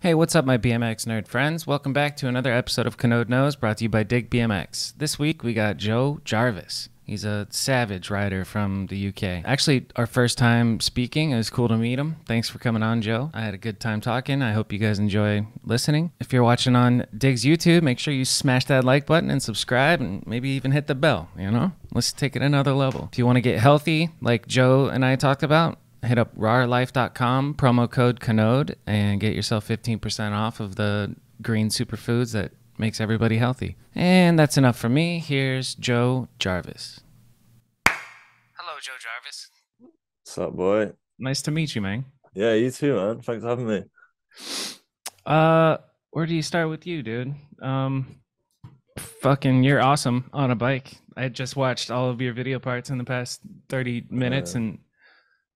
Hey, what's up, my BMX nerd friends? Welcome back to another episode of Kanode Knows, brought to you by Dig BMX. This week we got Joe Jarvis. He's a savage rider from the UK. Actually, our first time speaking. It was cool to meet him. Thanks for coming on, Joe. I had a good time talking. I hope you guys enjoy listening. If you're watching on Dig's YouTube, make sure you smash that like button and subscribe and maybe even hit the bell, you know? Let's take it another level. If you want to get healthy, like Joe and I talked about, hit up rawlife.com, promo code Kanode, and get yourself 15% off of the green superfoods that makes everybody healthy. And that's enough for me. Here's Joe Jarvis. Hello, Joe Jarvis. What's up, boy? Nice to meet you, man. Yeah, you too, man. Thanks for having me. Where do you start with you, dude? Fucking, you're awesome on a bike. I just watched all of your video parts in the past 30 minutes and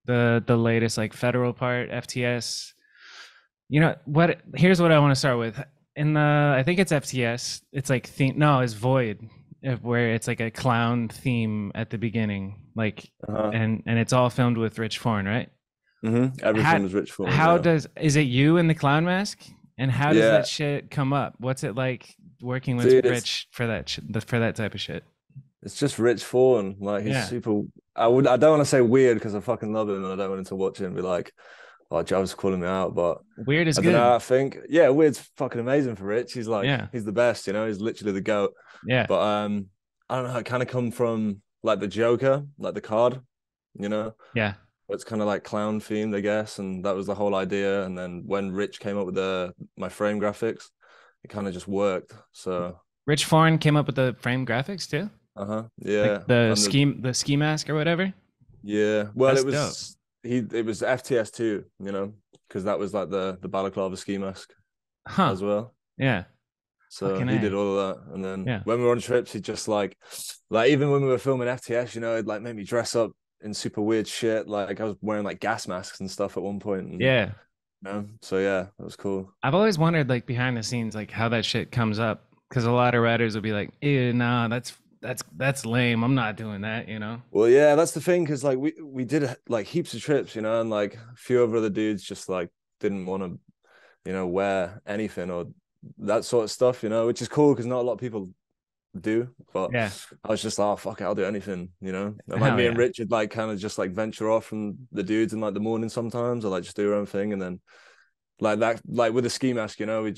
the latest like federal part, FTS. You know what? Here's what I want to start with. In the I think it's FTS. It's like it's Void, where it's like a clown theme at the beginning, like and it's all filmed with Rich Forne, right? Everything was Rich Forne. How is it you in the clown mask? And how does that shit come up? What's it like working with Rich for that type of shit? It's just Rich Forne. Like he's super. I don't want to say weird because I fucking love him and I don't want him to watch it and be like, "Oh, Jarvis calling me out." But weird is I good. Don't know, I think weird's fucking amazing for Rich. He's like he's the best. You know, he's literally the GOAT. Yeah. But I don't know. It kind of come from like the Joker, like the card. You know. Yeah. It's kind of like clown themed, I guess, and that was the whole idea. And then when Rich came up with my frame graphics, it kind of just worked. So Rich Forne came up with the frame graphics too. Yeah. Like the ski mask or whatever. Yeah. Well, That's it was FTS too, you know, because that was like the balaclava ski mask as well. Yeah. So he did all of that, and then when we were on trips, he just like even when we were filming FTS, you know, it like made me dress up in super weird shit. Like I was wearing like gas masks and stuff at one point. And, yeah. You know? So yeah, that was cool. I've always wondered like behind the scenes, like how that shit comes up, because a lot of writers will be like, "Ew, nah, that's lame. I'm not doing that," you know? Well, yeah, that's the thing, because like we did like heaps of trips, you know, and like a few of other dudes just like didn't want to, you know, wear anything or that sort of stuff, you know, which is cool because not a lot of people do. But I was just like, oh, fuck it, I'll do anything, you know. And like me and Richard like kind of just like venture off from the dudes in like the morning sometimes, or like just do our own thing, and then like with the ski mask, you know, we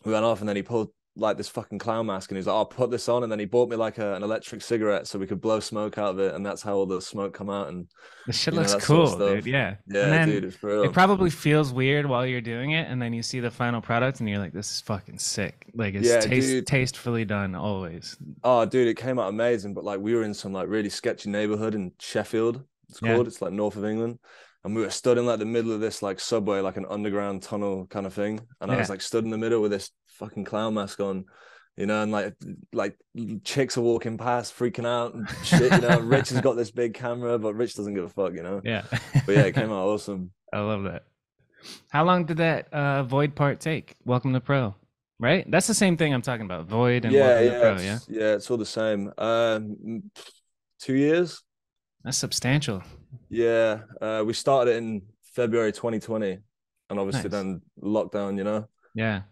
went off, and then he pulled like this fucking clown mask, and he's like, "I'll put this on," and then he bought me like an electric cigarette so we could blow smoke out of it, and that's how all the smoke come out. And the shit looks cool, sort of dude. Yeah, dude, it's real. It probably feels weird while you're doing it, and then you see the final product, and you're like, "This is fucking sick!" Like it's tastefully done always. Oh, dude, it came out amazing. But like we were in some like really sketchy neighborhood in Sheffield. It's called. It's like north of England. And we were stood in like the middle of this like subway, like an underground tunnel kind of thing. And I was like stood in the middle with this fucking clown mask on, you know, and like chicks are walking past, freaking out and shit, you know. Rich has got this big camera, but Rich doesn't give a fuck, you know. Yeah. But yeah, it came out awesome. I love that. How long did that Void part take? Welcome to Pro, right? That's the same thing I'm talking about. Void and Welcome to Pro, yeah, it's all the same. 2 years. That's substantial. Yeah, we started it in February 2020, and obviously then lockdown, you know. Yeah.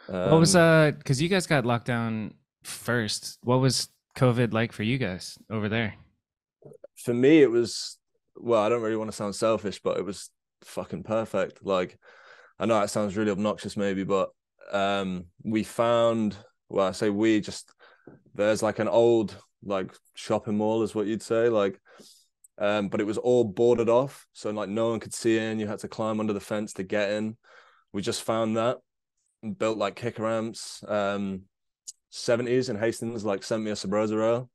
What was because you guys got locked down first? What was COVID like for you guys over there? For me, it was, well, I don't really want to sound selfish, but it was fucking perfect. Like, I know that sounds really obnoxious, maybe, but we found, well, I say there's like an old like shopping mall, is what you'd say, like. But it was all boarded off, so like no one could see in. You had to climb under the fence to get in. We just found that and built like kicker ramps. 70s in Hastings like sent me a Sabrosa rail,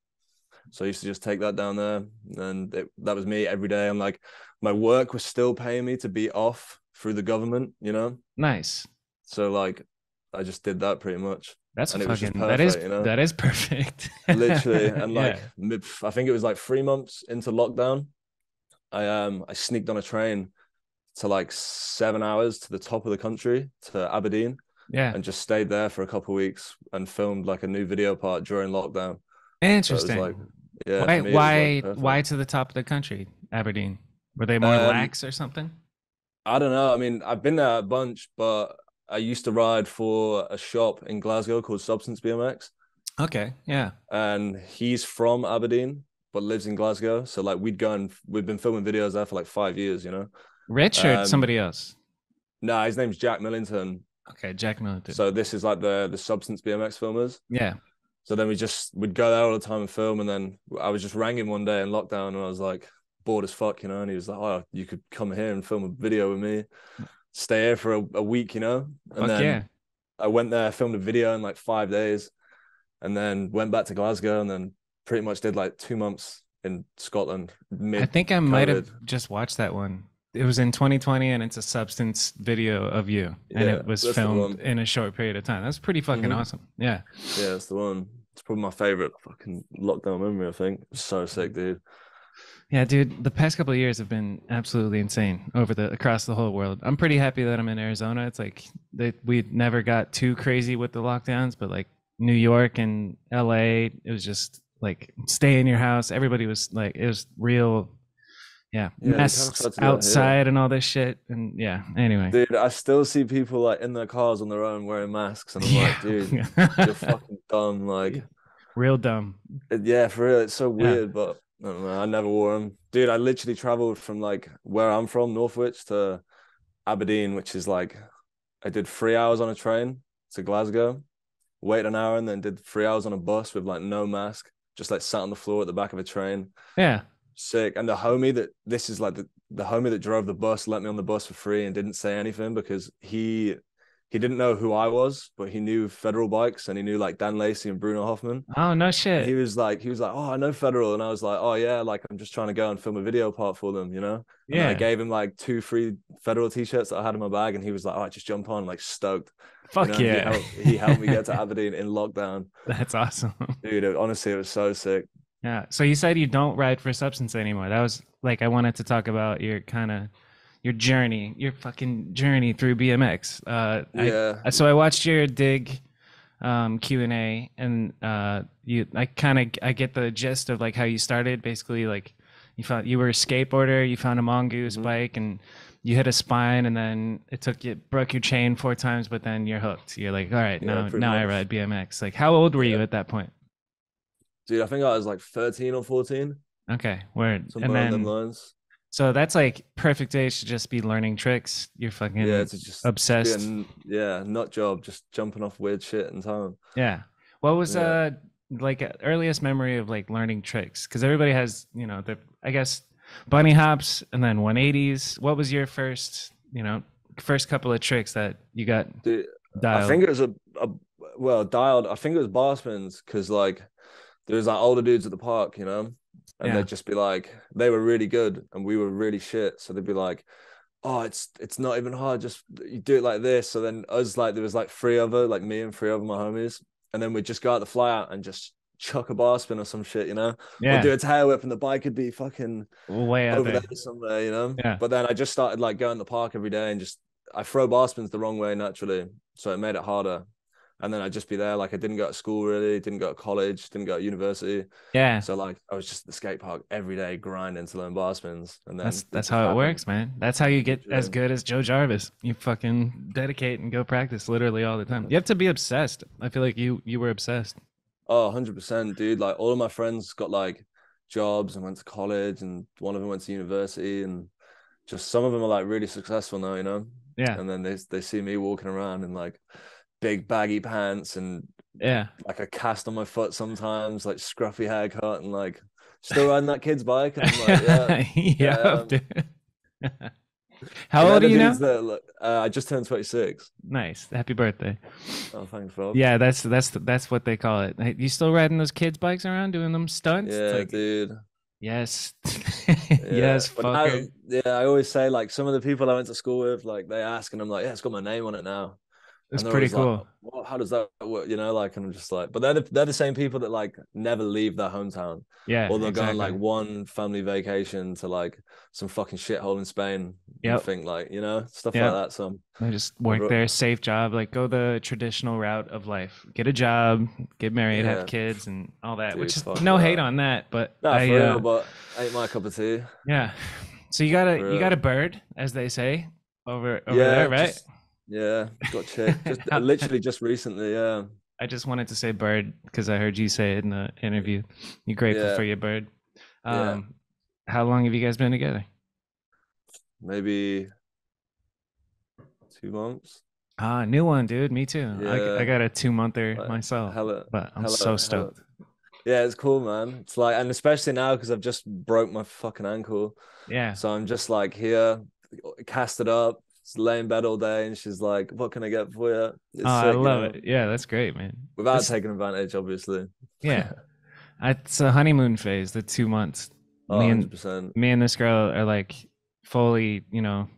so I used to just take that down there, and that was me every day. And like my work was still paying me to be off through the government, you know. Nice. So like I just did that pretty much. That's fucking perfect, you know? That is perfect. Literally. And like I think it was like 3 months into lockdown, I sneaked on a train to like 7 hours to the top of the country, to Aberdeen, and just stayed there for a couple of weeks and filmed like a new video part during lockdown. Interesting. So like, why to the top of the country, Aberdeen? Were they more lax or something? I don't know. I mean, I've been there a bunch, but I used to ride for a shop in Glasgow called Substance BMX, Okay, yeah. and he's from Aberdeen but lives in Glasgow. So like we'd been filming videos there for like 5 years, you know. Rich or Um, somebody else? no, his name's Jack Millington. Okay, Jack Millington. So this is like the Substance BMX filmers. Yeah. So then we'd go there all the time and film, and then I was just rang him one day in lockdown, and I was like bored as fuck, you know. And he was like, "Oh, you could come here and film a video with me, stay here for a week, you know." And Fuck yeah. then I went there, filmed a video in like 5 days, and then went back to Glasgow, and then pretty much did like 2 months in Scotland I mid think I might have COVID. just watched that one. It was in 2020 and it's a Substance video of you and Yeah, it was that's the filmed one. in a short period of time. That's pretty fucking awesome. Yeah. Yeah, that's the one. It's probably my favorite fucking lockdown memory. I think it's so sick, dude. Yeah, dude, the past couple of years have been absolutely insane across the whole world. I'm pretty happy that I'm in Arizona. It's like we never got too crazy with the lockdowns, but like New York and LA, it was just like stay in your house. Everybody was like, it was real, yeah, Yeah, they kind of masks tried to do that here. outside and all this shit. And yeah, anyway. Dude, I still see people like in their cars on their own wearing masks, and I'm like, dude, Yeah. you're fucking dumb. Like, Real dumb. yeah, for real, it's so Yeah. weird, but I don't know. I never wore them, dude. I literally traveled from like where I'm from, Northwich, to Aberdeen, which is like I did 3 hours on a train to Glasgow, waited an hour, and then did 3 hours on a bus with like no mask, just like sat on the floor at the back of a train. Yeah. Sick. And the homie that this is like the homie that drove the bus let me on the bus for free and didn't say anything because he didn't know who I was, but he knew Federal Bikes and he knew like Dan Lacey and Bruno Hoffman. Oh, no And shit. he was like, oh, I know Federal. And I was like, oh yeah, like I'm just trying to go and film a video part for them, you know? And then I Yeah. gave him like two free Federal t-shirts that I had in my bag, and he was like, all right, just jump on, like stoked. You Fuck know, and yeah. he helped me get to Aberdeen in lockdown. That's awesome. Dude, honestly, it was so sick. Yeah. So you said you don't ride for Substance anymore. That was like I wanted to talk about your kind of your journey, your fucking journey through BMX. Yeah. So I watched your Dig Q&A and I get the gist of like how you started. Basically, like you were a skateboarder, you found a mongoose Mhm. bike and you hit a spine and then broke your chain 4 times, but then you're hooked. You're like, all right, Yeah, pretty now I much. ride BMX. Like how old were you Yeah. at that point? Dude, I think I was like 13 or 14, Okay, word. And somewhere on them then lines. so that's like perfect age to just be learning tricks. You're Yeah, fucking to just be a obsessed. nut job, just jumping off weird shit in town. Yeah. What was Yeah. like earliest memory of like learning tricks? Because everybody has, the I guess bunny hops and then 180s. What was your first couple of tricks that you got Dude, I dialed? think it was a well dialed. I think it was bar spins because like there was like older dudes at the park, you know, and Yeah. they'd just be like, they were really good and we were really shit. So they'd be like, oh, it's not even hard. Just you do it like this. So then us like there was like like me and three other my homies, and then we'd just go out the fly out and just chuck a bar spin or some shit, you know, or Yeah. do a tail whip and the bike could be fucking Way out over there there. somewhere, you know. Yeah. But then I just started like going to the park every day and just I throw bar spins the wrong way naturally, so it made it harder. And then I'd just be there, like I didn't go to school really, didn't go to college, didn't go to university. Yeah. So like I was just at the skate park every day grinding to learn bar spins, and then it That's just how it happened. works, man. That's how you get as Literally. good as Joe Jarvis. You fucking dedicate and go practice literally all the time. You have to be obsessed. I feel like you were obsessed. Oh, 100%, dude. Like all of my friends got like jobs and went to college, and one of them went to university, and just some of them are like really successful now, you know. Yeah. And then they see me walking around in like big baggy pants and Yeah. like a cast on my foot sometimes, like scruffy haircut, and like still riding that kid's bike. And I'm like, yeah, Yeah, yeah. dude. But How they're old are the you now? dudes that look, I just turned 26. Nice. Happy birthday. Oh, thanks, Rob. Yeah, that's what they call it. Hey, you still riding those kids' bikes around, doing them stunts? It's Yeah, like, dude. yes, Yeah. yes, But now, fucker. yeah, I always say like some of the people I went to school with, like they ask, and I'm like, yeah, it's got my name on it now. It's And they're pretty always like, cool. "What? How does that work?" You know, like, and I'm just like, but they're the same people that like never leave their hometown, Yeah, or they'll go on like exactly. one family vacation to like some fucking shithole in Spain and Yep, think like, you know, stuff like yep. that. So, I just I've, work there, safe job, like go the traditional route of life. Get a job, get married, have yeah, kids, and all that. dude, Which is fuck no hate that. on that, but Nah, for real, but ain't my cup of tea. yeah. So For you got real. a bird, as they say, over there, Yeah, right? Yeah, got chick. Just How- literally just recently. Yeah, I just wanted to say bird because I heard you say it in the interview. You're grateful yeah, for your bird. yeah. Um, how long have you guys been together? Maybe 2 months. Ah, new one, dude. Me too. I Yeah, got a 2 monther like myself, hella, but I'm so hella, hella. stoked. Yeah, it's cool, man. It's like, and especially now because I've just broke my fucking ankle, Yeah. so I'm just like here, cast it up, just lay in bed all day, and she's like, "What can I get for you?" Oh, It's I sick, you love know, it. Yeah, that's great, man. without That's taking advantage, obviously. yeah. It's a honeymoon phase, the 2 months. Oh, Me and 100%. me and this girl are like fully,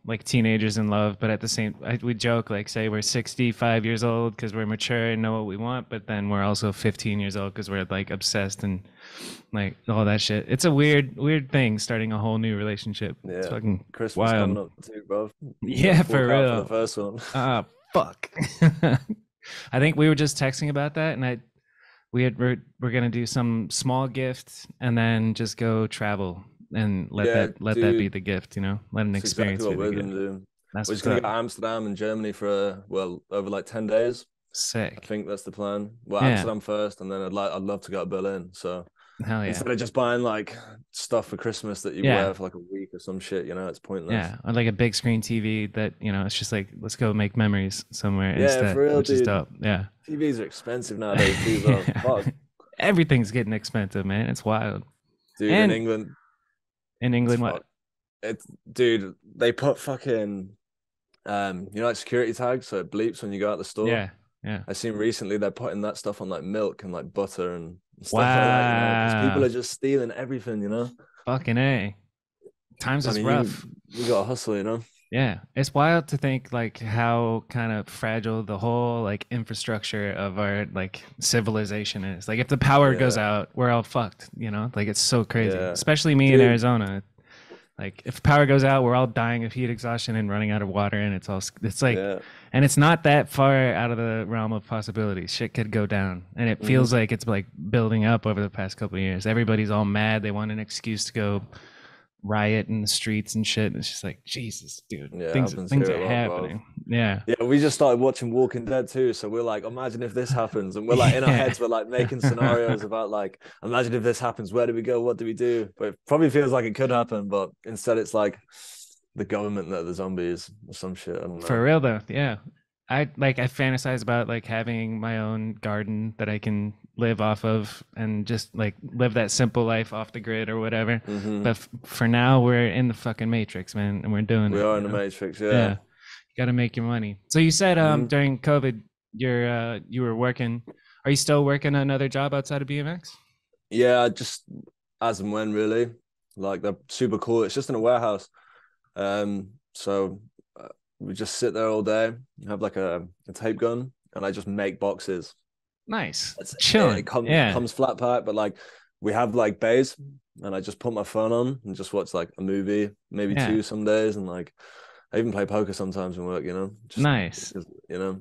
like teenagers in love, but at the same, we joke like say we're 65 years old because we're mature and know what we want, but then we're also 15 years old because we're like obsessed and like all that shit. It's a weird thing starting a whole new relationship. It's Yeah, fucking Christmas wild. coming up too, bro. You got to Yeah, fork for out for the real. first one. Ah, fuck. I think we were just texting about that, and we're gonna do some small gift, and then just go travel and let Yeah, that be dude, the gift. Let an it's exactly experience be what the we're gonna gift. do. That's We're just what's gonna go up. to Amsterdam and Germany for well over like 10 days. I Sick. think that's the plan. Well, Yeah. Amsterdam first, and then I'd love to go to Berlin. So Hell yeah. instead of just buying like stuff for Christmas that you Yeah. wear for like a week or some shit, it's pointless. Yeah. Or like a big screen TV that it's just like let's go make memories somewhere Yeah, instead, for real, which is dude. dope. Yeah. TVs are expensive nowadays too, bro. Fuck, Everything's getting expensive, man. It's wild. dude. In And England, in it's England, what? fuck. It's dude. They put fucking like security tags, so it bleeps when you go out the store. Yeah. Yeah. I seen recently they're putting that stuff on like milk and like butter and stuff like that, because people Wow. are just stealing everything. Fucking A. Times I is mean, rough. you got to hustle. Yeah, it's wild to think like how kind of fragile the whole like infrastructure of our like civilization is. Like if the power goes Yeah, out, we're all fucked. Like it's so crazy. yeah, Especially me in dude. Arizona. Like if power goes out, we're all dying of heat exhaustion and running out of water and it's like Yeah, and it's not that far out of the realm of possibility. Shit could go down. And it feels hmm like it's like building up over the past couple of years. Everybody's all mad. They want an excuse to go riot in the streets and shit. And it's just like, Jesus, dude, yeah. It happens things here are a lot, bro. happening. Yeah. Yeah, we just started watching Walking Dead too, so we're like, imagine if this happens, and we're like in our Yeah. heads, we're like making scenarios about like, imagine if this happens, where do we go? What do we do? But it probably feels like it could happen, but instead it's like the government that are the zombies or some shit. I don't For know. real though. Yeah. I fantasize about like having my own garden that I can live off of and just like live that simple life off the grid or whatever. But for now we're in the fucking matrix, man, and we're doing We it, are in the Matrix, Yeah. yeah. You got to make your money. So you said Mhm. during COVID you were working. Are you still working another job outside of BMX? Yeah, just as and when really. Like they're super cool. It's just in a warehouse. So we just sit there all day, have like a tape gun, and I just make boxes. Nice. It's it Chilling. Yeah. comes flat pack, but like we have like bays, and I just put my phone on and just watch like a movie, maybe Yeah. two some days, and like I even play poker sometimes in work. Just Nice.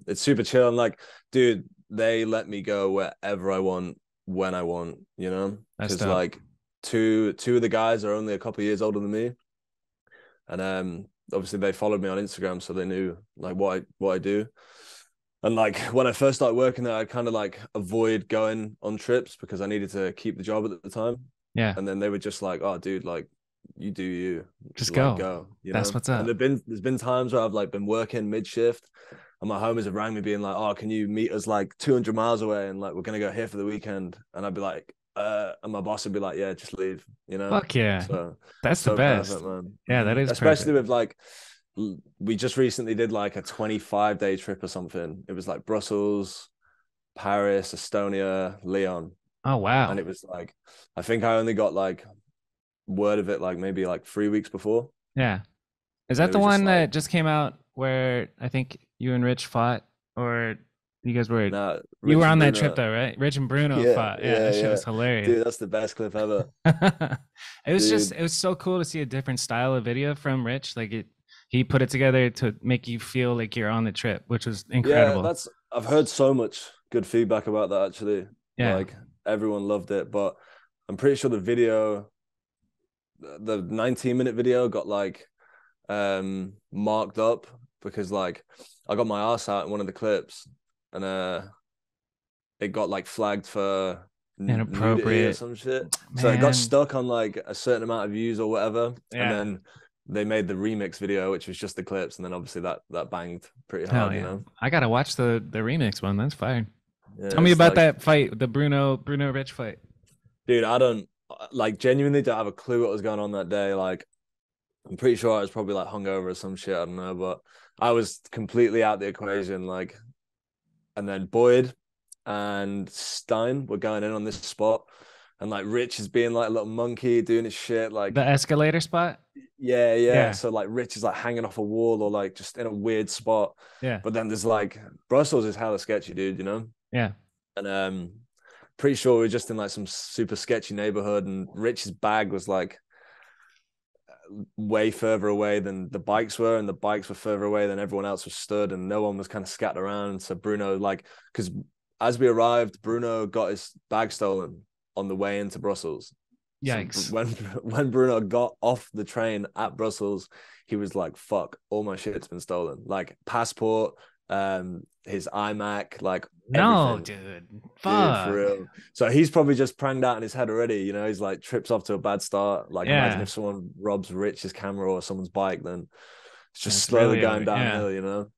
it's super chill. And like, dude, they let me go wherever I want, when I want. That's Because dope. like two of the guys are only a couple of years older than me, and obviously they followed me on Instagram, so they knew like what I do. And like when I first started working there, I kind of like avoid going on trips because I needed to keep the job at the time. Yeah. And then they were just like, "Oh, dude, like you do you, Just like go. go." That's what's And up. there's been times where I've like been working mid shift, and my homies have rang me being like, "Oh, can you meet us like 200 miles away, and like we're gonna go here for the weekend?" And I'd be like, and my boss would be like, "Yeah, just leave." Fuck yeah. So That's the so perfect, best. man. Yeah, that is Especially perfect. with like we just recently did like a 25-day trip or something. It was like Brussels, Paris, Estonia, Leon. Oh And wow. it was like, I think I only got like word of it like maybe like 3 weeks before. Yeah. Is And that it the was just one like, that just came out where I think you and Rich fought or you guys were nah, you were Rich and on that trip Bruno. though, right? Rich and Bruno Yeah, fought. Yeah, yeah, that shit yeah. was hilarious. Dude, that's the best clip ever. It Dude. was so cool to see a different style of video from Rich. Like he put it together to make you feel like you're on the trip, which was Yeah, incredible. I've heard so much good feedback about that actually. Yeah. Like everyone loved it, but I'm pretty sure the 19-minute video got like marked up because like I got my ass out in one of the clips, and it got like flagged for nudity or Inappropriate, some shit. So it got man. stuck on like a certain amount of views or whatever. And Yeah. then they made the remix video, which was just the clips, and then obviously that banged pretty Hell hard, you yeah. know. I gotta watch the remix one. That's fire. Yeah, Tell me it's about like, that fight, the Bruno Rich fight. dude, I don't like genuinely don't have a clue what was going on that day. Like, I'm pretty sure I was probably like hungover or some shit. I don't know, but I was completely out the equation. Like, and then Boyd and Stein were going in on this spot, and like Rich is being like a little monkey doing his shit. The Like, escalator spot? yeah. Yeah. So like Rich is like hanging off a wall or like just in a weird spot. Yeah. But then there's like Brussels is hella sketchy, dude. You know, Yeah. and pretty sure we are just in like some super sketchy neighborhood, and Rich's bag was like way further away than the bikes were, and the bikes were further away than everyone else was stood, and no one was kind of scattered around. So Bruno, like, because as we arrived, Bruno got his bag stolen on the way into Brussels. So Yikes. when Bruno got off the train at Brussels, he was like, "Fuck, all my shit's been stolen. Like passport, his iMac, like No, everything." dude. Dude, for Fuck. real. So he's probably just pranged out in his head already. You know, he's like trips off to a bad start. Like, imagine Yeah. if someone robs Rich's camera or someone's bike, then it's just That's slowly really going over. Yeah. downhill, you know?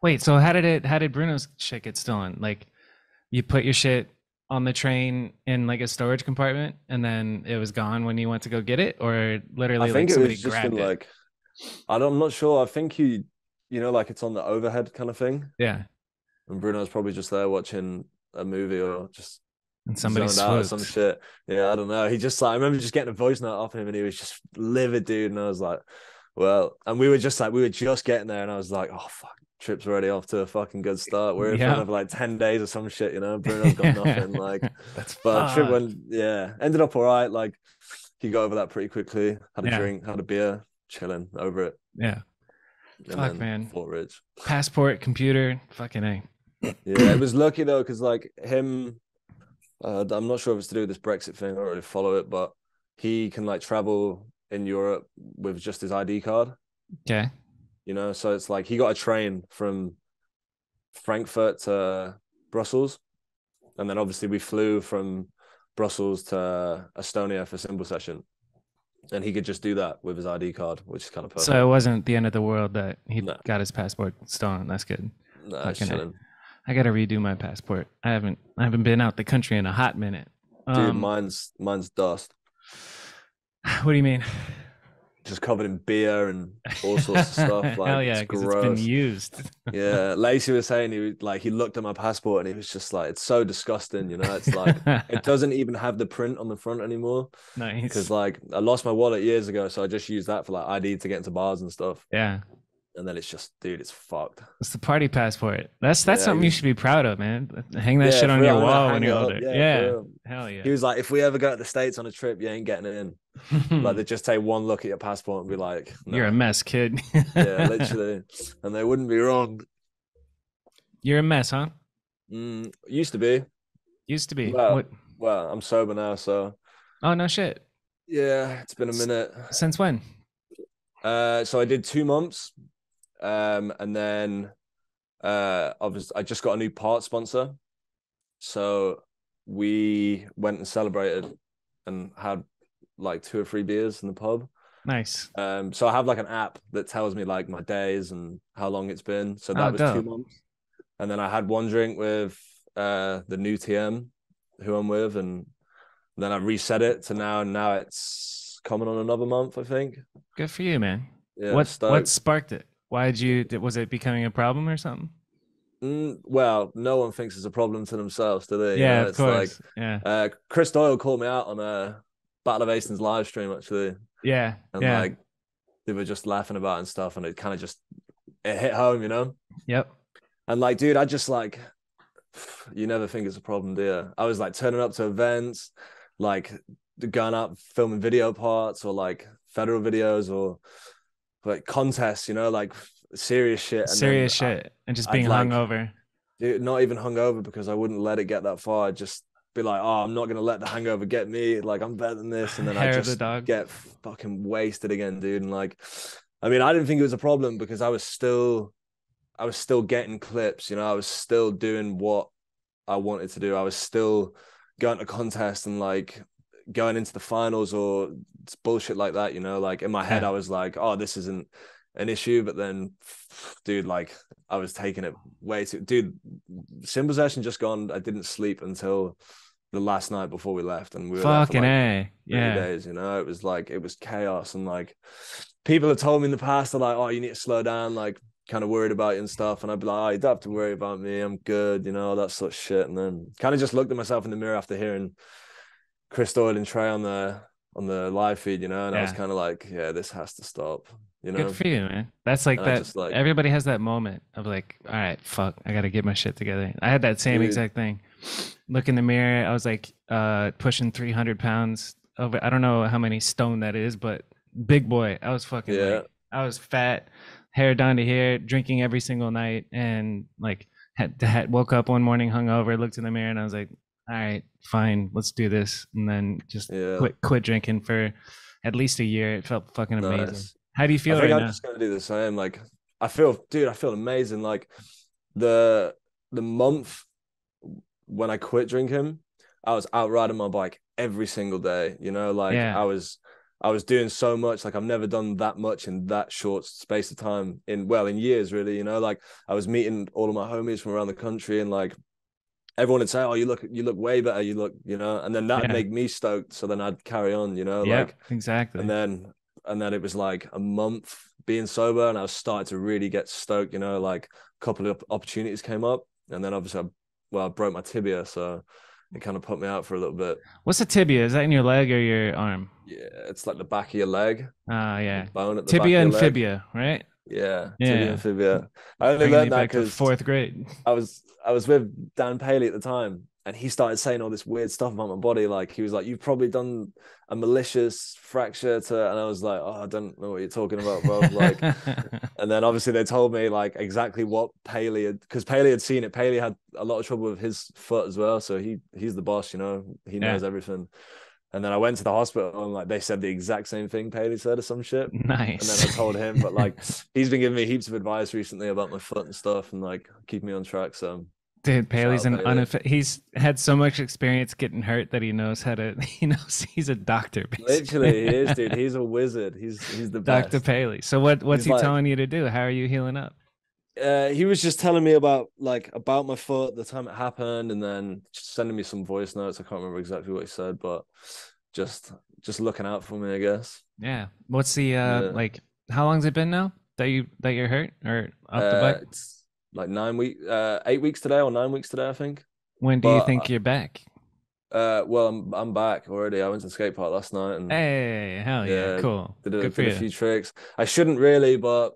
Wait, so how did Bruno's shit get stolen? Like you put your shit on the train in like a storage compartment and then it was gone when you went to go get it, or I literally like think it somebody was just in grabbed it? like, I'm not sure. I think you know, like it's on the overhead kind of thing. Yeah. And Bruno's probably just there watching a movie or just And somebody zoned out or some swooped. shit. Yeah, I don't know. He just like, I remember just getting a voice note off him and he was just livid, dude. And I was like, well, and we were just getting there and I was like, oh, fuck, trip's already off to a fucking good start. We're in front Yeah. of like 10 days or some shit, you know? Bruno's got nothing. Like, That's but trip fucked. went, yeah, ended up all right. Like, he got over that pretty quickly, had a Yeah. drink, had a beer, chilling over it, Yeah. and Fuck, then man. Fort Ridge. Passport, computer, fucking A. Yeah, it was lucky though, because like him, I'm not sure if it's to do with this Brexit thing. I don't really follow it, but he can like travel in Europe with just his ID card, Okay. you know. So it's like he got a train from Frankfurt to Brussels, and then obviously we flew from Brussels to Estonia for Simple Session, and he could just do that with his ID card, which is kind of So it perfect. wasn't the end of the world that he No, got his passport stolen. That's good. no, it's Fucking A. chilling, I gotta redo my passport. I haven't been out the country in a hot minute. dude. Um, Mine's dust, what do you mean? just covered in beer and all sorts of stuff. Like Hell yeah, it's because it's been gross. used. Yeah, Lacey was saying he looked at my passport and he was just like, it's so disgusting, you know. It's like it doesn't even have the print on the front anymore because Nice. like I lost my wallet years ago, so I just used that for like ID to get into bars and stuff. Yeah, And then it's just, dude, it's fucked. it's the party passport. That's Yeah, something you should be proud of, man. Hang that yeah, shit for on real. your I'm gonna wall when hang it you're up. older. Yeah, for Yeah. real. Hell yeah. He was like, if we ever go to the States on a trip, you ain't getting it in. Like they just take one look at your passport and be like, You're a nah. mess, kid. Yeah, literally. And they wouldn't be wrong. You're a mess, huh? Used to be. Used to be. Well, What? well, I'm sober now, so Oh no shit. yeah, it's been a minute. Since when? So I did 2 months, and then I just got a new part sponsor, so we went and celebrated and had like 2 or 3 beers in the pub. Nice. So I have like an app that tells me like my days and how long it's been. So Oh, that was two dope. months, and then I had one drink with the new TM who I'm with, and then I reset it to now, and now it's coming on another month, I think. Good for you, man. Yeah, What stoked. sparked it? Why did you? Was it becoming a problem or something? Well, no one thinks it's a problem to themselves, do they? You Yeah, know, of it's like course. Yeah. Chris Doyle called me out on a Battle of Hastings live stream actually, Yeah. and Yeah. like they were just laughing about it and stuff, and it kind of just it hit home, you know. Yep. And like, dude, I just like you never think it's a problem, do you? I was like turning up to events, like going out filming video parts or like federal videos or like contests, you know, like serious shit, and then Serious shit and just I'd being like hungover. dude, not even hungover because I wouldn't let it get that far. I'd just be like, oh, I'm not gonna let the hangover get me. Like I'm better than this, and then I Hair of the just dog. get fucking wasted again, dude. And like, I mean, I didn't think it was a problem because I was still I was still getting clips, you know, I was still doing what I wanted to do. I was still going to contests and like going into the finals or bullshit like that, you know, like in my head, Yeah. I was like, oh, this isn't an issue. But then, dude, like I was taking it way too, dude, sim possession just gone. I didn't sleep until the last night before we left. And we were there for Fucking like A. Yeah. 3 days, you know, it was like, it was chaos. And like people have told me in the past, they're like, oh, you need to slow down, like kind of worried about you and stuff. And I'd be like, oh, you don't have to worry about me. I'm good, you know, that sort of shit. And then kind of just looked at myself in the mirror after hearing Chris Doyle and Trey on the live feed, you know, and I was Yeah. kind of like, yeah, this has to stop, you Good know. for you, man. That's like And I that. just like, Everybody has that moment of like, all right, fuck, I gotta get my shit together. I had that same dude, exact thing. Look in the mirror. I was like, pushing 300 pounds of, I don't know how many stone that is, but big boy. I was fucking yeah, like, I was fat, hair down to here, drinking every single night, and like woke up one morning hungover, looked in the mirror, and I was like, all right, fine, let's do this, and then just yeah, quit drinking for at least a year. It felt fucking amazing. nice. How do you I feel think right I'm now? just gonna do the same. Like, I feel, dude, I feel amazing. Like the month when I quit drinking, I was out riding my bike every single day. You know, like Yeah, I was doing so much. Like I've never done that much in that short space of time in years, really. You know, like I was meeting all of my homies from around the country, and like everyone would say, "Oh, you look way better. You look, you know," and then that'd yeah, make me stoked. So then I'd carry on, you know, yep, like, and exactly. then it was like a month being sober, and I was starting to really get stoked, you know, like a couple of opportunities came up, and then obviously, I broke my tibia, so it kind of put me out for a little bit. What's a tibia? Is that in your leg or your arm? Yeah, it's like the back of your leg, the Yeah, bone at the back of tibia your and leg. fibia, right? Yeah, tibia and Yeah, fibia. I only bringing me learned that back to because fourth grade. I was with Dan Paley at the time, and he started saying all this weird stuff about my body. Like he was like, "You've probably done a malicious fracture to," and I was like, "Oh, I don't know what you're talking about, bro." Like, and then obviously they told me like exactly what Paley had, because Paley had seen it. Paley had a lot of trouble with his foot as well, so he's the boss, you know. He Yeah, knows everything. And then I went to the hospital and like they said the exact same thing Paley said or some shit. And then I nice. told him, but like he's been giving me heaps of advice recently about my foot and stuff and like keeping me on track. So Dude, shout Paley's out an Paley. he's had so much experience getting hurt that he knows how to he knows he's a doctor Literally, he basically. is, dude. He's a wizard. He's the Dr. best. Paley. So what's He's he like, telling you to do? How are you healing up? he was just telling me about about my foot, the time it happened, and then just sending me some voice notes. I can't remember exactly what he said, but just just looking out for me, I guess. Yeah. What's the Yeah. like how long's it been now that you're hurt or off the bike? It's like 8 weeks today or 9 weeks today, I think. When do you think But you're back? well, I'm back already. I went to the skate park last night and Hey, hell yeah, yeah, cool. Good for did a you. few tricks. I shouldn't really, but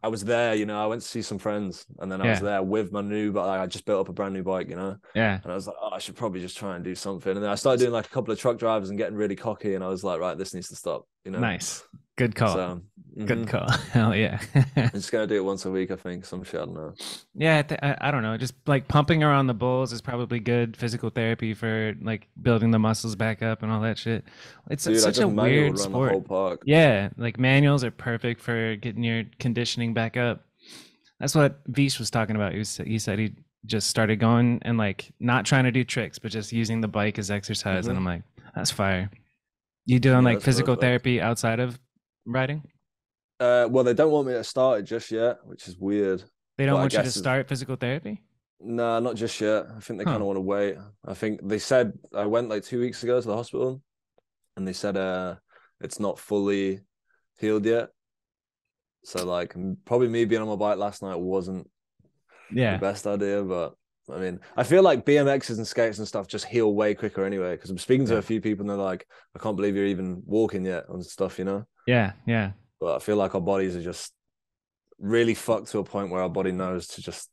I was there. You know, I went to see some friends, and then I was Yeah, there with my new, but I just built up a brand new bike. You know, yeah. and I was like, oh, I should probably just try and do something. And then I started doing like a couple of truck drivers and getting really cocky, and I was like, right, this needs to stop. You know, Nice. Good call. so Good call. Hell yeah. I'm just gonna do it once a week. I think some shit. I don't know. Yeah, I don't know. Just like pumping around the bulls is probably good physical therapy for like building the muscles back up and all that shit. It's Dude, I such just a manual weird around the sport. whole park. Yeah, like manuals are perfect for getting your conditioning back up. That's what Vish was talking about. He said he just started going and like not trying to do tricks, but just using the bike as exercise. And I'm like, that's fire. You doing Yeah, like that's physical perfect. therapy outside of riding? Well, they don't want me to start it just yet, which is weird. They But don't I want you to guess it's start physical therapy? no, not just yet. I think they kind Huh. of want to wait. I think they said I went like 2 weeks ago to the hospital, and they said it's not fully healed yet. So like probably me being on my bike last night wasn't the Yeah. best idea, but I mean, I feel like BMXs and skates and stuff just heal way quicker anyway. Because I'm speaking to Yeah. a few people and they're like, I can't believe you're even walking yet and stuff, you know. Yeah. Yeah. But I feel like our bodies are just really fucked to a point where our body knows to just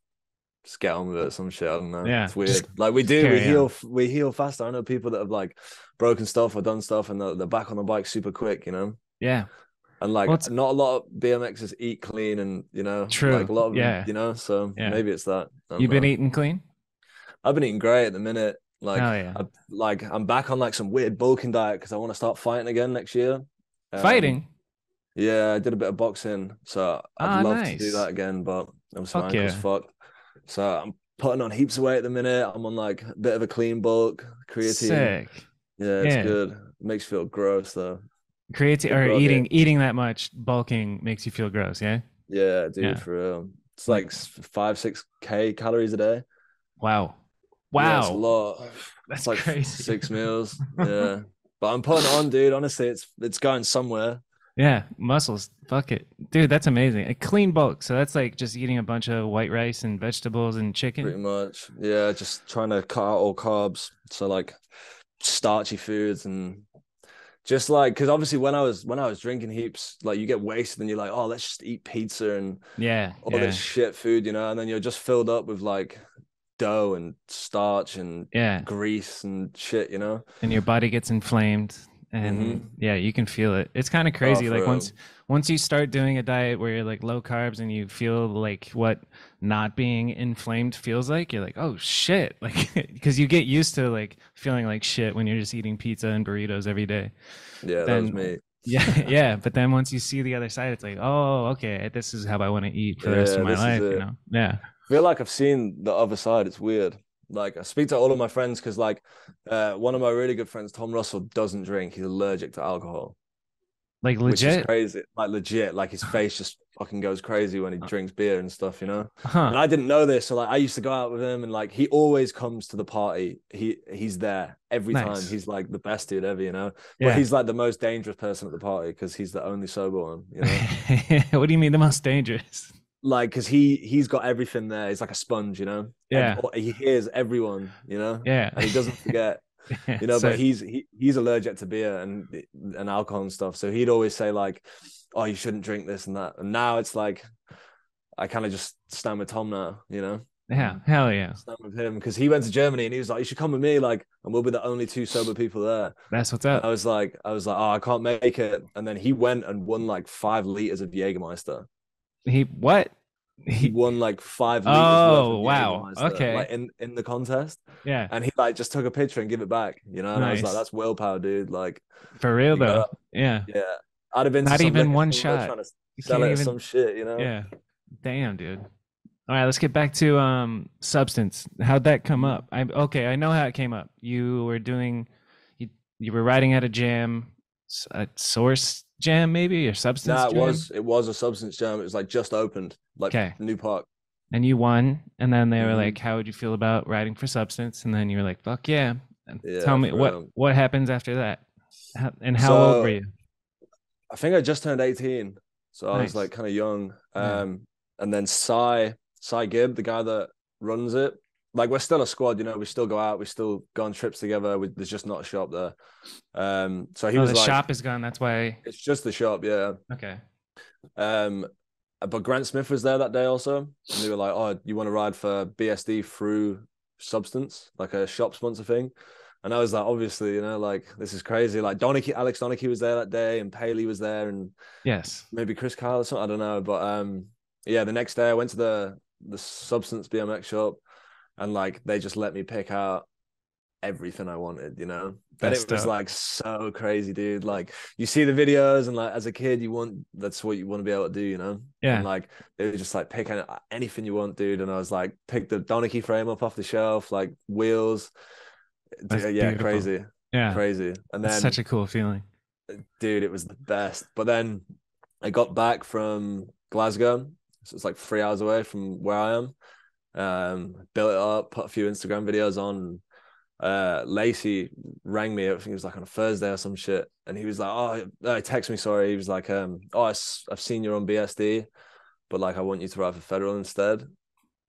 get on with it. Some shit. I don't know. Yeah. It's Just weird. Like we do, carry on. we heal faster. I know people that have like broken stuff or done stuff and they're back on the bike super quick, you know? Yeah. And Well, like it's not a lot of BMXs eat clean and you know, true. like a lot of them, Yeah. you know, so Yeah. maybe it's that. I don't You've been know. eating clean? I've been eating great at the minute. Hell yeah. I'm back on like some weird bulking diet because I want to start fighting again next year. Um Fighting? yeah, I did a bit of boxing, so I'd Ah, love to do nice. that again, but I'm Fuck swank as yeah. fuck. So I'm putting on heaps of weight at the minute. I'm on like a bit of a clean bulk, creatine. Sick. Yeah, it's Yeah. good. It makes you feel gross though. Creatine Big or bro here. eating that much bulking makes you feel gross, yeah? Yeah, dude, Yeah. for real. It's Like, like 5, 6K calories a day. wow. Yeah, it's a Wow. lot. It's That's like crazy. 6 meals. Yeah. But I'm putting it on, dude. Honestly, it's going somewhere. Yeah, muscles. Fuck it. Dude, that's amazing. A clean bulk. So that's like just eating a bunch of white rice and vegetables and chicken. Pretty much. Yeah, just trying to cut out all carbs. So like starchy foods and just like because obviously when I was drinking heaps, like you get wasted and you're like, oh, let's just eat pizza and Yeah, all this yeah, shit food, and then you're just filled up with like dough and starch and yeah. grease and shit. And your body gets inflamed and Mm-hmm. yeah, you can feel it. It's kind of Oh, crazy. for Like real. once you start doing a diet where you're like low carbs and you feel like what not being inflamed feels like, you're like, "Oh shit." Like because you get used to like feeling like shit when you're just eating pizza and burritos every day. But Yeah, that was then me. yeah, yeah, but then once you see the other side, it's like, "Oh, okay, this is how I want to eat for the rest of Yeah, my this is life," you it. know? Yeah. I feel like I've seen the other side. It's weird. Like I speak to all of my friends because like one of my really good friends, Tom Russell, doesn't drink. He's allergic to alcohol, Like which is legit. crazy. Like legit, like his face just fucking goes crazy when he drinks beer and stuff. Huh. And I didn't know this, so like I used to go out with him, and like he always comes to the party. He's there every time. Nice. He's like the best dude ever. But Yeah. he's like the most dangerous person at the party because he's the only sober one. What do you mean the most dangerous? Like because he's got everything there. He's like a sponge. Yeah. He hears everyone. Yeah. And he doesn't forget. But So he's allergic to beer and alcohol and stuff. So he'd always say like, "Oh, you shouldn't drink this and that." And now it's like I kind of just stand with Tom now. yeah, hell yeah. Stand with him because he went to Germany and he was like, "You should come with me, like, and we'll be the only two sober people there." That's what's And up. I was like, "Oh, I can't make it." And then he went and won like 5 liters of Jägermeister. He what? He He won like 5 liters worth of Oh, wow. Jägermeister, like Okay. in the contest. Yeah. And he like just took a picture and give it back. And I was like, Nice. that's willpower, dude. Like, For real you though. gotta, Yeah. yeah. I'd have been to Not some even liquor one store shot. trying to You sell can't it as even some shit. yeah. Damn, dude. All right, let's get back to substance. How'd that come Mhm. up? I know how it came up. You you were riding at a jam, a source jam maybe, or substance Nah, it jam. was it was a substance jam. It was like just opened, like Okay. new park. And you won, and then they were Hmm. like, "How would you feel about riding for substance?" And then you were like, "Fuck yeah!" And tell Yeah, me for real. what happens after that, and how old were So you? I think I just turned 18, so I was Nice, like kind of young. yeah, And then Cy Gibb, the guy that runs it, like we're still a squad. We still go out, we still go on trips together. There's just not a shop there. So he oh, was the like, shop is gone. That's why. it's just the shop, yeah. Okay, Um, but Grant Smith was there that day also, and they were like, "Oh, you want to ride for BSD through Substance, like a shop sponsor thing?" And I was like, obviously, like this is crazy. Like Alex Donachie was there that day, and Paley was there, and yes, maybe Chris Kyle or something. I don't know, but yeah. The next day, I went to the Substance BMX shop, and like they just let me pick out everything I wanted. And that's it was dope. like so crazy, dude. Like you see the videos, and like as a kid, that's what you want to be able to do. And Yeah, like they were just like pick anything you want, dude. And I was like, pick the Donachie frame up off the shelf, like wheels. that's Yeah, beautiful. crazy, Yeah, crazy. And that's then, such a cool feeling. dude, it was the best. But then I got back from Glasgow, so it's like 3 hours away from where I am. Built it up, put a few Instagram videos on. Lacey rang me. I think it was like on a Thursday or some shit, and he was like, "Oh, text me. Sorry." He was like, "Oh, I've seen you're on BSD, but like I want you to ride for Federal instead."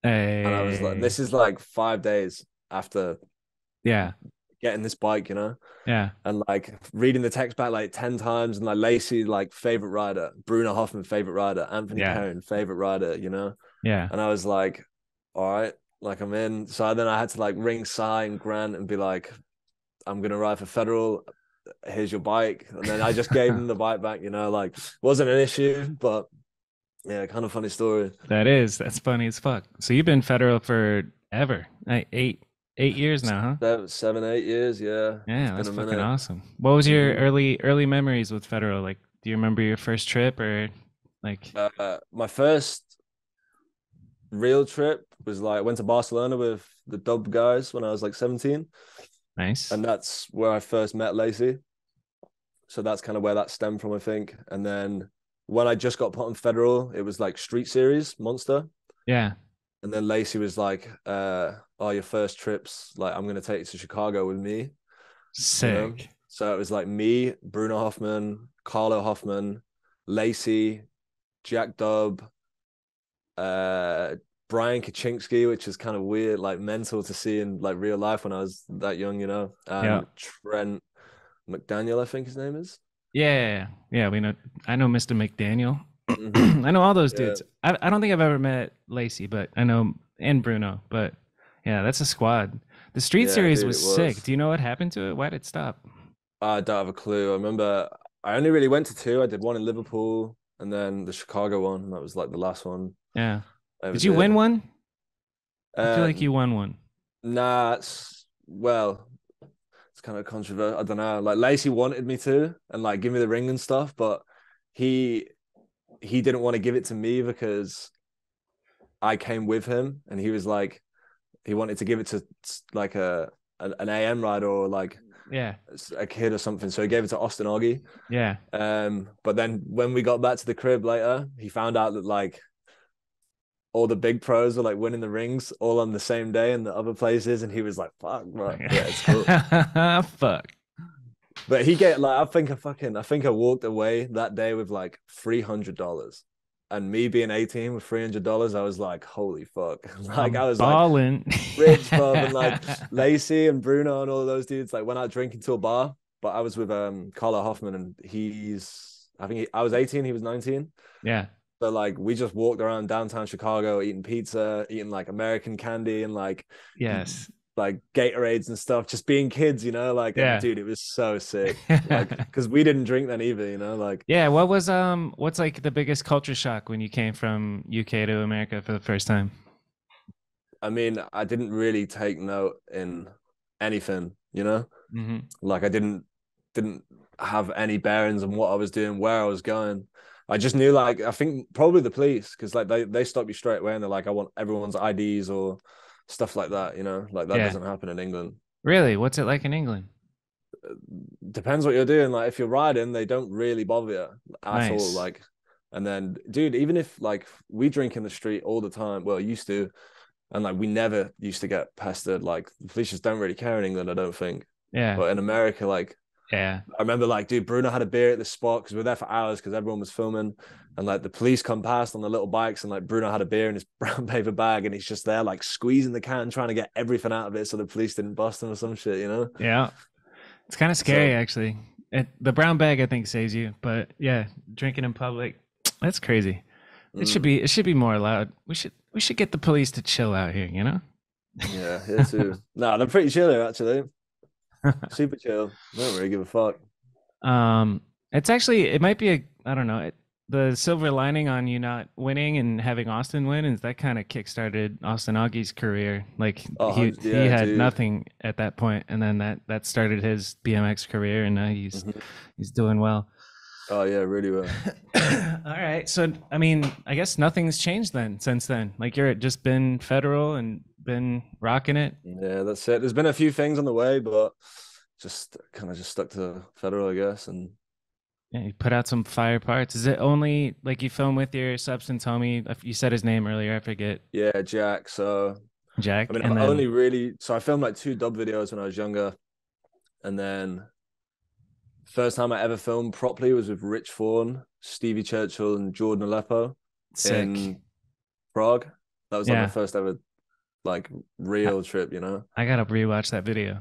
And I was like, Hey, "This is like 5 days after yeah, getting this bike, yeah, and like reading the text back like 10 times, and like Lacey like favorite rider, Bruno Hoffman favorite rider, Anthony yeah, Perrin favorite rider. yeah. And I was like, all right, like I'm in. So then I had to like ring Cy and Grant and be like, I'm gonna ride for Federal. Here's your bike. And then I just gave him the bike back. Like wasn't an issue, but yeah, kind of funny story. That's funny as fuck. So you've been federal for ever, like 8 years now, huh? 7, 8 years, yeah. It's Yeah, been that's a fucking minute. awesome. What was your Hmm. early memories with federal? Like, do you remember your first trip or like? My first real trip was like, I went to Barcelona with the dub guys when I was like 17. Nice. And that's where I first met Lacey. So that's kind of where that stemmed from, I think. And then when I just got put on federal, it was like Street Series, Monster. Yeah. And then Lacey was like, oh, your first trips, like, I'm going to take you to Chicago with me, you know? Sick. So it was like me, Bruno Hoffman, Carlo Hoffman, Lacey, Jack Dubb, uh, Brian Kaczynski, which is kind of weird, like mental to see in like real life when I was that young, you know? Yeah. And Trent McDaniel, I think his name is. Yeah. Yeah. We know. I know Mr. McDaniel. Mm-hmm. I know all those Yeah. dudes. I don't think I've ever met Lacey, but I know and Bruno. But yeah, that's a squad. The Street Yeah, Series dude, was it sick. was. Do you know what happened to it? Why did it stop? I don't have a clue. I remember I only really went to two. I did one in Liverpool and then the Chicago one. That was like the last one Yeah. I ever Did you did. win one? I feel Uh, like you won one. nah, it's well, it's kind of controversial. I don't know. Like Lacey wanted me to and like give me the ring and stuff, but he he didn't want to give it to me because I came with him and he was like he wanted to give it to like an AM rider or like Yeah. a kid or something. So he gave it to Austin Oggy. Yeah. But then when we got back to the crib later, he found out that like all the big pros were like winning the rings all on the same day in the other places, and he was like, "Fuck, bro, yeah, it's cool." Fuck. But he get like, I think I walked away that day with like $300, and me being 18 with $300, I was like, "Holy fuck!" Like I'm I was like balling. rich, bro, and like Lacey and Bruno and all those dudes like went out drinking to a bar. But I was with Carla Hoffman, and I was 18, he was 19. Yeah. So like we just walked around downtown Chicago eating pizza, eating like American candy and Yes. like Gatorades and stuff, just being kids, you know, like and Yeah. dude, it was so sick. Like because we didn't drink then either, you know, like Yeah, what's like the biggest culture shock when you came from UK to America for the first time? I mean, I didn't really take note in anything, you know? Hmm. Like I didn't have any bearings on what I was doing, where I was going. I just knew like I think probably the police because like they stop you straight away and they're like I want everyone's IDs or stuff like that, you know, like that Yeah. doesn't happen in England. Really? What's it like in England? Depends what you're doing. Like if you're riding, they don't really bother you at all. Nice. Like, and then dude, even if like we drink in the street all the time, well, used to, and like we never used to get pestered. Like the police just don't really care in England, I don't think. Yeah. But in America, like Yeah. I remember like, dude, Bruno had a beer at the spot because we were there for hours because everyone was filming. And like the police come past on the little bikes, and like Bruno had a beer in his brown paper bag, and he's just there like squeezing the can, trying to get everything out of it so the police didn't bust him or some shit, you know? Yeah. It's kind of scary So actually. The brown bag I think saves you, but yeah, drinking in public, that's crazy. mm, It should be more allowed. We should get the police to chill out here, you know? yeah, here too. No, they're pretty chill here actually. Super chill. They don't really give a fuck. Um, it's actually it might be a I don't know the silver lining on you not winning and having Austin win is that kind of kickstarted Austin Augie's career. Like Oh, he yeah, had dude. nothing at that point, and then that started his BMX career, and now Mhm. he's doing well. Oh yeah, really well. All right, so I mean, I guess nothing's changed then since then. Like you're just been federal and been rocking it. Yeah, that's it. There's been a few things on the way, but just kind of just stuck to federal, I guess. And Yeah, you put out some fire parts. Is it only like you film with your substance homie? You said his name earlier. I forget. yeah, Jack. So I Jack, mean, and I've then only really I filmed like two dub videos when I was younger, and then first time I ever filmed properly was with Rich Forne, Stevie Churchill, and Jordan Aleppo sick. in Prague. That was like my Yeah, first ever like I, real trip, you know. I gotta rewatch that video.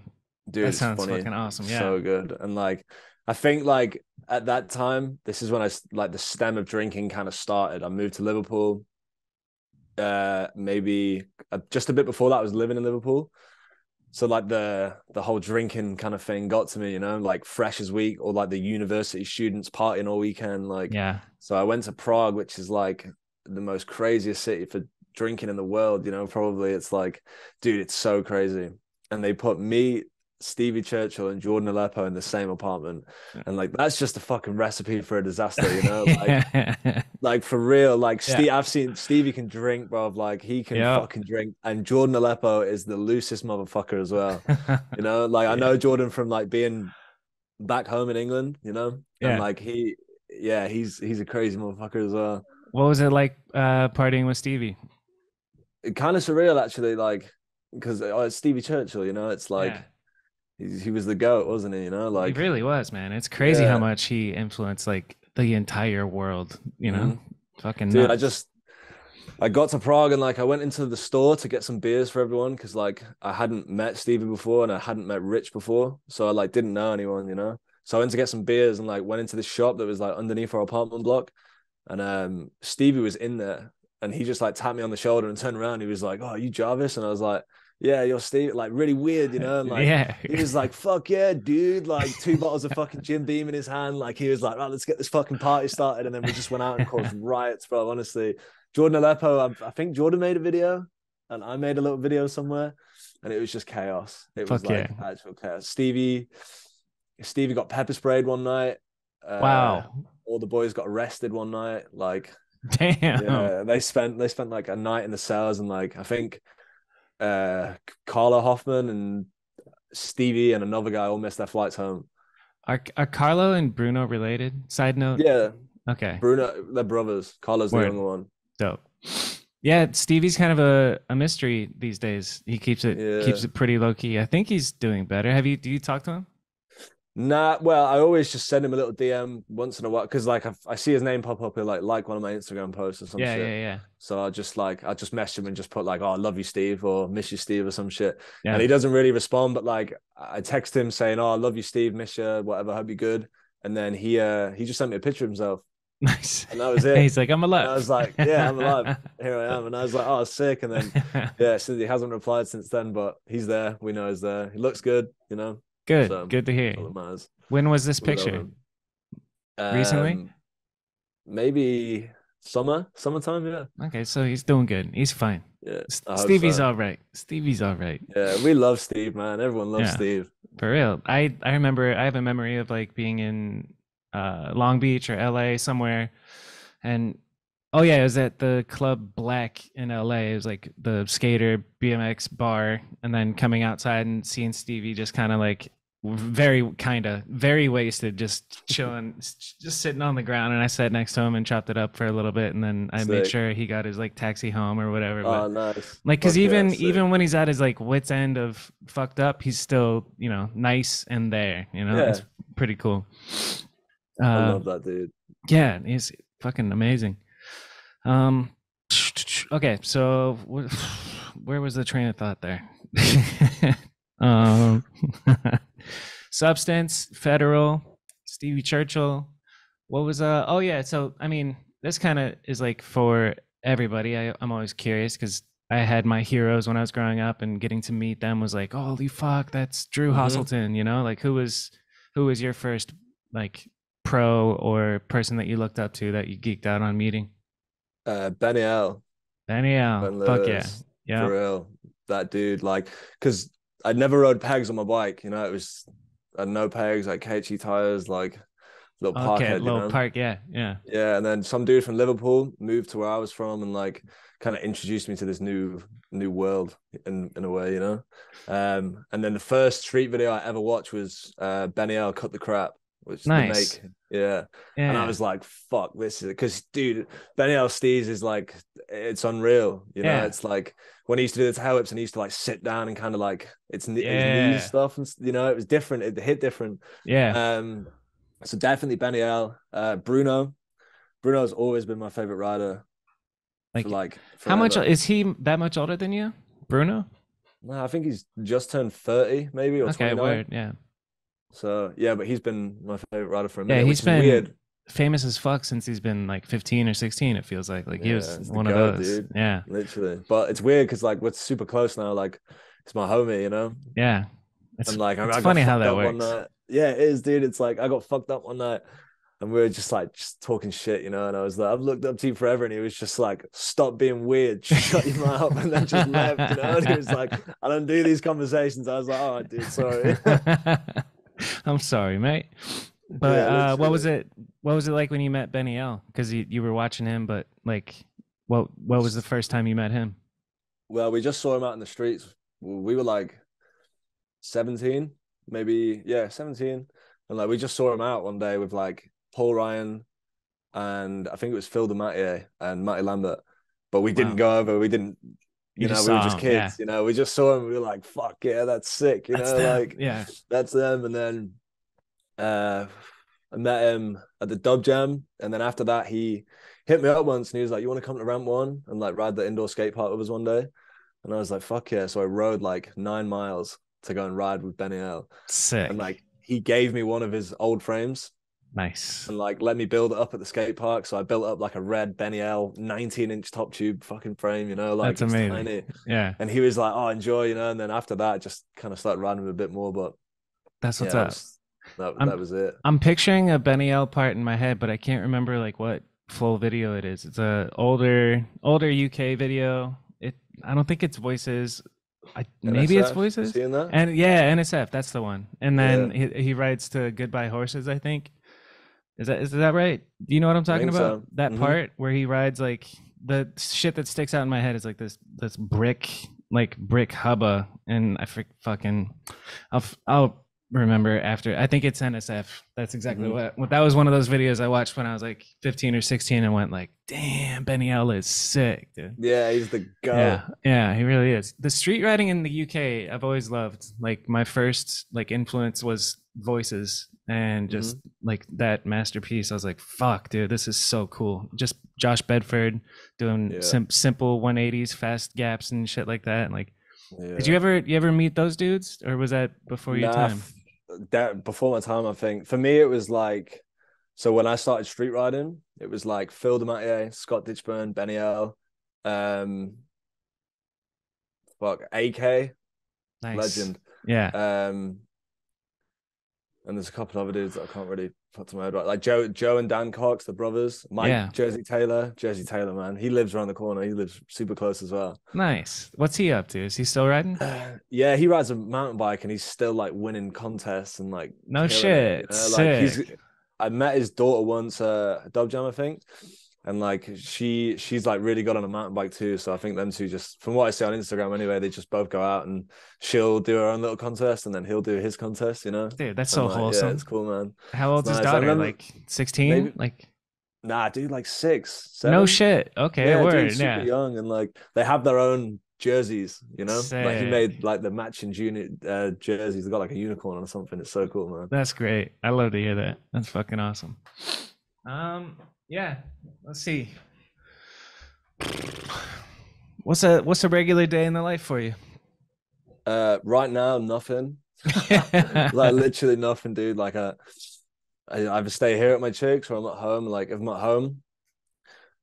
That Dude, it's sounds funny, fucking awesome. Yeah. so good. And like I think like at that time, this is when like the stem of drinking kind of started. I moved to Liverpool. Maybe just a bit before that, I was living in Liverpool. So like the whole drinking kind of thing got to me, you know, like Freshers Week or like the university students partying all weekend. Like, Yeah. so I went to Prague, which is like the most craziest city for drinking in the world. You know, probably it's like, dude, it's so crazy. And they put me Stevie Churchill and Jordan Aleppo in the same apartment, and like that's just a fucking recipe for a disaster, you know? Like for real, like Yeah. I've seen Stevie can drink, bro. Like he can Yep. fucking drink, and Jordan Aleppo is the loosest motherfucker as well. You know, like I Yeah. know Jordan from like being back home in England, you know, and Yeah. like yeah, he's a crazy motherfucker as well. What was it like partying with Stevie? Kind of surreal actually, like because it's Stevie Churchill, you know, it's Yeah. like he was the goat, wasn't he? You know, He like really was, man. It's crazy how yeah. much he influenced like the entire world, you know? Mhm. Fucking Dude, nuts. I got to Prague and like I went into the store to get some beers for everyone because like I hadn't met Stevie before and I hadn't met Rich before, so I like didn't know anyone, you know. So I went to get some beers and like went into this shop that was like underneath our apartment block, and Stevie was in there and he just like tapped me on the shoulder and turned around. He was like, "Oh, are you Jarvis?" And I was like, "Yeah, you're Steve." Like really weird, you know. And like Yeah. he was like, "Fuck yeah, dude!" Like two bottles of fucking Jim Beam in his hand. Like he was like, "Right, let's get this fucking party started." And then we just went out and caused riots, bro. Honestly, Jordan Aleppo. I think Jordan made a video, and I made a little video somewhere, and it was just chaos. It was Fuck yeah. like actual chaos. Stevie got pepper sprayed one night. Uh, Wow. all the boys got arrested one night. Like, Damn. yeah, they spent like a night in the cells, and like I think Carla Hoffman and Stevie and another guy all missed their flights home. Are Carlo and Bruno related? Side note. Yeah, Okay. Bruno, they're brothers. Carla's the Word. younger one. Dope. Yeah, Stevie's kind of a mystery these days. He Yeah. keeps it pretty low key. I think he's doing better. Do you talk to him? Nah, well, I always just send him a little DM once in a while because like I see his name pop up in like one of my Instagram posts or some Yeah, shit. yeah, yeah. So I just message him and just put like, "Oh, I love you, Steve," or "Miss you, Steve," or some shit. And Yeah. he doesn't really respond, but like I text him saying, "Oh, I love you, Steve, miss you, whatever, hope you good." And then he just sent me a picture of himself, Nice. and that was it. He's like, I'm And I alive. was like, "Yeah, I'm alive. Here I am." And I was like, "Oh, sick." And then yeah, since he hasn't replied since then, but he's there. We know he's there. He looks good, you know. Good. So Good to that's hear. all that matters. When was this We love picture? him. Recently? Um, maybe summertime. Yeah, Okay, so he's doing good. He's fine. yeah. I hope Stevie's so. all right. Stevie's all right. Yeah, we love Steve, man. Everyone loves Yeah, Steve. for real. I remember I have a memory of like being in Long Beach or LA somewhere, and oh yeah, it was at the Club Black in LA. It was like the skater BMX bar, and then coming outside and seeing Stevie just kind of like very wasted, just chilling, just sitting on the ground. And I sat next to him and chopped it up for a little bit, and then I made Sick. sure he got his like taxi home or whatever. But Oh, nice. like, cause Fuck yeah, sick. even when he's at his like wits end of fucked up, he's still nice and there. It's Yeah, pretty cool. I Uh, love that dude. yeah, he's fucking amazing. Um, okay, so where was the train of thought there? um, substance, federal, Stevie Churchill. What was Oh yeah, so I mean, this kind of is like for everybody. I'm always curious because I had my heroes when I was growing up, and getting to meet them was like, holy fuck, that's Drew Hmm. Hasselton. Like who was your first like pro or person that you looked up to that you geeked out on meeting? Benny L. Danielle. Ben Fuck yeah. Lewis, Yeah. for real. That dude, like, because I never rode pegs on my bike. You know, it was I had no pegs, like KHE tires, like little Okay. parkhead. You Little know, park. Yeah. Yeah. yeah. And then some dude from Liverpool moved to where I was from, and like kind of introduced me to this new world in a way. You know, and then the first street video I ever watched was Benny L cut the crap, which the Nice. make. Yeah. And I Yeah. was like, fuck, this is because, dude, Benny L. Steez is like, it's unreal. You know, Yeah. it's like when he used to do the tail whips and he used to like sit down and kind of like his knees Yeah. stuff. And, you know, it was different. It hit different. Yeah. Um, so definitely Benny L. Bruno. Bruno's always been my favorite rider for Like, like how much forever. is he that much older than you, Bruno? No, I think he's just turned 30, maybe, or Okay. 29. Word. Yeah. So yeah, but he's been my favorite rider for a Yeah. minute, He's which is been weird. famous as fuck since he's been like 15 or 16. It feels like he Yeah, was it's the one of goat, those. dude. Yeah. Literally. But it's weird because like we're super close now. Like it's my homie, you know? Yeah. It's And like it's I got funny how fucked that up one works. night. Yeah, it is, dude. It's like I got fucked up one night. and we were just like just talking shit, you know. And I was like, I've looked up to you forever, and he was just like, stop being weird, shut your mouth, and then just left, you know. And he was like, I don't do these conversations. I was like, all right, dude, sorry. I'm sorry, mate. But Yeah, what was literally. it? What was it like when you met Benny L? Because you were watching him, but like, what was the first time you met him? Well, we just saw him out in the streets. We were like 17, maybe, yeah, 17. And like we just saw him out one day with like Paul Ryan and I think it was Phil DeMattier and Matty Lambert. But we didn't Wow, go over, we didn't, you you know, just we were saw just him. Yeah, kids, you know, we just saw him, we were like, fuck yeah, that's sick, you that's know, them. like Yeah. that's them. And then uh I met him at the Dub Jam, and then after that he hit me up once and he was like, you want to come to Ramp One and like ride the indoor skate park with us one day? And I was like, fuck yeah. So I rode like 9 miles to go and ride with Benny L. And Sick. like he gave me one of his old frames Nice. and like let me build it up at the skate park. So I built up like a red Benny L 19-inch top tube fucking frame, you know, like That's it's amazing. tiny. Yeah, And he was like, oh, enjoy, you know. And then after that, I just kind of started riding him a bit more. But that's what's yeah, up. that I'm was it. I'm picturing a Benny L part in my head, but I can't remember like what full video it is. It's a older UK video. I don't think it's voices. Maybe it's NSF, you voices. seeing that? And yeah, NSF, that's the one. And then Yeah, he writes to Goodbye Horses, I think. Is that right? Do you know what I'm I talking think about? so. That part where he rides like the shit that sticks out in my head is like this brick hubba, and fucking I'll remember after. I think it's NSF. That's exactly Mm-hmm. what that was. One of those videos I watched when I was like 15 or 16 and went like, damn, Benny L is sick, dude. Yeah, he's the Yeah, goat. yeah, he really is. The street riding in the UK, I've always loved. Like my first like influence was Voices, and just Mm-hmm. like that masterpiece. I was like, fuck, dude, this is so cool. Just Josh Bedford doing Yeah, simple 180s, fast gaps and shit like that. And like, did yeah. you ever meet those dudes, or was that before your Nah, time? that before my time, I think. For me, it was like, so when I started street riding, it was like Phil DeMattier, Scott Ditchburn, Benny L, um, fuck, AK, Nice. legend. Yeah. Um, and there's a couple of other dudes that I can't really put to my head right. Like Joe and Dan Cox, the brothers, Mike Yeah. Jersey Taylor, man. He lives around the corner. He lives super close as well. Nice. What's he up to? Is he still riding? Yeah, he rides a mountain bike and he's still like winning contests and like No killing it. You shit. know, like he's Sick. I met his daughter once at Dub Jam, I think. And like she's like really good on a mountain bike too. So I think them two just from what I see on Instagram anyway, they just both go out and she'll do her own little contest and then he'll do his contest, you know? Dude, that's And so like, yeah, wholesome. it's cool, man. How It's old's his nice. I daughter? remember Like 16? maybe Like nah, dude, like six, no 7. shit. Okay, Yeah, dude, word. super Yeah. young, and like they have their own jerseys, you know. Like he made Sick. like the matching junior jerseys. They got like a unicorn or something. It's so cool, man. That's great. I love to hear that. That's fucking awesome. Yeah. Let's see. What's a regular day in the life for you? Right now, nothing. Like literally nothing, dude. Like I either stay here at my chicks or I'm at home. Like if I'm at home,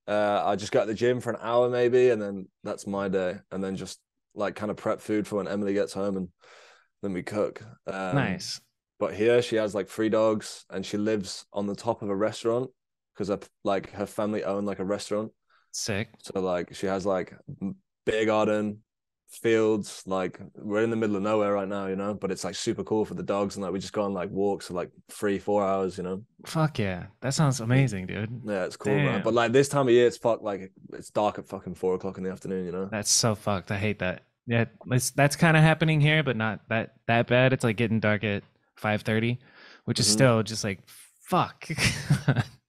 I just go to the gym for an hour maybe, and then that's my day. And then just like kind of prep food for when Emily gets home, and then we cook. Nice. But here she has like 3 dogs, and she lives on the top of a restaurant because like her family own like a restaurant. Sick. So like she has like beer garden, fields. Like we're in the middle of nowhere right now, you know. But it's like super cool for the dogs, and like we just go on like walks for like 3-4 hours, you know. Fuck yeah. That sounds amazing, dude. Yeah, it's cool, man. But Damn. like this time of year, it's dark at fucking 4 o'clock in the afternoon, you know. That's so fucked. I hate that. Yeah, that's kind of happening here, but not that bad. It's like getting dark at 5:30, which is Mm-hmm. still just like fuck.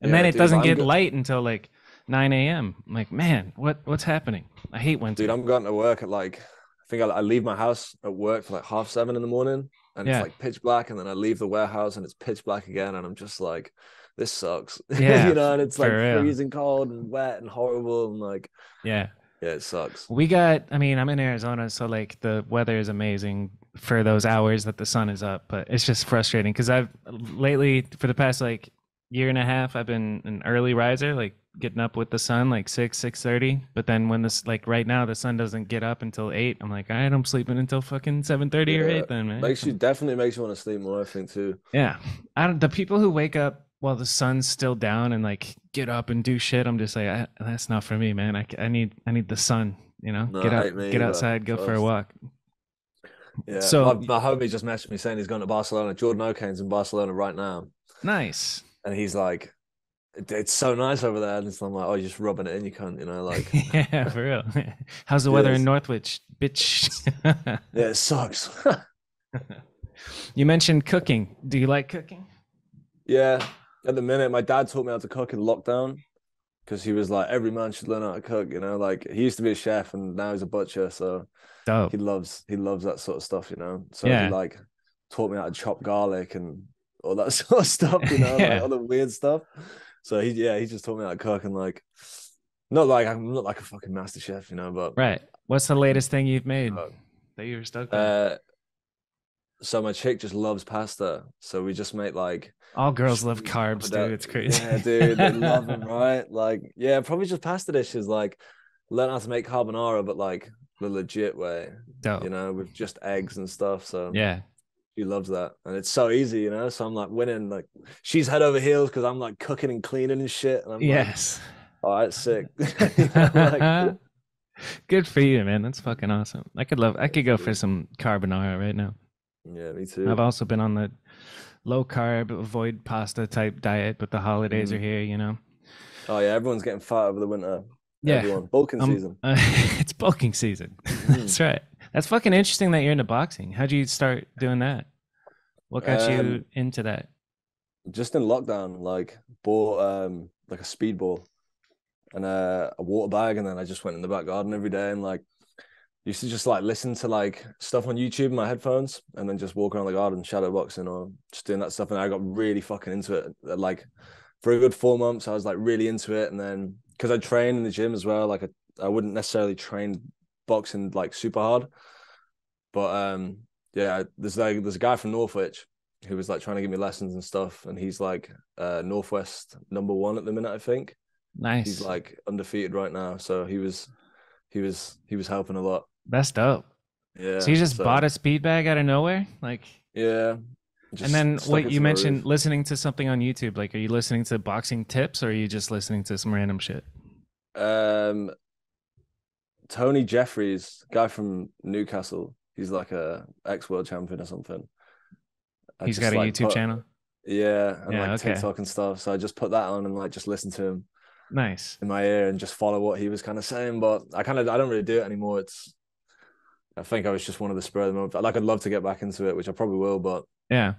And then Yeah, it dude. doesn't get light until like 9 a.m. I'm like, man, what's happening? I hate Dude, winter. I'm going to work at like I think I leave my house at work for like 7:30 in the morning, and it's Yeah, like pitch black, and then I leave the warehouse and it's pitch black again, and I'm just like, this sucks, yeah, you know. And it's for like real. freezing cold and wet and horrible, and like, Yeah. yeah, it sucks. I mean, I'm in Arizona, so like the weather is amazing for those hours that the sun is up, but it's just frustrating because I've lately, for the past like year and a half, I've been an early riser, like getting up with the sun like 6:30. But then when this, like right now, the sun doesn't get up until 8, I'm like, all right, I'm sleeping until fucking 7:30 or Yeah, 8 then, man. makes you definitely makes you want to sleep more, I think too. Yeah. I don't, the people who wake up while the sun's still down and like get up and do shit, I'm just like, that's not for me, man. I need the sun, you know, No, I hate me get either. outside, go for a Trust. walk. Yeah, my, So my homie just messaged me saying he's going to Barcelona. Jordan O'Kane's in Barcelona right now, nice. and he's like, it's so nice over there. And I'm like, oh, you're just rubbing it in, you cunt, like, Yeah, for real. How's the weather in yes, Northwich, bitch? yeah, it sucks. You mentioned cooking. Do you like cooking? Yeah, at the minute, my dad taught me how to cook in lockdown because he was like, every man should learn how to cook. Like he used to be a chef and now he's a butcher, so Dope. he loves that sort of stuff. So he Yeah. like taught me how to chop garlic and all that sort of stuff. Like Yeah. all the weird stuff. So he just taught me how to cook and like, not like I'm not like a fucking master chef, but Right. What's the I can latest thing you've made cook. that you were stoked on? Uh, so my chick just loves pasta, so we just make like All girls love shrimp carbs, dude. pappardelle. It's crazy. Yeah, dude, they love them, right? Like, yeah, probably just pasta dishes. Like, learn how to make carbonara, but like the legit way, Dope. with just eggs and stuff. So Yeah. she loves that, and it's so easy, So I'm like winning. Like, she's head over heels because I'm like cooking and cleaning and shit, and I'm like, Yes. all right, sick. Like, Good for you, man. That's fucking awesome. I could go for some carbonara right now. yeah, me I've too. also been on the low carb, avoid pasta type diet, but the holidays are Mhm. here, you know? Oh yeah, everyone's getting fat over the winter. Yeah. Everyone, bulking season. It's bulking season. That's right. That's fucking interesting that you're into boxing. How'd you start doing that? What got you Um, into that? just in lockdown, like bought like a speedball and a water bag, and then I just went in the back garden every day and like used to just like listen to like stuff on YouTube in my headphones, and then just walk around the garden shadow boxing or just doing that stuff. And I got really fucking into it. Like for a good 4 months, I was like really into it, and then because I train in the gym as well, like I wouldn't necessarily train boxing like super hard, but yeah, there's a guy from Northwich who was like trying to give me lessons and stuff, and he's like Northwest #1 at the minute, I think. He's Nice. like undefeated right now, so he was helping a lot. That's dope. So Yeah, you just so bought a speed bag out of nowhere? Like, yeah, and just then stuck what it you to my mentioned roof. listening to something on YouTube, like are you listening to boxing tips or are you just listening to some random shit? Um, Tony Jeffries, guy from Newcastle, he's like a ex-world champion or something. I He's got just a like YouTube put channel. yeah, and Yeah, like okay. TikTok and stuff. So I just put that on and like just listen to him Nice. in my ear and just follow what he was kind of saying. But I don't really do it anymore. I think I was just one of the spur of the moment. Like I'd love to get back into it, which I probably will, but Yeah.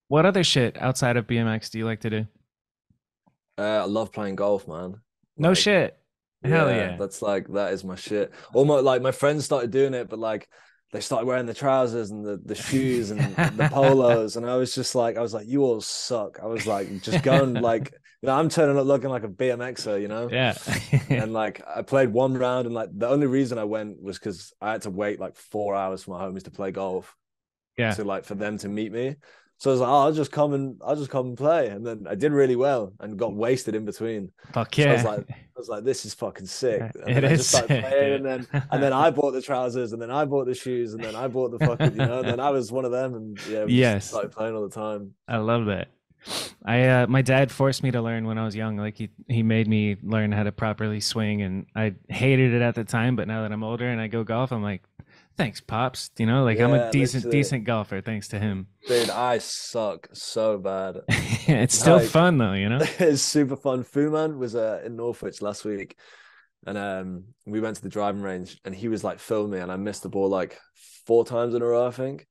What other shit outside of BMX do you like to do? I love playing golf, man. No Like, shit. Hell yeah, yeah. that's like that is my shit. Almost like my friends started doing it, but like they started wearing the trousers and the shoes and the polos, and I was like, you all suck. I was like, just going like, I'm turning up looking like a BMXer, Yeah. And like I played one round, and like the only reason I went was because I had to wait like 4 hours for my homies to play golf Yeah. to like for them to meet me. So I was like, oh, I'll just come and play. And then I did really well and got wasted in between. Fuck So yeah. I was like, this is fucking sick. And It then I is just started sick, playing, dude. and then I bought the trousers, and then I bought the shoes, and then I bought the fucking, and then I was one of them, and yeah, we just Yes. started playing all the time. I love that. My dad forced me to learn when I was young. Like he made me learn how to properly swing, and I hated it at the time. But now that I'm older and I go golf, I'm like, thanks, pops. Like I'm a Yeah, literally. decent golfer thanks to him. Dude, I suck so bad. It's still Like, fun though. it's super fun. Fuman was in Northwich last week, and we went to the driving range, and he was like filming me, and I missed the ball like 4 times in a row, I think.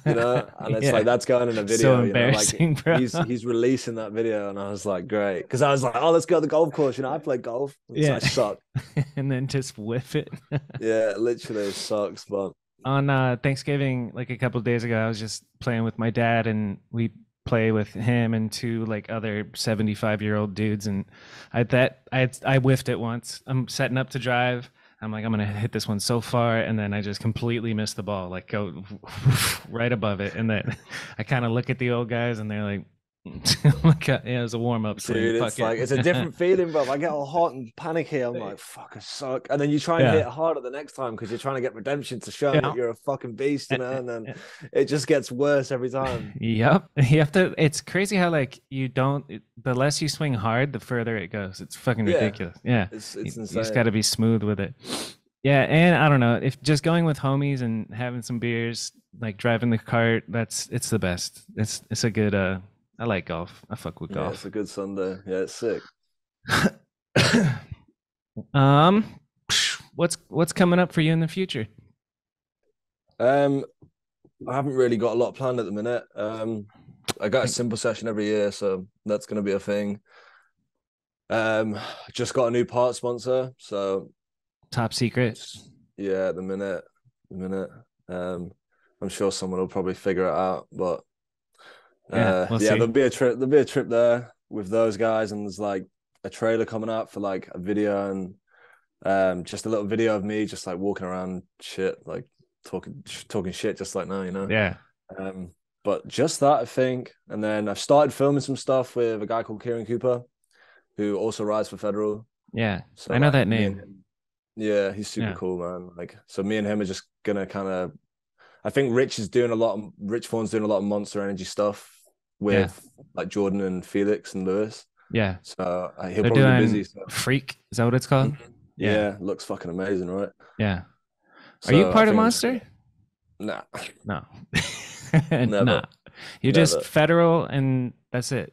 And it's Yeah. like that's going in a So video, like embarrassing, bro. he's releasing that video, and I was like, great, because I was like, oh, let's go to the golf course. I play golf. So I Yeah. suck. And then just whiff it. Yeah, literally it sucks, but On Thanksgiving, like a couple of days ago, I was just playing with my dad, and we play with him and two like other 75-year-old dudes. And I whiffed it once. I'm setting up to drive. I'm like, I'm gonna hit this one so far, and then I just completely missed the ball, like go right above it. And then I kind of look at the old guys, and they're like, Like yeah, it was a warm up swing. Dude, Fuck it's it. like it's a different feeling, bro. I get all hot and panicky. I'm like, fuck, I suck. And then you try and hit Yeah. it harder the next time because you're trying to get redemption to show them that Yeah. you're a fucking beast, And then it just gets worse every time. Yep. You have to, it's crazy how like you don't, the less you swing hard, the further it goes. It's fucking Yeah, ridiculous. Yeah. it's You just got insane. to be smooth with it. Yeah. And I don't know, if just going with homies and having some beers, like driving the cart, it's the best. It's a good, I like golf. I fuck with Yeah, it's golf. a good Sunday. Yeah, it's sick. um, what's coming up for you in the future? Um, I haven't really got a lot planned at the minute. I got a simple session every year, so that's gonna be a thing. Just got a new part sponsor, so Top secret. yeah, at the minute. Um, I'm sure someone will probably figure it out, but Yeah, we'll yeah, see. there'll be a trip there with those guys, and there's like a trailer coming out for like a video and just a little video of me just like walking around shit, like talking shit just like now. Yeah. Um, but just that I think, and then I've started filming some stuff with a guy called Kieran Cooper, who also rides for Federal. Yeah. So I know like that me and name. him, yeah, he's super Yeah. cool, man. Like, so me and him are just gonna kind of. I think Rich Forne's doing a lot of Monster Energy stuff Yeah. with like Jordan and Felix and Lewis. Yeah. So he'll They're probably be doing busy. So Freak. Is that what it's called? Yeah. yeah, looks fucking amazing, right? Yeah. Are you So I part of think I'm just Monster? gonna. Nah, No. never, Nah. You're just never. federal and that's it.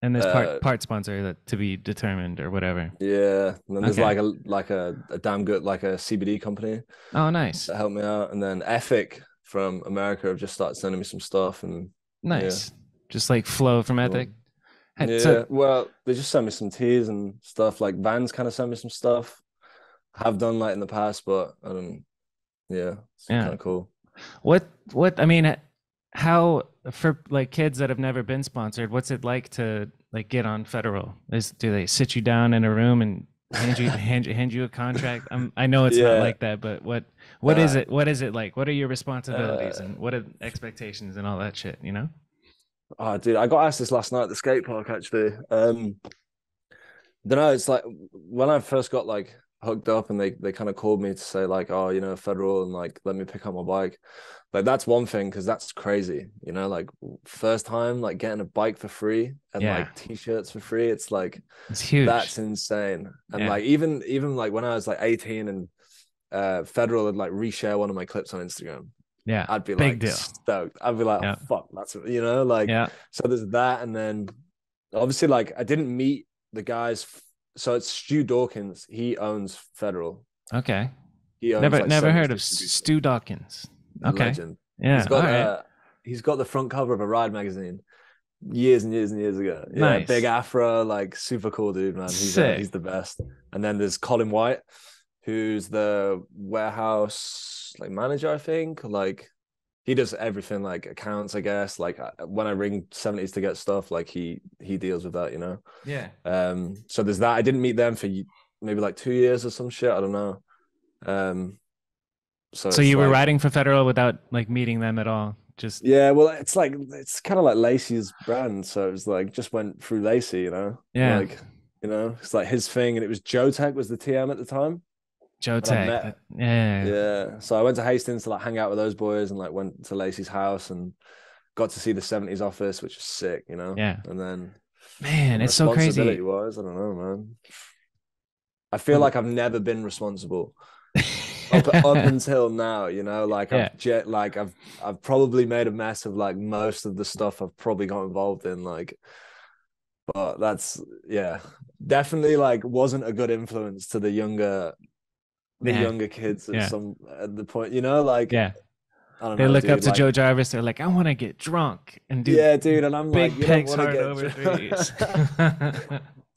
And there's Uh, part sponsor that to be determined or whatever. yeah. And then there's Okay. like a damn good like a CBD company Oh, nice. that helped me out, and then Ethic from America have just started sending me some stuff, and yeah, Nice. Just like Flow from Ethic. cool. So Yeah. Well, they just sent me some teas and stuff. Like Vans kind of sent me some stuff. Have done like in the past, but I don't. Yeah, it's kind yeah. of cool. What I mean, how for like kids that have never been sponsored, what's it like to like get on federal? Do they sit you down in a room and hand you a contract? I know it's not Yeah. like that, but what is Nah. it? What is it like? What are your responsibilities Uh, and what are expectations and all that shit? You know? oh, dude, I got asked this last night at the skate park actually. Don't know. It's like when I first got like hooked up, and they kind of called me to say like, oh, federal, and like let me pick up my bike. Like that's one thing because that's crazy. Like first time like getting a bike for free and Yeah, like t-shirts for free. It's like it's huge. that's insane. And Yeah, like even like when I was like 18 and federal would like reshare one of my clips on Instagram. yeah, I'd be big like deal. stoked. I'd be like, oh Yeah, fuck, that's like yeah, so there's that, and then obviously like I didn't meet the guys. So it's Stu Dawkins. He owns Federal. okay. He owns Never like never Seventies heard of distribution. Stu Dawkins. A Okay, legend. yeah, He's all got right, uh he's got the front cover of a ride magazine years and years and years ago. Yeah, big nice, afro, like super cool dude, man. sick. He's the best. And then there's Colin White, who's the warehouse like manager, I think. Like he does everything, like accounts, I guess. Like when I ring Seventies to get stuff, like he deals with that. Yeah. So there's that. I didn't meet them for maybe like 2 years or some shit. I don't know. Um, so So it's you were like, riding for Federal without like meeting them at all? Just yeah, well, it's kind of like Lacey's brand. So it was like just went through Lacey. yeah, Like, it's like his thing, and it was Joe Tech was the TM at the time, Joe and I'd Tech. met. Yeah, Yeah, so I went to Hastings to like hang out with those boys, and like went to Lacey's house and got to see the Seventies office, which was sick. yeah. And then Man, it's so responsibility crazy. wise, I don't know, man. I feel like I've never been responsible up until now. Like Yeah, I've probably made a mess of like most of the stuff I've probably got involved in, like, but that's, yeah, definitely like wasn't a good influence to the yeah, younger kids yeah, at the point, like, yeah. I don't They know, look up dude. to Like, Joe Jarvis. They're like, I want to get drunk and do yeah, dude, and I'm like, big you don't pegs want to hard get over threes.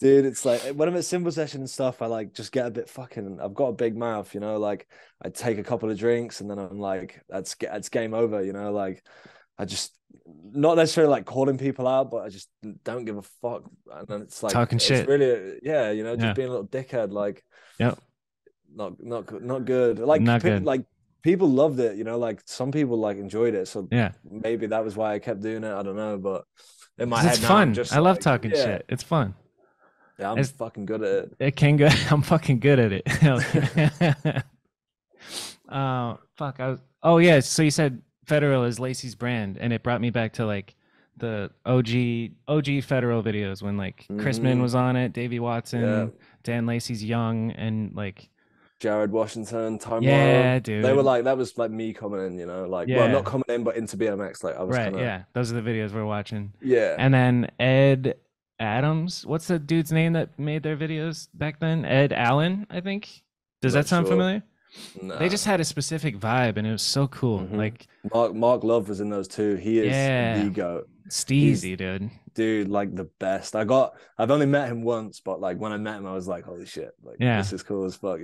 dude, it's like when I'm at cymbal session and stuff, I like just get a bit fucking. I've got a big mouth. Like I take a couple of drinks and then I'm like, that's game over. Like I just not necessarily like calling people out, but I just don't give a fuck. And then it's like Talking it's shit. really, yeah, just Yeah. being a little dickhead, like Yep. not good. Not good. Like people loved it. Like some people like enjoyed it, so Yeah. maybe that was why I kept doing it. I don't know, but in my Because it's head now, I'm fun. just I love like, talking yeah, shit. It's fun. yeah, I'm It's, fucking good at it. it can go. I'm fucking good at it. Hell yeah. Fuck. I was. Oh yeah. So you said Federal is Lacey's brand, and it brought me back to like the OG Federal videos when like Chris Min Hmm. was on it, Davey Yeah. Watson, Dan Lacey's young, and like Jared Washington, Time Morrow. yeah, They were dude. like, that was like me coming in, like, well, not Yeah. coming in, but into BMX. Like, I was Right. kind of, Yeah. Those are the videos we're watching. yeah, And then Ed Adams. What's the dude's name that made their videos back then? Ed Allen, I think. Does that not sound sure. familiar? They Nah. just had a specific vibe and it was so cool. Hmm. Like, Mark Love was in those too. He is yeah, the GOAT. He's, steezy, dude. dude, like the best. I've only met him once, but like when I met him, I was like, holy shit, like Yeah. this is cool as fuck.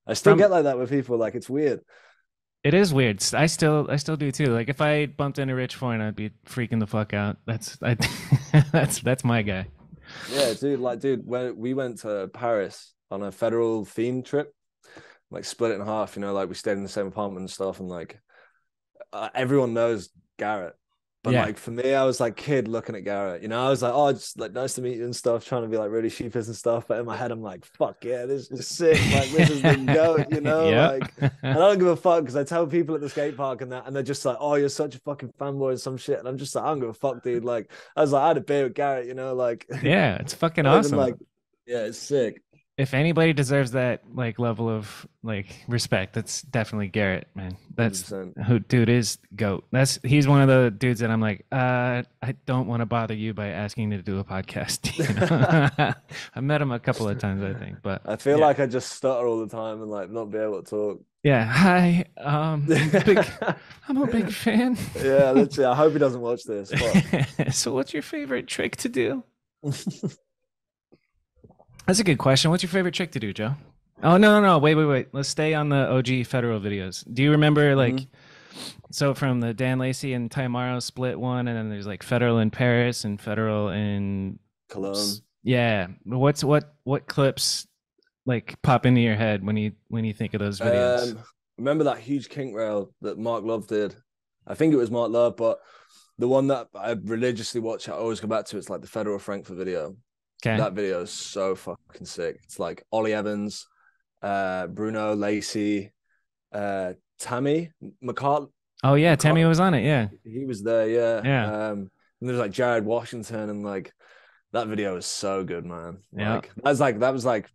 I still From get like that with people. Like it's weird. it is weird. I still do too. Like if I bumped into Rich Forne, I'd be freaking the fuck out. That's my guy. Yeah, dude. Like, dude, when we went to Paris on a federal theme trip, like split it in half, like we stayed in the same apartment and stuff, and like everyone knows Garrett. But Yeah. like for me, I was like kid looking at Garrett. I was like, oh, just like nice to meet you and stuff, trying to be like really sheepish and stuff. But in my head, I'm like, fuck yeah, this is sick. Like this is the goat, Yep. Like, and I don't give a fuck because I tell people at the skate park and that, and they're just like, oh, you're such a fucking fanboy and some shit. And I'm just like, I don't give a fuck, dude. Like, I was like, I had a beer with Garrett, like, Yeah, it's fucking not even awesome. like, yeah, it's sick. If anybody deserves that like level of like respect, that's definitely Garrett, man. That's 100%. who dude is goat. He's one of the dudes that I'm like, I don't want to bother you by asking to do a podcast. I met him a couple of times, I think, but I feel yeah, like I just stutter all the time and like not be able to talk. yeah. Hi, I'm a big fan. Yeah, literally. I hope he doesn't watch this. So, what's your favorite trick to do? That's a good question. What's your favorite trick to do, Joe? Oh no. Wait. Let's stay on the OG Federal videos. Do you remember like so from the Dan Lacey and Ty Morrow split one, and then there's like Federal in Paris and Federal in Cologne. yeah. What clips like pop into your head when you think of those videos? Remember that huge kink rail that Mark Love did? I think it was Mark Love, but the one that I religiously watch, I always go back to, it's like the Federal Frankfurt video. Okay. That video is so fucking sick. It's like Ollie Evans, Bruno, Lacey, Tammy McCart. Oh yeah, Tammy was on it. Yeah. He was there, yeah. Yeah. And there's like Jared Washington, and like that video is so good, man. Yeah. That was like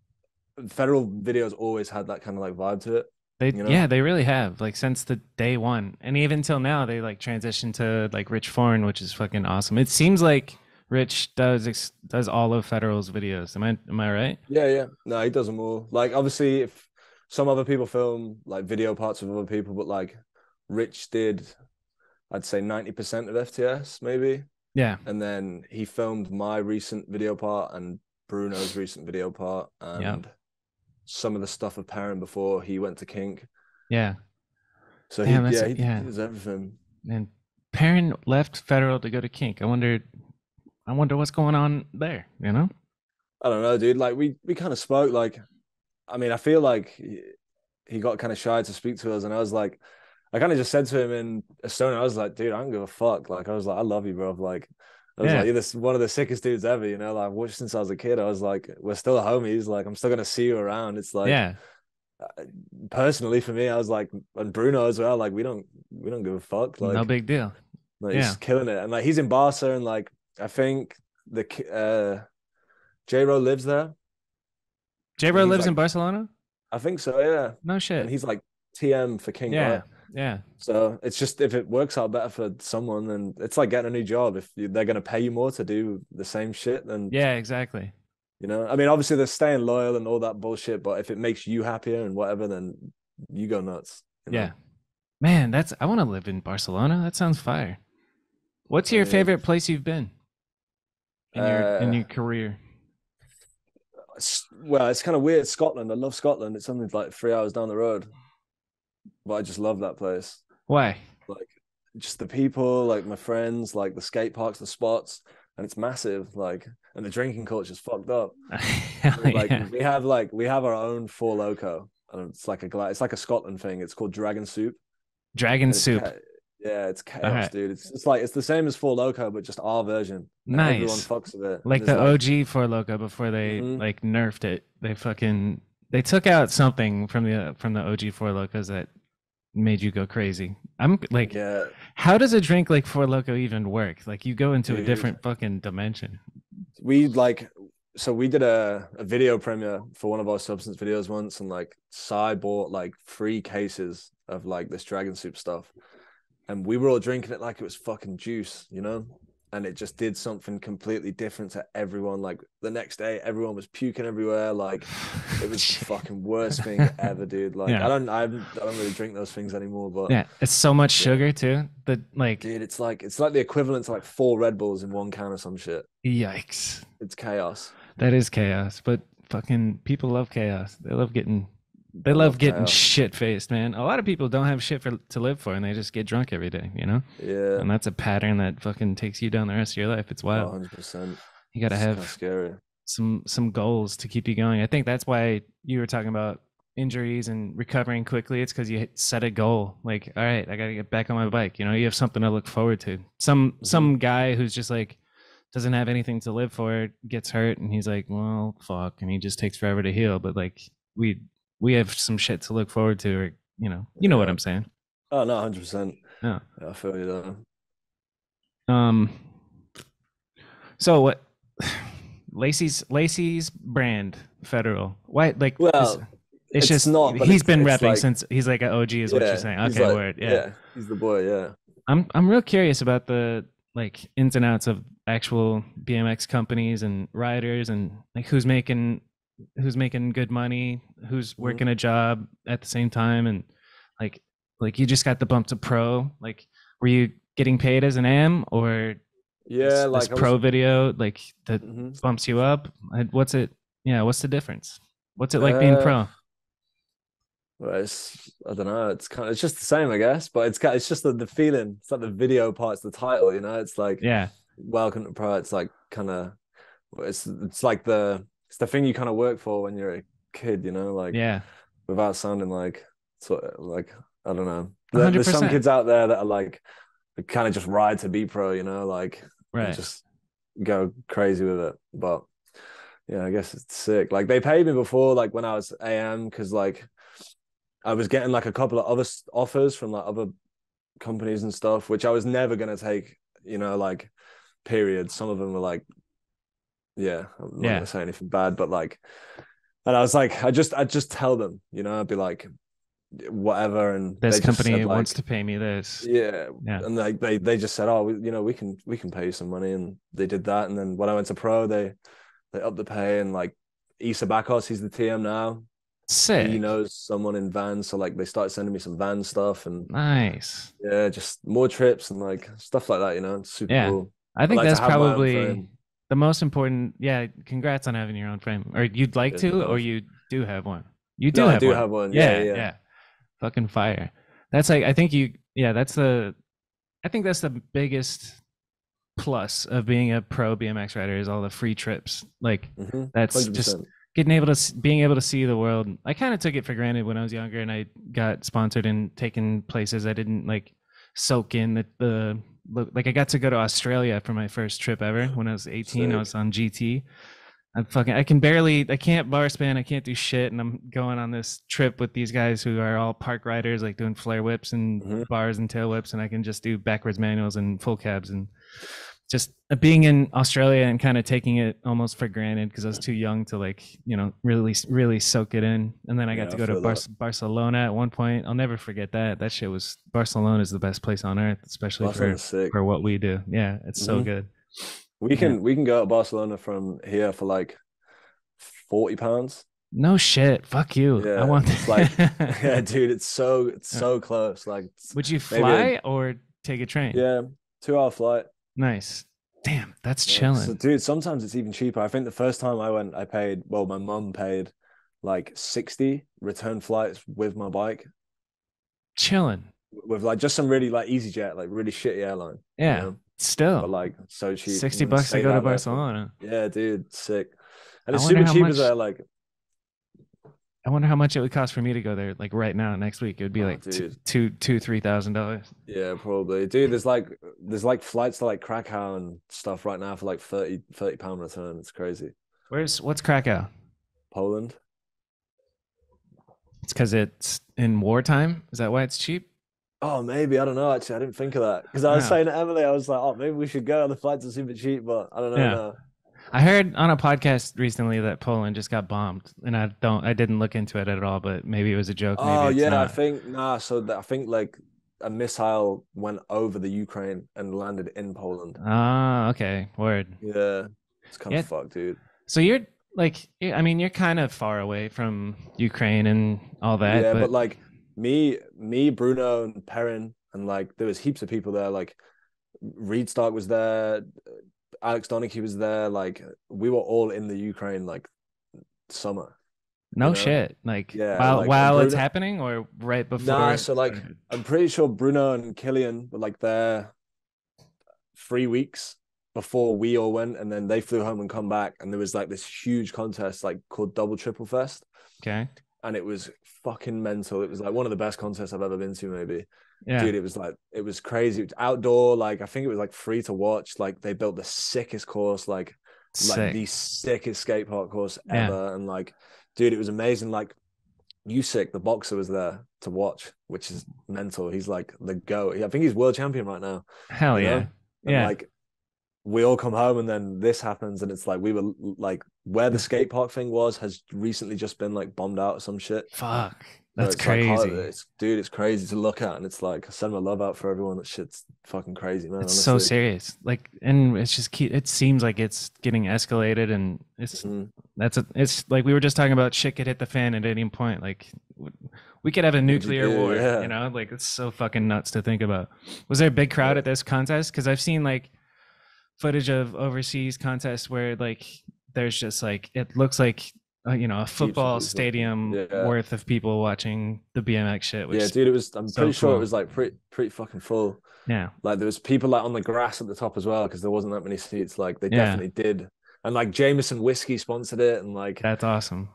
Federal videos always had that kind of like vibe to it. Yeah, they really have like since the day one, and even till now they like transitioned to like Rich Forne, which is fucking awesome. It seems like Rich does all of Federal's videos. Am I right? Yeah. No, he does them all. Like obviously, if some other people film like video parts of other people, but like Rich did, I'd say 90% of FTS maybe. Yeah. And then he filmed my recent video part and Bruno's recent video part and some of the stuff of Perrin before he went to Kink. Yeah. So he does everything. And Perrin left Federal to go to Kink. I wonder what's going on there, I don't know, dude. Like we kind of spoke, like, I mean, I feel like he got kind of shy to speak to us, and I was like, I kind of just said to him in Estonia, I was like, dude, I don't give a fuck. Like, I was like, I love you, bro. Like, I was like, you're this one of the sickest dudes ever, like I've watched since I was a kid. I was like, we're still homies. Like, I'm still gonna see you around. It's like, personally for me, I was like, and Bruno as well. Like, we don't give a fuck. Like, no big deal. Like, he's killing it, and like he's in Barca, and like I think the J-Ro lives there. J-Ro lives in Barcelona? I think so, yeah. No shit. And he's like TM for King, yeah. right? Yeah. So it's just, if it works out better for someone, then it's like getting a new job. If they're going to pay you more to do the same shit, then yeah, exactly. I mean, obviously they're staying loyal and all that bullshit, but if it makes you happier and whatever, then you go nuts. Yeah. Man, I want to live in Barcelona. That sounds fire. What's your favorite place you've been in your career? Well, it's kind of weird. Scotland. I love Scotland. It's something like 3 hours down the road, but I just love that place. Why? Like, just the people, like my friends, like the skate parks, the spots, and it's massive. Like, and the drinking culture's fucked up. Like we have our own Four Loco, and it's like a Scotland thing. It's called Dragon Soup. Dragon Soup. Yeah, it's All chaos, right. dude. It's like it's the same as Four Loco, but just our version. And everyone Nice. fucks with it. And Like there's the like, OG Four Loco before they mhm. like nerfed it. They took out something from the OG Four Locos that made you go crazy. I'm like, Yeah, how does a drink like Four Loco even work? Like you go into a dude. different fucking dimension. We like so we did a video premiere for one of our substance videos once, and like Sai bought like 3 cases of like this dragon soup stuff, and we were all drinking it like it was fucking juice, you know? And it just did something completely different to everyone. Like the next day, everyone was puking everywhere. Like it was the fucking worst thing ever, dude. Like Yeah. I don't really drink those things anymore, but Yeah. It's so much yeah, sugar too. The like dude, it's like the equivalent to like 4 Red Bulls in one can or some shit. yikes. It's chaos. That is chaos. But fucking people love chaos. They I love love getting chaos. shit faced, man. A lot of people don't have shit to live for and they just get drunk every day, you know? Yeah, And that's a pattern that fucking takes you down the rest of your life. It's wild. 100%. You got to It's kind of have scary. some goals to keep you going. I think that's why you were talking about injuries and recovering quickly. It's because you set a goal. Like, all right, I got to get back on my bike. You know, you have something to look forward to. Hmm. Some guy who's just like doesn't have anything to live for gets hurt, and he's like, well, fuck, and he just takes forever to heal. But like we we have some shit to look forward to, or you know what Yeah. I'm saying. Oh no, 100%. Yeah. Yeah, I feel you though. Um. So what? Lacey's brand federal. Why like is Well, it's it's just not, but he's been it's repping like, since he's like an OG is what you're yeah, saying. he's Okay, like, word. Yeah. yeah, he's the boy. Yeah. I'm real curious about the like ins and outs of actual BMX companies and riders and like who's making good money, who's Hmm. working a job at the same time and like like you just got the bump to pro. Like were you getting paid as an AM or Yeah, this like I pro was. video like that Hmm. bumps you up? What's it? Yeah, what's the difference? What's it like being Uh, pro? well, it's I don't know. It's just the same, I guess. But it's just the feeling. It's like the video part's the title. You know, it's like Yeah, welcome to pro. It's like kind of it's like the thing you kind of work for when you're a kid. You know, like yeah, without sounding like sort of like I don't know. a hundred There's some percent. kids out there that are like kind of just ride to be pro. You know, like and Right. just go crazy with it. But yeah, I guess it's sick. Like they paid me before, like when I was AM, because like I was getting like a couple of other offers from like other companies and stuff, which I was never gonna take. You know, like period. Some of them were like, yeah, I'm not Yeah. gonna say anything bad, but like, and I was like, I just tell them, you know, I'd be like, whatever, and This they just company said wants like, to pay me this. yeah, Yeah. and like they just said, oh, you know, we can pay you some money, and they did that, and then when I went to pro, they upped the pay, and like Issa Bakos, he's the TM now. He Sick. knows someone in Vans, so like they started sending me some van stuff, and Nice. yeah, just more trips and like stuff like that. You know, it's super Yeah. cool. I I think like to that's have my own probably frame. the most important. Yeah. Congrats on having your own frame. Or you'd like Cheers, to, or bro. you do have one. You do No, I have do one. have one. Yeah, Yeah. yeah, Yeah. Fucking fire. That's like, I think yeah, I think that's the biggest plus of being a pro BMX rider is all the free trips. Like yeah. that's just 100%. getting able to being able to see the world. I kind of took it for granted when I was younger and I got sponsored and taken places I didn't like soak in the like I got to go to Australia for my first trip ever when I was 18. I was Sick. on GT. I can't bar span, I can't do shit, and I'm going on this trip with these guys who are all park riders, like doing flare whips and Hmm. bars and tail whips, and I can just do backwards manuals and full cabs and just being in Australia and kind of taking it almost for granted because I was too young to like really soak it in. And then I got Yeah, to I go to feel that. Barcelona at one point. I'll never forget that. That shit was Barcelona is the best place on earth, especially Barcelona's sick. for what we do. Yeah, it's so Hmm. good. We Yeah. can go to Barcelona from here for like £40. No shit. Fuck you. I Yeah, want it's like, that. yeah, dude, it's so close. Like Would you maybe fly or take a train? yeah, 2 hour flight. Nice. Damn, that's Yeah, so chilling. dude, sometimes it's even cheaper. I think the first time I went, I paid, well, my mum paid like 60 return flights with my bike, Chilling. with like just some really like EasyJet, like really shitty airline, you Yeah. know, but Still, like so cheap. And 60 then bucks to stayed go to out there for, Barcelona. yeah, dude, sick. And I it's wonder super how cheap as much there. Like I wonder how much it would cost for me to go there. Like right now, next week, it would be Oh, like dude. $3,000. Yeah, probably. Dude, there's like flights to like Krakow and stuff right now for like 30 pound return. It's crazy. What's Krakow? Poland. It's because it's in wartime. Is that why it's cheap? Oh, maybe. I don't know. Actually, I didn't think of that. Because I was Oh, saying to Emily, I was like, oh, maybe we should go. The flights are super cheap, but I don't know yeah. now. I heard on a podcast recently that Poland just got bombed, and I didn't look into it at all, but maybe it was a joke, maybe Oh it's yeah, I not. think nah. So that I think like a missile went over the Ukraine and landed in Poland. Ah, okay, word. Yeah, it's kind of Yeah. fucked, dude. So you're like, I mean, you're kind of far away from Ukraine and all that, Yeah, but but like Bruno and Perrin, and like there was heaps of people there. Like Reed Stark was there, Alex Donachie was there. Like we were all in the Ukraine like summer, you no know? shit. Like Yeah, while like and while it's Bruno. happening or right before Nah, it so like started. I'm pretty sure Bruno and Killian were like there 3 weeks before we all went, and then they flew home and come back, and there was like this huge contest like called Double Triple Fest, Okay. and it was fucking mental. It was like one of the best contests I've ever been to, maybe. Yeah. Dude, it was crazy. It was outdoor, like I think it was like free to watch. Like they built the sickest course, like Sick. the sickest skate park course Yeah. ever. And like, dude, it was amazing. Like Usyk, the boxer, was there to watch, which is mental. He's like the GOAT. I think he's world champion right now, Hell you yeah. know? And Yeah. like we all come home and then this happens, and it's like we were like where the skate park thing was has recently just been like bombed out or some shit. Fuck. So That's it's like hard. crazy. It's crazy to look at, and it's like I send my love out for everyone. That shit's fucking crazy, man. It's so Honestly. serious. Like, and it's just it seems like it's getting escalated, and Mhm. it's like we were just talking about shit could hit the fan at any point. Like, we could have a What'd you nuclear do? war. You Yeah, know, like it's so fucking nuts to think about. Was there a big crowd yeah. at this contest? Because I've seen like footage of overseas contests where like there's just like it looks like a Heaps of football people. stadium Yeah, worth of people watching the BMX shit, which yeah, is dude. It was. I'm so pretty sure it cool. was like pretty fucking full. Yeah, Like there was people like on the grass at the top as well because there wasn't that many seats. Like they yeah, definitely did, and like Jameson Whiskey sponsored it, and like that's awesome.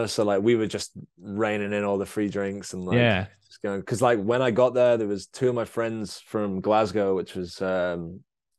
so like we were just reining in all the free drinks and like Yeah. just going because like when I got there was two of my friends from Glasgow, which was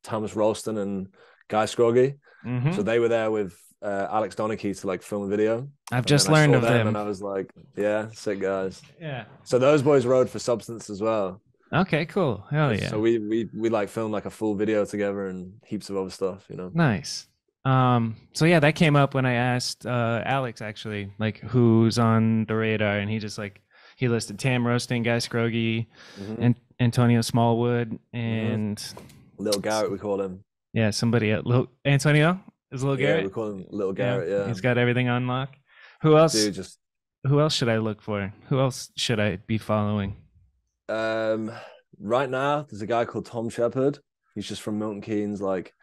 Thomas Ralston and Guy Scroggy. So Hmm. they were there with Alex Donachie to like film a video, I've and then just I learned saw of them and them. I was like, yeah, sick guys. Yeah. So those boys rode for Substance as well. Okay, cool. Hell So yeah. we like filmed like a full video together and heaps of other stuff. Nice. So yeah, that came up when I asked Alex actually, like who's on the radar, and he just like he listed Tam Roasting, Guy Scroggy, Mm-hmm. and Antonio Smallwood, Mm-hmm. and Little Garrett, we call him. yeah, somebody at Lil Antonio is Lil Yeah, we Garrett. call him Little Yeah, Garrett. Yeah, he's got everything on lock. Who else? dude, just Who else should I look for? Who else should I be following? um, right now there's a guy called Tom Shepherd. He's just from Milton Keynes, like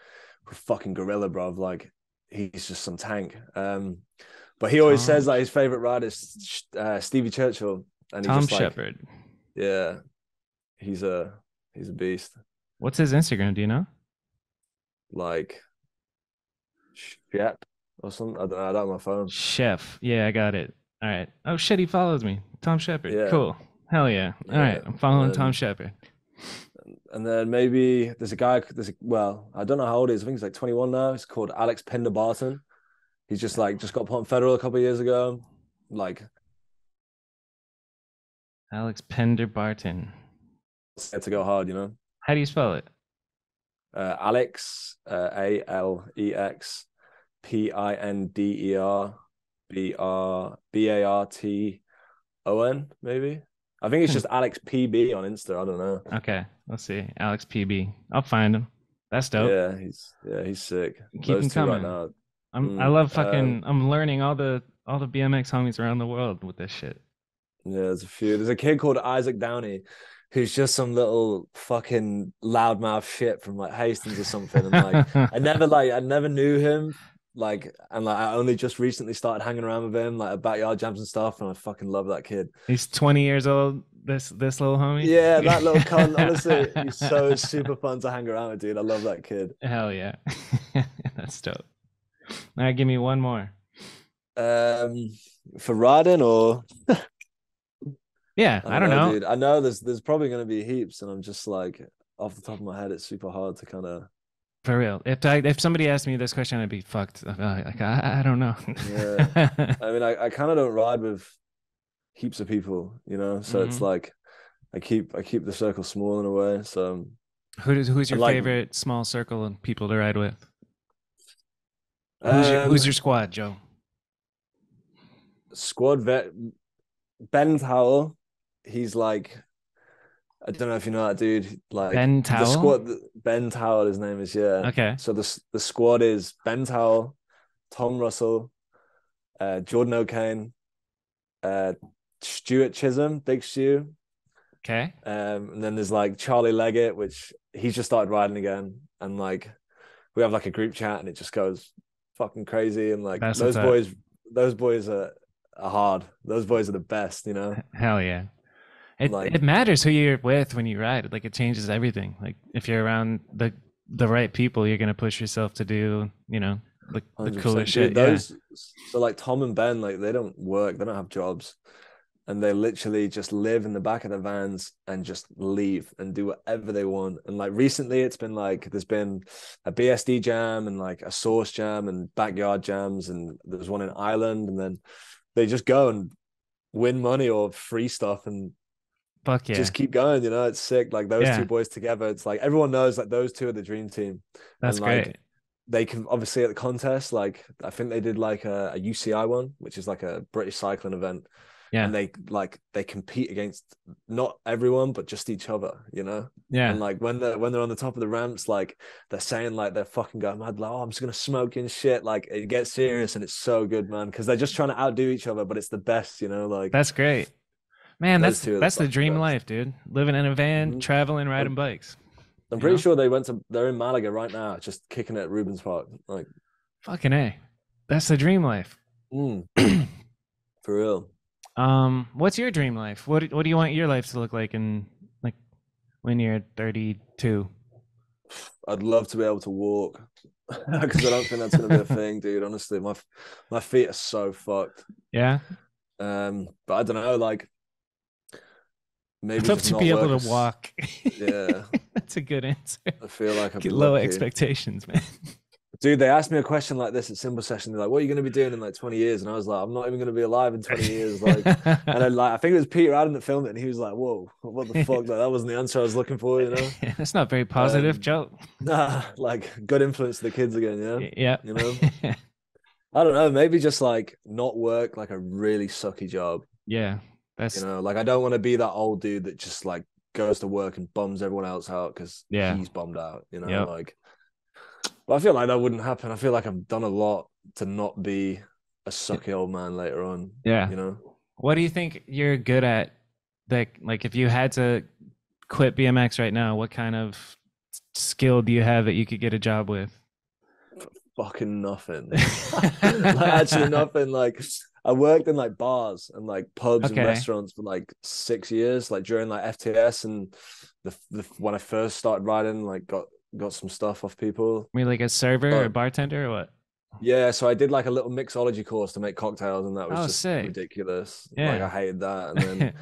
fucking gorilla, bruv. Like he's just some tank. But he always says Tom like his favorite rider is Stevie Churchill, and he's Tom just like, Shepard. yeah, he's a he's a beast. What's his Instagram? Do you know? Like Shep or something. I don't know. I don't have my phone. Chef. Yeah, I got it. All right. Oh shit, he follows me. Tom Shepard. Yeah, Cool. Hell yeah. All yeah, right, I'm and following Tom then Shepard. maybe there's a guy. Well, I don't know how old he is. I think he's like 21 now. He's called Alex Pinder Barton. He's just got put on federal a couple of years ago. Like Alex Pender Barton. set to go hard. How do you spell it? Alex AlexPinderBarton, maybe. I think it's Hmm. just Alex PB on Insta. I don't know. Okay, let's see. Alex PB. I'll find him. That's dope. He's sick. Keep Those him two right coming. now. I love Um, fucking I'm learning all the BMX homies around the world with this shit. yeah, there's a few. There's a kid called Isaac Downey, who's just some little fucking loudmouth shit from like Hastings or something. And like I never knew him. And I only just recently started hanging around with him, like at backyard jams and stuff. And I fucking love that kid. He's 20 years old, this little homie. Yeah, that little cunt. Honestly, he's so super fun to hang around with, dude. I love that kid. Hell yeah. That's dope. All right, give me one more. Um, for riding or Yeah, I I don't don't know, know. dude. I know there's probably gonna be heaps, and I'm just like off the top of my head, it's super hard to kind of For real. If somebody asked me this question, I'd be fucked. Like, I don't know. yeah. I mean, I kind of don't ride with heaps of people, you know. So it's hmm like I keep the circle small in a way. So Who's your and like favorite small circle of people to ride with? um Who's your squad, Joe? squad vet Ben Towel, he's like I don't know if you know that dude. Like Ben the Towel. squad, Ben Towel, his name is yeah. Okay. So the squad is Ben Towel, Tom Russell, Jordan O'Kane, uh, Stuart Chisholm, Big Stu, Okay. and then there's like Charlie Leggett, which he's just started riding again, and like we have like a group chat, and it just goes fucking crazy, and like That's what's up. those boys are hard. Those boys are the best, you know. Hell yeah. It Like matters who you're with when you ride. Like it changes everything. Like if you're around the right people, you're gonna push yourself to do, the coolest 100%, shit. dude. Yeah. Those so like Tom and Ben, like they don't work, they don't have jobs, and they literally just live in the back of the vans and just leave and do whatever they want. And like recently, it's been like there's been a BSD jam and like a source jam and backyard jams, and there's one in Ireland, and then they just go and win money or free stuff and Fuck yeah. just keep going. You know, it's sick. Like those two Yeah. boys together, it's like everyone knows like those two are the dream team, That's and like great. they can obviously at the contest, like I think they did like a UCI one, which is like a British cycling event, Yeah. and they compete against not everyone but just each other, you know. Yeah. And like when they're on the top of the ramps, like they're saying like they're fucking going mad, like oh I'm just gonna smoke and shit. Like it gets serious and it's so good, man, because they're just trying to outdo each other, but it's the best, you know. Like That's great. Man, those that's two are the that's the fucking dream best. life, dude. Living in a van, Mm-hmm. traveling, I'm, riding bikes. I'm You pretty know? sure they're in Malaga right now, just kicking it at Rubens Park. Like, Fucking A. That's the dream life. mm, for real. What's your dream life? What do you want your life to look like in like when you're 32? I'd love to be able to walk because I don't think that's gonna be a thing, dude. Honestly, my feet are so fucked. Yeah. But I don't know, like I'd maybe love just to not be able work to as walk. yeah. That's a good answer. I feel like I'd be Get low lucky. expectations, man. Dude, they asked me a question like this at Simple Session. They're like, "What are you going to be doing in like 20 years?" And I was like, "I'm not even going to be alive in 20 years." Like, and then like I think it was Peter Adam that filmed it, and he was like, "Whoa, what the fuck?" Like that wasn't the answer I was looking for, you know. That's not very positive, Joe. Nah, like good influence to the kids again, yeah. Yeah. You know, I don't know, maybe just like not work like a really sucky job. Yeah. You That's know, like I don't want to be that old dude that just like goes to work and bums everyone else out because yeah. he's bummed out, you know, Yep. like but I feel like that wouldn't happen. I feel like I've done a lot to not be a sucky old man later on, Yeah. you know. What do you think you're good at? Like if you had to quit BMX right now, what kind of skill do you have that you could get a job with? Fucking nothing. Like actually nothing. Like I worked in like bars and like pubs and Okay. restaurants for like 6 years, like during like FTS and when I first started riding, like got some stuff off people. Were you like a server or But bartender or what? yeah, so I did like a little mixology course to make cocktails, and that was Oh, just sick. ridiculous. Like Yeah. I hated that, and then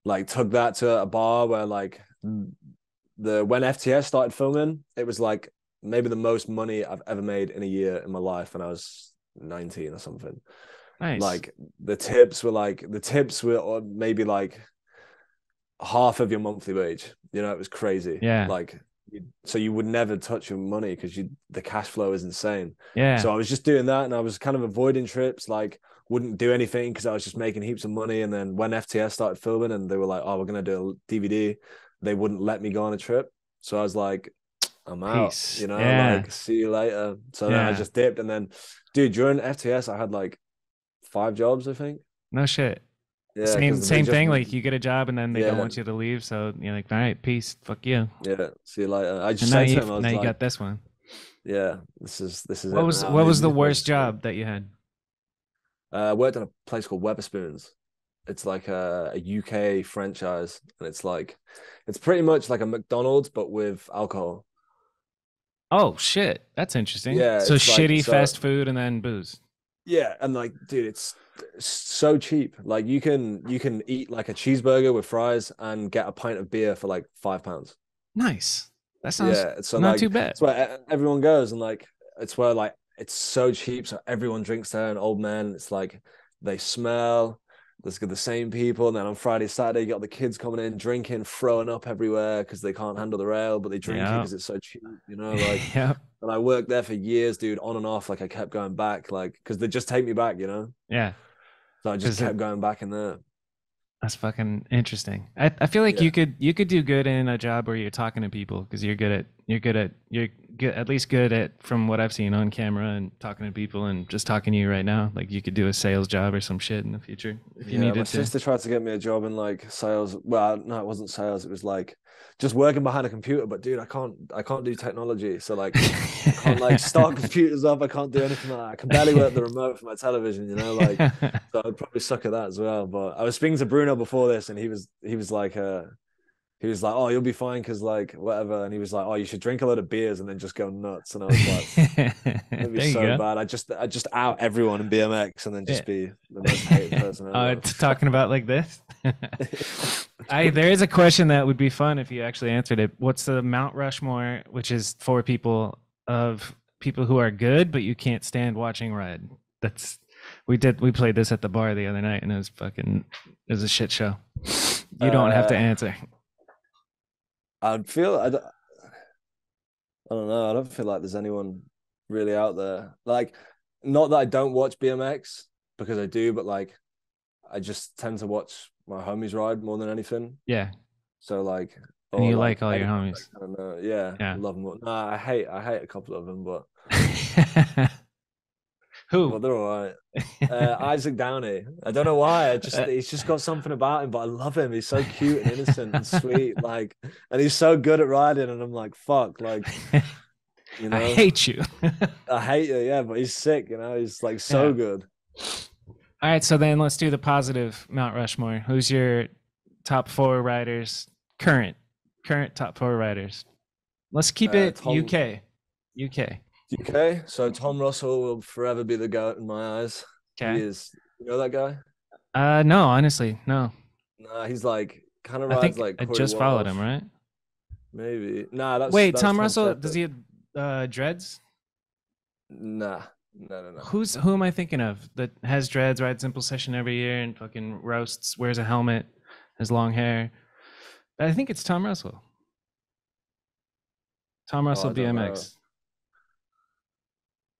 like took that to a bar where like the when FTS started filming, it was like maybe the most money I've ever made in a year in my life, and I was 19 or something. Nice. Like the tips were maybe like half of your monthly wage. You know, it was crazy. Yeah. Like so you would never touch your money because the cash flow is insane. Yeah. So I was just doing that, and I was kind of avoiding trips, like wouldn't do anything because I was just making heaps of money. And then when FTS started filming, and they were like, "Oh, we're gonna do a DVD," they wouldn't let me go on a trip. So I was like, "I'm out," Peace. you know, Yeah. like see you later. So then I Yeah. just dipped, and then, dude, during FTS, I had like 5 jobs, I think. No shit. Yeah, Same because they same just thing. Like you get a job and then they don't yeah want you to leave, so you're like, all right, peace, fuck you. yeah see you later. I And just said to him, I now was you like, got this one. yeah, this is it now. What was the These boys are worst sick. job that you had? I worked in a place called Weatherspoons. It's like a UK franchise, and it's pretty much like a McDonald's but with alcohol. Oh shit, that's interesting. Yeah, So it's like shitty so fast food and then booze. Yeah, and like, dude, it's so cheap. Like you can eat like a cheeseburger with fries and get a pint of beer for like £5. Nice. That sounds Yeah, so not like too bad. it's where everyone goes, and like it's where like it's so cheap, so everyone drinks there. And old men, it's like they smell. There's the same people, and then on Friday, Saturday, you got the kids coming in, drinking, throwing up everywhere because they can't handle the rail, but they drink it Yeah. because it's so cheap, Like, Yeah. and I worked there for years, dude, on and off. Like I kept going back, like because they just take me back. Yeah. So I just Because kept going back in there. that's fucking interesting. I feel like Yeah, you could do good in a job where you're talking to people because you're good at least good at from what I've seen on camera and talking to people and just talking to you right now. Like you could do a sales job or some shit in the future if you yeah. My needed to. sister tried to get me a job in like sales. Well, no, it wasn't sales. It was like just working behind a computer. But dude, I can't do technology. So like, I can't like start computers up. I can't do anything like that. I can barely work the remote for my television. Like, so I'd probably suck at that as well. But I was speaking to Bruno before this, and he was like, "Oh, you'll be fine because like whatever." And he was like, "Oh, you should drink a lot of beers and then just go nuts." And I was like, "It'd be There you so go. bad. I just out everyone in BMX and then Yeah. just be the most hated person ever." Talking about like this. I there is a question that would be fun if you actually answered it. What's the Mount Rushmore, which is for people of people who are good but you can't stand watching ride? That's we played this at the bar the other night and it was a shit show. You don't have to uh, answer. I don't know. I don't feel like there's anyone really out there. Like, not that I don't watch BMX because I do, but like I just tend to watch my homies ride more than anything. Yeah. So like, And or you like like all your anyone homies. that kind of know. Yeah, Yeah. love them. Nah, I hate a couple of them, but Who? they're all right. Isaac Downey. I don't know why. Uh, He's just got something about him, but I love him. He's so cute and innocent and sweet. Like, and he's so good at riding. And I'm like, fuck, like, you I know, hate you. I hate you, yeah, but he's sick. He's like Yeah. so good. All right, so then let's do the positive Mount Rushmore. Who's your top four riders? Current top four riders. Let's keep it Tom UK. UK. UK. So Tom Russell will forever be the goat in my eyes. He Okay. is. You know that guy? No, honestly, no. Nah, he's like kind of I rides think like I Corey just followed him, Woloff. right? Maybe. Nah, Wait, that's Tom Tom Russell, does Shepherd. he have dreads? Nah, no. Who am I thinking of that has dreads, rides Simple Session every year and fucking roasts, wears a helmet, has long hair? I think it's Tom Russell. Tom Oh, Russell I don't know. BMX.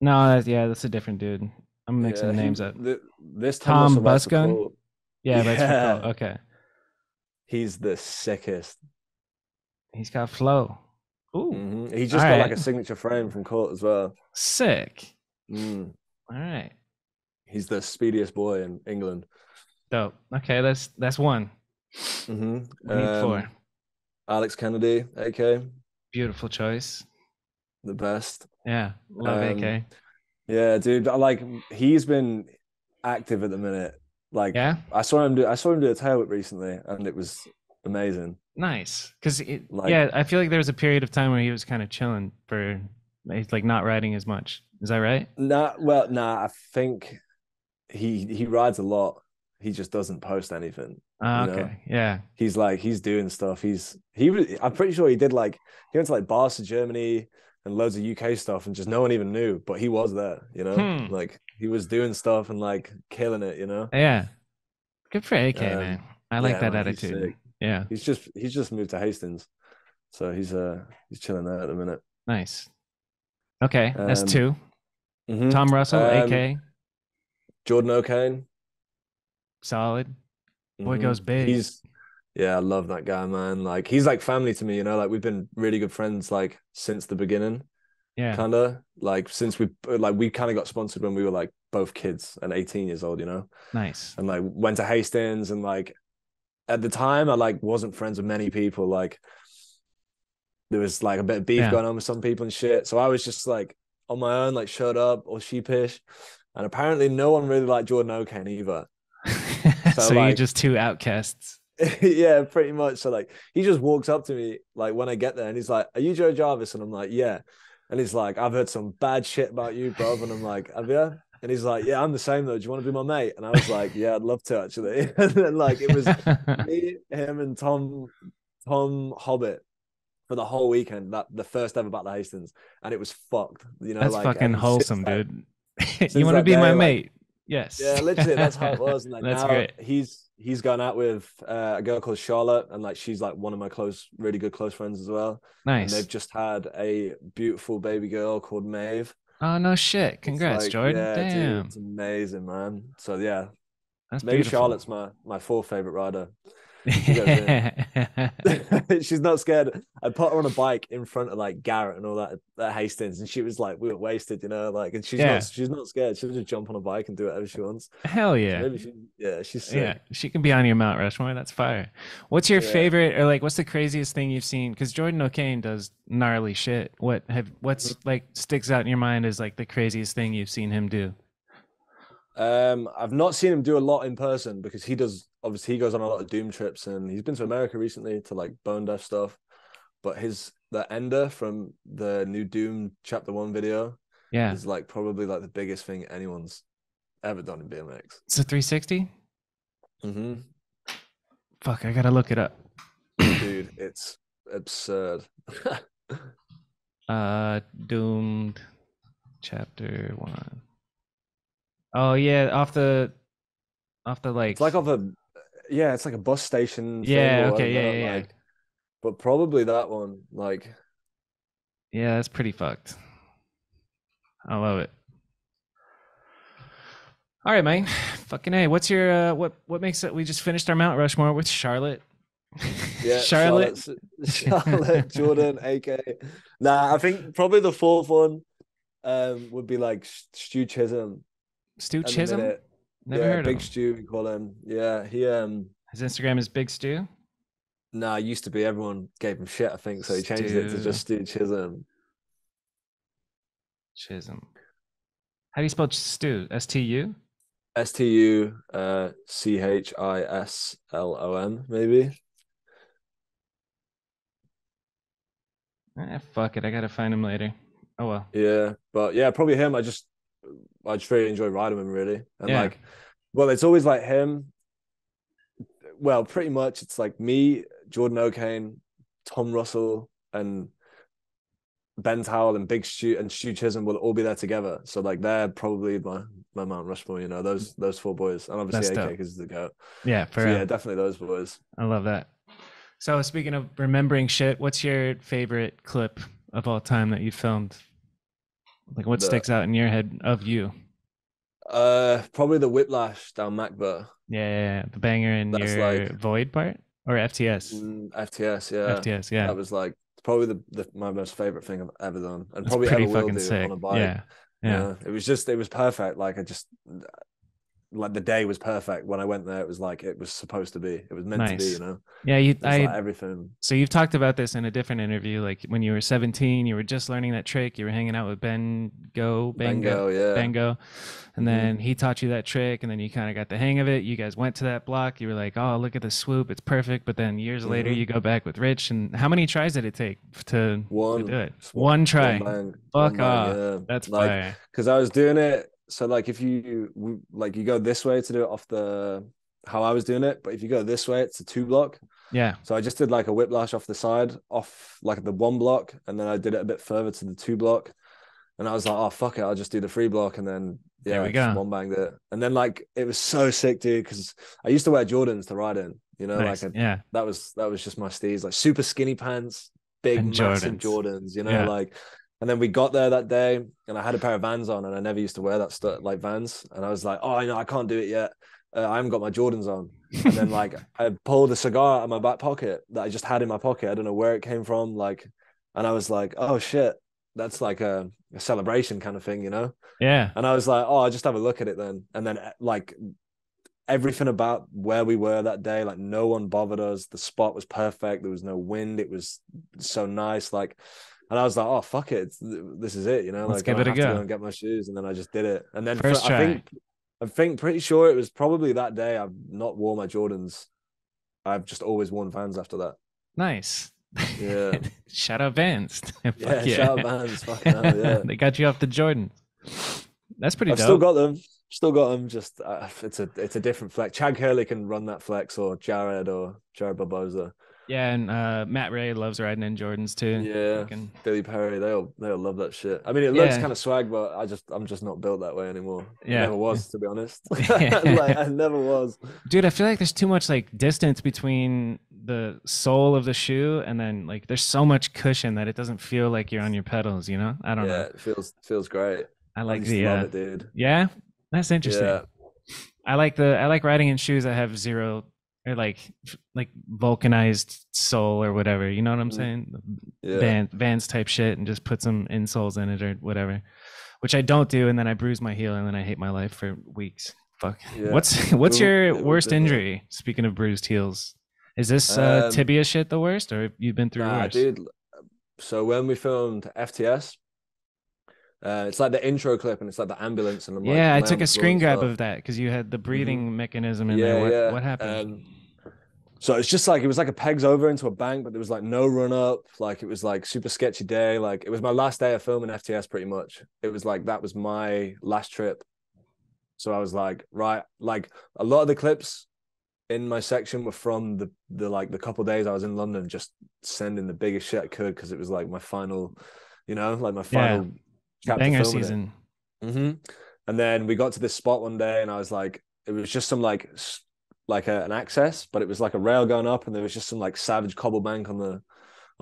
No, that's a different dude. I'm mixing Yeah, names up. this Tom Tom Russell rides for Busgun? Colt. Yeah, rides for Colt. Yeah, Okay. he's the sickest. He's got flow. Ooh. He All just got like right. a signature frame from Colt as well. Sick. Mm. All right. He's the speediest boy in England. Dope. Okay, that's one. hmm We need four. Alex Kennedy, AK, Beautiful choice. the best. Yeah. Love Um, AK. yeah, dude. He's been active at the minute. Like Yeah. I saw him do a tail whip recently, and it was amazing. Nice. Because Like, yeah, I feel like there was a period of time where he was kind of chilling for like not riding as much. Is that right? I think he rides a lot. He just doesn't post anything. You know, Okay. Yeah. he's doing stuff. I'm pretty sure he did like he went to like bars to Germany and loads of UK stuff, and just no one even knew, but he was there. Hmm. Like he was doing stuff and like killing it. Yeah. Good for AK, man. I like Yeah, that man, he's attitude. sick. Yeah. He's just moved to Hastings, so he's chilling there at the minute. Nice. Okay. That's Um, two. mhm. Tom Russell, AK. Jordan O'Kane. Solid. Boy goes big. Yeah, I love that guy, man. Like he's like family to me. Like we've been really good friends like since the beginning, Yeah. kind of like since we kind of got sponsored when we were like both kids and 18 years old. Nice. And like went to Hastings, and like at the time I like wasn't friends with many people. Like there was like a bit of beef Yeah. going on with some people and shit. So I was just like on my own, like shut up or sheepish. And apparently no one really liked Jordan O'Kane either. So So you like, just two outcasts. yeah, pretty much. So like he just walks up to me like when I get there, and he's like, "Are you Joe Jarvis?" And I'm like, "Yeah." And he's like, "I've heard some bad shit about you, bro." And I'm like, "Have you?" And he's like, yeah, I'm the same though. Do you want to be my mate? And I was like, yeah, I'd love to actually. And then like it was me, him, and Tom Hobbit for the whole weekend. That the first ever Battle of Hastings, and it was fucked. That's Like, fucking and wholesome, dude. You since want to that be my day, like, mate? Yes. yeah, literally that's how it was. And like That's now great. he's gone out with a girl called Charlotte, and like she's like one of my really good close friends as well. And they've Nice. just had a beautiful baby girl called Maeve. Oh, no shit. It's Congrats, like, Jordan. yeah, dude, Damn. it's amazing, man. So yeah, That's maybe beautiful. Charlotte's my fourth favorite rider. She goes in. She's not scared. I put her on a bike in front of like Garrett and all that at Hastings, and she was like, we were wasted, like, and Yeah. she's not scared. She'll just jump on a bike and do whatever she wants. Hell So yeah. maybe yeah, she's Yeah. sick. She can be on your Mount Rushmore. That's fire. What's your Yeah. favorite, or like, what's the craziest thing you've seen? Because Jordan O'Kane does gnarly shit. What's like sticks out in your mind as like the craziest thing you've seen him do? I've not seen him do a lot in person because obviously he goes on a lot of Doom trips, and he's been to America recently to like Bone Death stuff. But the Ender from the new Doom Chapter 1 video Yeah. is like probably like the biggest thing anyone's ever done in BMX. It's a 360? Mm-hmm. Fuck, I gotta look it up. Dude, it's absurd. Doomed chapter 1. Oh yeah, off the It's like. like it's like a bus station thing Yeah, or okay, yeah, whatever. yeah, yeah. Like, but probably that one. Like, Yeah, that's pretty fucked. I love it. All right, man. Fucking A. What's your what makes it we just finished our Mount Rushmore with Charlotte. yeah, Charlotte. Charlotte, Jordan, AK. Nah, I think probably the fourth one would be like Stu Chisholm Stu at the Chisholm? minute. Never Yeah, heard of Big him. Stu we call him. Yeah, he His Instagram is Big Stu. nah, used to be everyone gave him shit, I think, so he changed it to Stu just Stu Chisholm. Chisholm. How do you spell Stu? STU? StuChisLom, maybe. Fuck it. I gotta find him later. Oh well. Yeah, but yeah, probably him. I just really enjoy riding him, really. And Yeah. like, well, it's always like him. Well, pretty much it's like me, Jordan O'Kane, Tom Russell, and Ben Towell and Big Stu and Stu Chisholm will all be there together. So like they're probably my Mount Rushmore, those four boys. And obviously That's AK dope. because the goat. Yeah, for So real. yeah, definitely those boys. I love that. So speaking of remembering shit, what's your favorite clip of all time that you filmed? Like what The sticks out in your head of you? probably the whiplash down MacBur. Yeah, yeah, yeah. The banger in That's your like void part or FTS? FTS, yeah. FTS, yeah. That was like probably my most favorite thing I've ever done, and That's probably pretty ever will fucking do on sick. a bike. Yeah. Yeah. It was perfect. Like I just like the day was perfect when I went there. It was like it was supposed to be. It was meant to be. Nice. Yeah, you It was I like everything. so you've talked about this in a different interview, like when you were 17, you were just learning that trick, you were hanging out with Bengo, yeah. Bango, and Mm-hmm. then he taught you that trick, and then you kind of got the hang of it. You guys went to that block, you were like, oh, look at the swoop, it's perfect. But then years later, Mm-hmm. you go back with Rich, and how many tries did it take to do One, it? One one try. bang, one Fuck bang. off. Yeah, That's like fire. because I was doing it. So like if you go this way to do it off how I was doing it, but if you go this way, it's a two block. Yeah. So I just did like a whiplash off the side, off like the one block, and then I did it a bit further to the two block. And I was like, oh fuck it, I'll just do the three block, and then There yeah, we just go. one banged it. And then like it was so sick, dude, because I used to wear Jordans to ride in, Nice. Yeah. that was just my steez, like super skinny pants, big And massive Jordans. Jordans, Yeah. like. And then we got there that day, and I had a pair of Vans on, and I never used to wear that stuff like Vans. And I was like, oh, I can't do it yet. I haven't got my Jordans on. And then like I pulled a cigar out of my back pocket that I just had in my pocket. I don't know where it came from. Like, and I was like, oh shit, that's like a celebration kind of thing, Yeah. And I was like, oh, I'll just have a look at it then. And then like everything about where we were that day, like no one bothered us. The spot was perfect. There was no wind. It was so nice. Like, and I was like, oh fuck it, this is it, Let's like I give don't it a have to go go. and get my shoes. And then I just did it. And then First try. I think pretty sure it was probably that day I've not worn my Jordans. I've just always worn Vans after that. Nice. Yeah. Shout out Vans. Fuck Yeah, yeah. shout out Vans. Fucking hell, yeah. They got you off the Jordan. That's pretty I've still dope. got them. Still got them. Just it's a different flex. Chad Hurley can run that flex, or Jared Barboza. Yeah, and Matt Ray loves riding in Jordans too. Yeah, Fucking Billy Perry. They'll love that shit. I mean, it looks yeah, kind of swag, but I'm just not built that way anymore. I yeah. never was, to be honest. Like I never was. Dude, I feel like there's too much like distance between the sole of the shoe and then like there's so much cushion that it doesn't feel like you're on your pedals, you know? I don't know. Yeah, it feels great. I I like used to the love it, dude. yeah, that's interesting. Yeah. I like riding in shoes that have zero or like vulcanized sole or whatever. You know what I'm Mhm. saying? Yeah. Vans type shit and just put some insoles in it or whatever. Which I don't do, and then I bruise my heel and then I hate my life for weeks. Fuck. Yeah. What's your We've worst been there. injury? Speaking of bruised heels. Is this Um, tibia shit the worst or have you been through nah, worse? dude. So when we filmed FTS, it's like the intro clip and it's like the ambulance and I'm like Yeah, I lay on took the a floor screen and grab stuff. of that because you had the Hmm. breathing mechanism in there. Yeah, yeah. What happened? So it's just like it was like a pegs over into a bank, but there was like no run up. Like it was like super sketchy day. Like it was my last day of filming FTS pretty much. It was like that was my last trip. So I was like, right, like a lot of the clips in my section were from the like the couple days I was in London, just sending the biggest shit I could because it was like my final, like my Yeah, final chapter banger filming it. season. Hmm. And then we got to this spot one day, and I was like, it was just some like an access, but it was like a rail going up, and there was just some like savage cobble bank on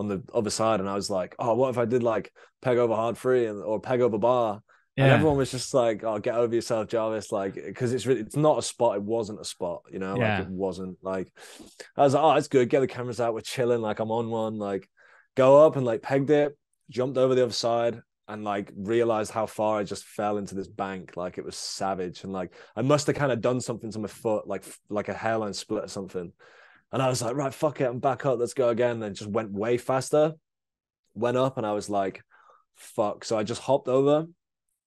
the other side, and I was like, oh, what if I did like peg over hard free or peg over bar? And Yeah, everyone was just like, "Oh, get over yourself, Jarvis!" Like, because it's not a spot. It wasn't a spot, Like it yeah. wasn't like. I was like, "Oh, it's good. Get the cameras out. We're chilling. Like I'm on one. Like, go up and like pegged it, jumped over the other side, and like realized how far I just fell into this bank. Like it was savage, and like I must have kind of done something to my foot, like a hairline split or something. And I was like, right, fuck it, I'm back up. Let's go again. And then just went way faster. Went up, and I was like, fuck. So I just hopped over,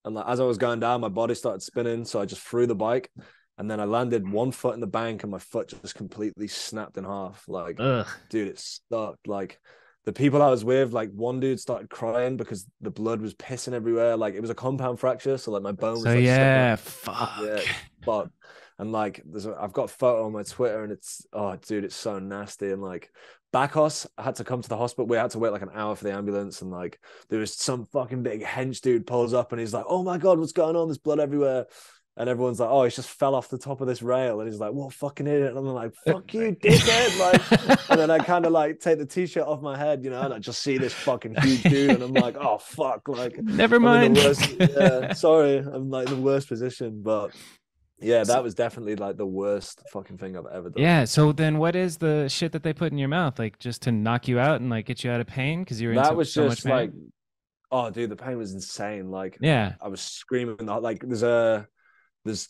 and like as I was going down, my body started spinning. So I just threw the bike, and then I landed one foot in the bank, and my foot just completely snapped in half. Like, Ugh. dude, it sucked. Like the people I was with, like one dude started crying because the blood was pissing everywhere. Like it was a compound fracture, so like my bone So was like stuck in. yeah, fuck. Yeah, fuck. And like, I've got a photo on my Twitter, and it's oh, dude, it's so nasty. And like, Bacchus, I had to come to the hospital. We had to wait like an hour for the ambulance, and like, there was some fucking big hench dude pulls up, and he's like, "Oh my god, what's going on? There's blood everywhere." And everyone's like, "Oh, he's just fell off the top of this rail." And he's like, "What fucking idiot?" And I'm like, "Fuck you, dickhead!" Like, and then I kind of like take the t-shirt off my head, and I just see this fucking huge dude, and I'm like, "Oh fuck!" Like, Never I'm in the mind. worst. Yeah, sorry, I'm like in the worst position, but yeah, So, that was definitely like the worst fucking thing I've ever done. yeah, so then what is the shit that they put in your mouth? Like just to knock you out and like get you out of pain because you were in That was so much just pain? like, oh, dude, the pain was insane. Like, Yeah. I was screaming. Like, there's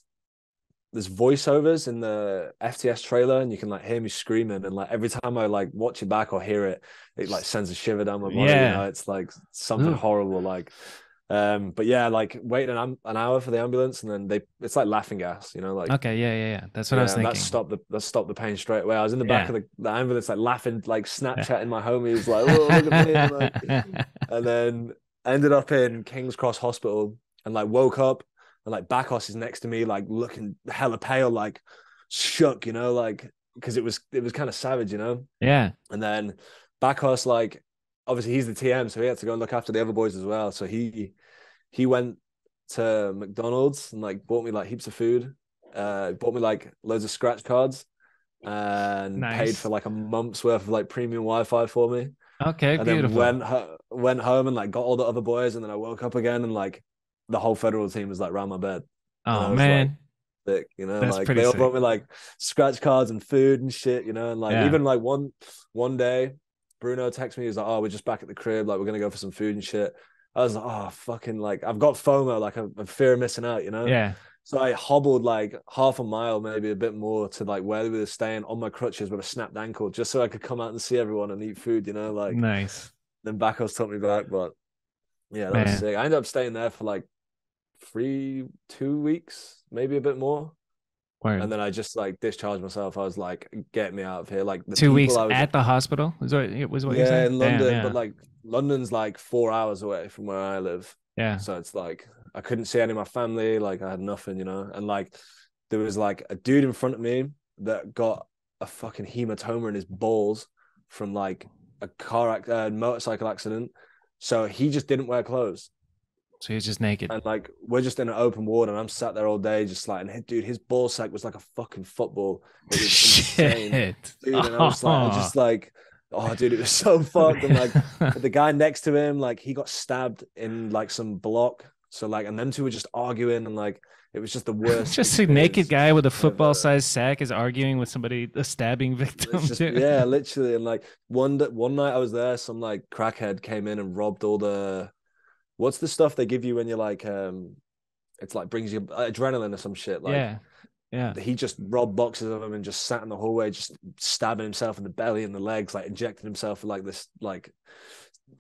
there's voiceovers in the FTS trailer, and you can like hear me screaming. And like every time I like watch it back or hear it, it like sends a shiver down my body. Yeah. It's like something Ooh. horrible. Like, but yeah, like waiting an hour for the ambulance, and then it's like laughing gas. Like. Okay, yeah. That's what I was Yeah, and that thinking. stopped the pain straight away. I was in the back Yeah. of the ambulance, like laughing, like Yeah. Snapchatting my homies, like, "Oh, look at me!" And then ended up in King's Cross Hospital, and like woke up, and like Bacchus is next to me, like looking hella pale, like shook, like because it was kind of savage. Yeah. And then Bacchus, like obviously he's the TM, so he had to go and look after the other boys as well. So he went to McDonald's and like bought me like heaps of food. Bought me like loads of scratch cards and paid for Nice. like a month's worth of like premium Wi-Fi for me. Okay, And then beautiful. went home and like got all the other boys, and then I woke up again, and like the whole federal team was like round my bed, and Oh I was like man, sick, that's like pretty they all sick. brought me like scratch cards and food and shit, and like Yeah. even like one day Bruno texted me, he was like, "Oh, we're just back at the crib, like we're gonna go for some food and shit." I was like, "Oh, fucking like I've got FOMO, like I'm fear of missing out." Yeah. So I hobbled like half a mile, maybe a bit more, to like where we were staying on my crutches with a snapped ankle, just so I could come out and see everyone and eat food, like Nice. then Bacchus took me back. But yeah, that was Man. sick. I ended up staying there for like 2 weeks, maybe a bit more. And Word. then I just like discharged myself. I was like, get me out of here. Like the Two people weeks I was, at the hospital was what you're yeah, saying? in Damn, London, but yeah. like London's like 4 hours away from where I live. Yeah. So it's like I couldn't see any of my family. Like I had nothing, and like there was like a dude in front of me that got a fucking hematoma in his balls from like a motorcycle accident. So he just didn't wear clothes. So he's just naked. And like we're just in an open ward, and I'm sat there all day, just like, and dude, his ball sack was like a fucking football. It was insane, dude. And I was just like, oh, dude, it was so fucked. And like the guy next to him, like he got stabbed in like some block. So like, and them two were just arguing, and like it was just the worst. Just a naked guy with a football-sized sack is arguing with somebody, a stabbing victim. Yeah, literally. And like one night I was there, some like crackhead came in and robbed all the. What's the stuff they give you when you're like, it's like brings you adrenaline or some shit. Like, yeah. He just robbed boxes of them and just sat in the hallway, just stabbing himself in the belly and the legs, like injecting himself with like this, like,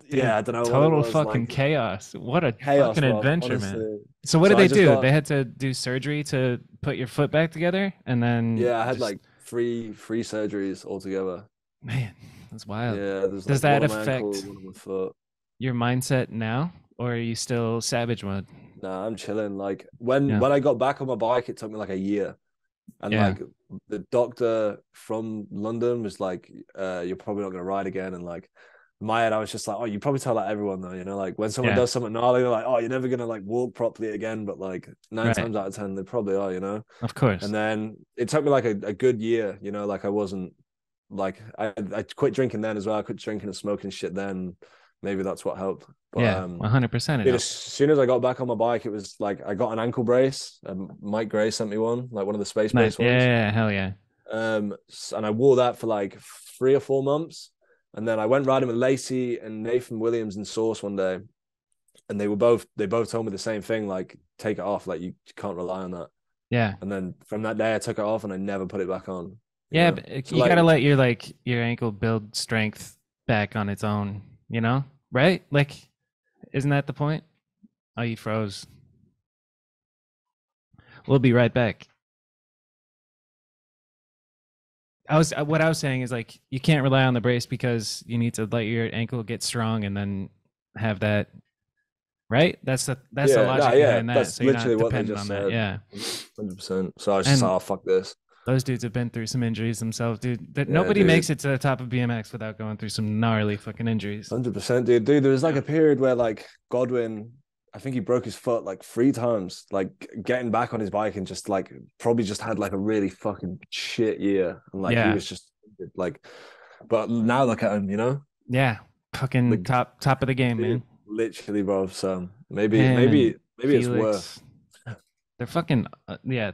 dude, I don't know. Total fucking like, chaos. What a fucking adventure, honestly. Man. So what did they do? They had to do surgery to put your foot back together, and then I had like three surgeries altogether. Man, that's wild. Yeah, does that affect your mindset now? Or are you still savage mode? Nah, I'm chilling. Like when I got back on my bike, it took me like a year. And like the doctor from London was like, you're probably not gonna ride again. And like in my head, I was just like, oh, you probably tell that everyone though, like when someone does something gnarly, they're like, oh, you're never gonna like walk properly again. But like 9 times out of 10, they probably are, Of course. And then it took me like a good year, like I wasn't like I quit drinking then as well. I quit drinking and smoking shit then. Maybe that's what helped. But, 100%. As soon as I got back on my bike, it was like I got an ankle brace. Mike Gray sent me one, like one of the space brace ones. Yeah, hell yeah. And I wore that for like 3 or 4 months, and then I went riding with Lacey and Nathan Williams in Source one day, and they both told me the same thing, like take it off, like you can't rely on that. Yeah. And then from that day, I took it off and I never put it back on. Yeah, but so you gotta let your ankle build strength back on its own. Right? Like, isn't that the point? Oh, you froze. We'll be right back. What I was saying is like you can't rely on the brace because you need to let your ankle get strong and then have that. Right? That's the logic behind that. That's so you're literally not what they dependent just on said. that. Yeah, 100%. So I was just like, oh, fuck this. Those dudes have been through some injuries themselves, dude. Nobody makes it to the top of BMX without going through some gnarly fucking injuries. 100%, dude. There was like a period where like Godwin, I think he broke his foot like 3 times, like getting back on his bike, and just like probably just had like a really fucking shit year. And like he was just like, but now look at him, Yeah, fucking like, top of the game, man. Literally, bro. So maybe it's worth. They're fucking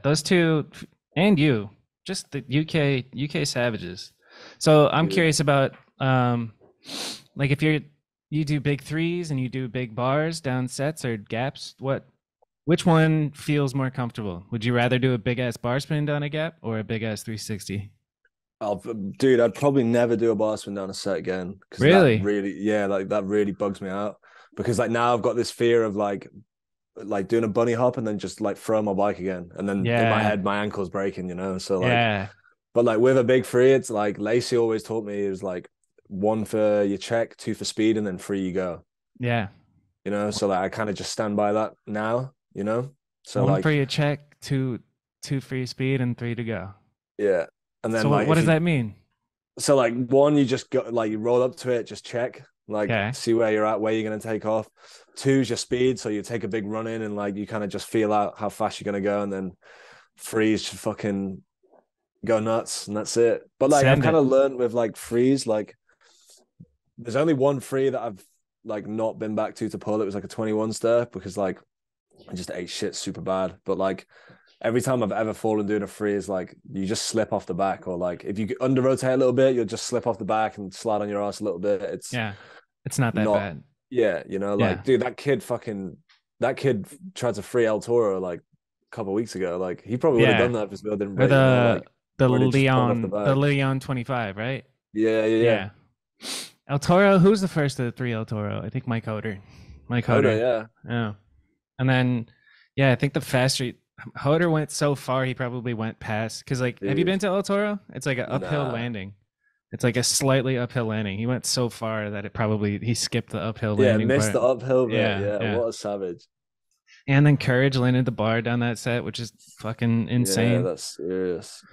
those two and you. Just the UK savages. So I'm curious about like if you do big threes and you do big bars down sets or gaps, which one feels more comfortable? Would you rather do a big ass bar spin down a gap or a big ass 360? Dude, I'd probably never do a bar spin down a set again. Really? That really bugs me out, because like now I've got this fear of like doing a bunny hop and then just like throw my bike again, and then in my head my ankle's breaking, so like but like with a big free, it's like Lacey always taught me, it was like 1 for your check, 2 for speed, and then 3 you go. So like I kind of just stand by that now, so 1 for your check, 2 for your speed, and 3 to go. And then so like, what does that mean? So like 1, you just go, like you roll up to it, just check, like see where you're at, where you're going to take off. 2 is your speed, so you take a big run in and like you kind of just feel out how fast you're going to go, and then 3 is just fucking go nuts, and that's it. But like I've kind of learned with like frees, like there's only 1 free that I've like not been back to pull. It was like a 21 stir, because like I just ate shit super bad. But like every time I've ever fallen doing a free is like you just slip off the back, or like if you under rotate a little bit, you'll just slip off the back and slide on your ass a little bit. It's not that bad. Like dude, that kid tried to free El Toro like a couple of weeks ago. Like he probably would have done that if his wheel didn't break. The Leon 25, right? Yeah. El Toro, who's the first of the 3 El Toro? I think Mike Hoder. Yeah. And then I think the faster Hoder went so far, he probably went past, because like have you been to El Toro? It's like an uphill landing. It's like a slightly uphill landing. He went so far that he skipped the uphill landing. Missed the uphill bit. Yeah, what a savage. And then Courage landed the bar down that set, which is fucking Yeah, insane. that's serious.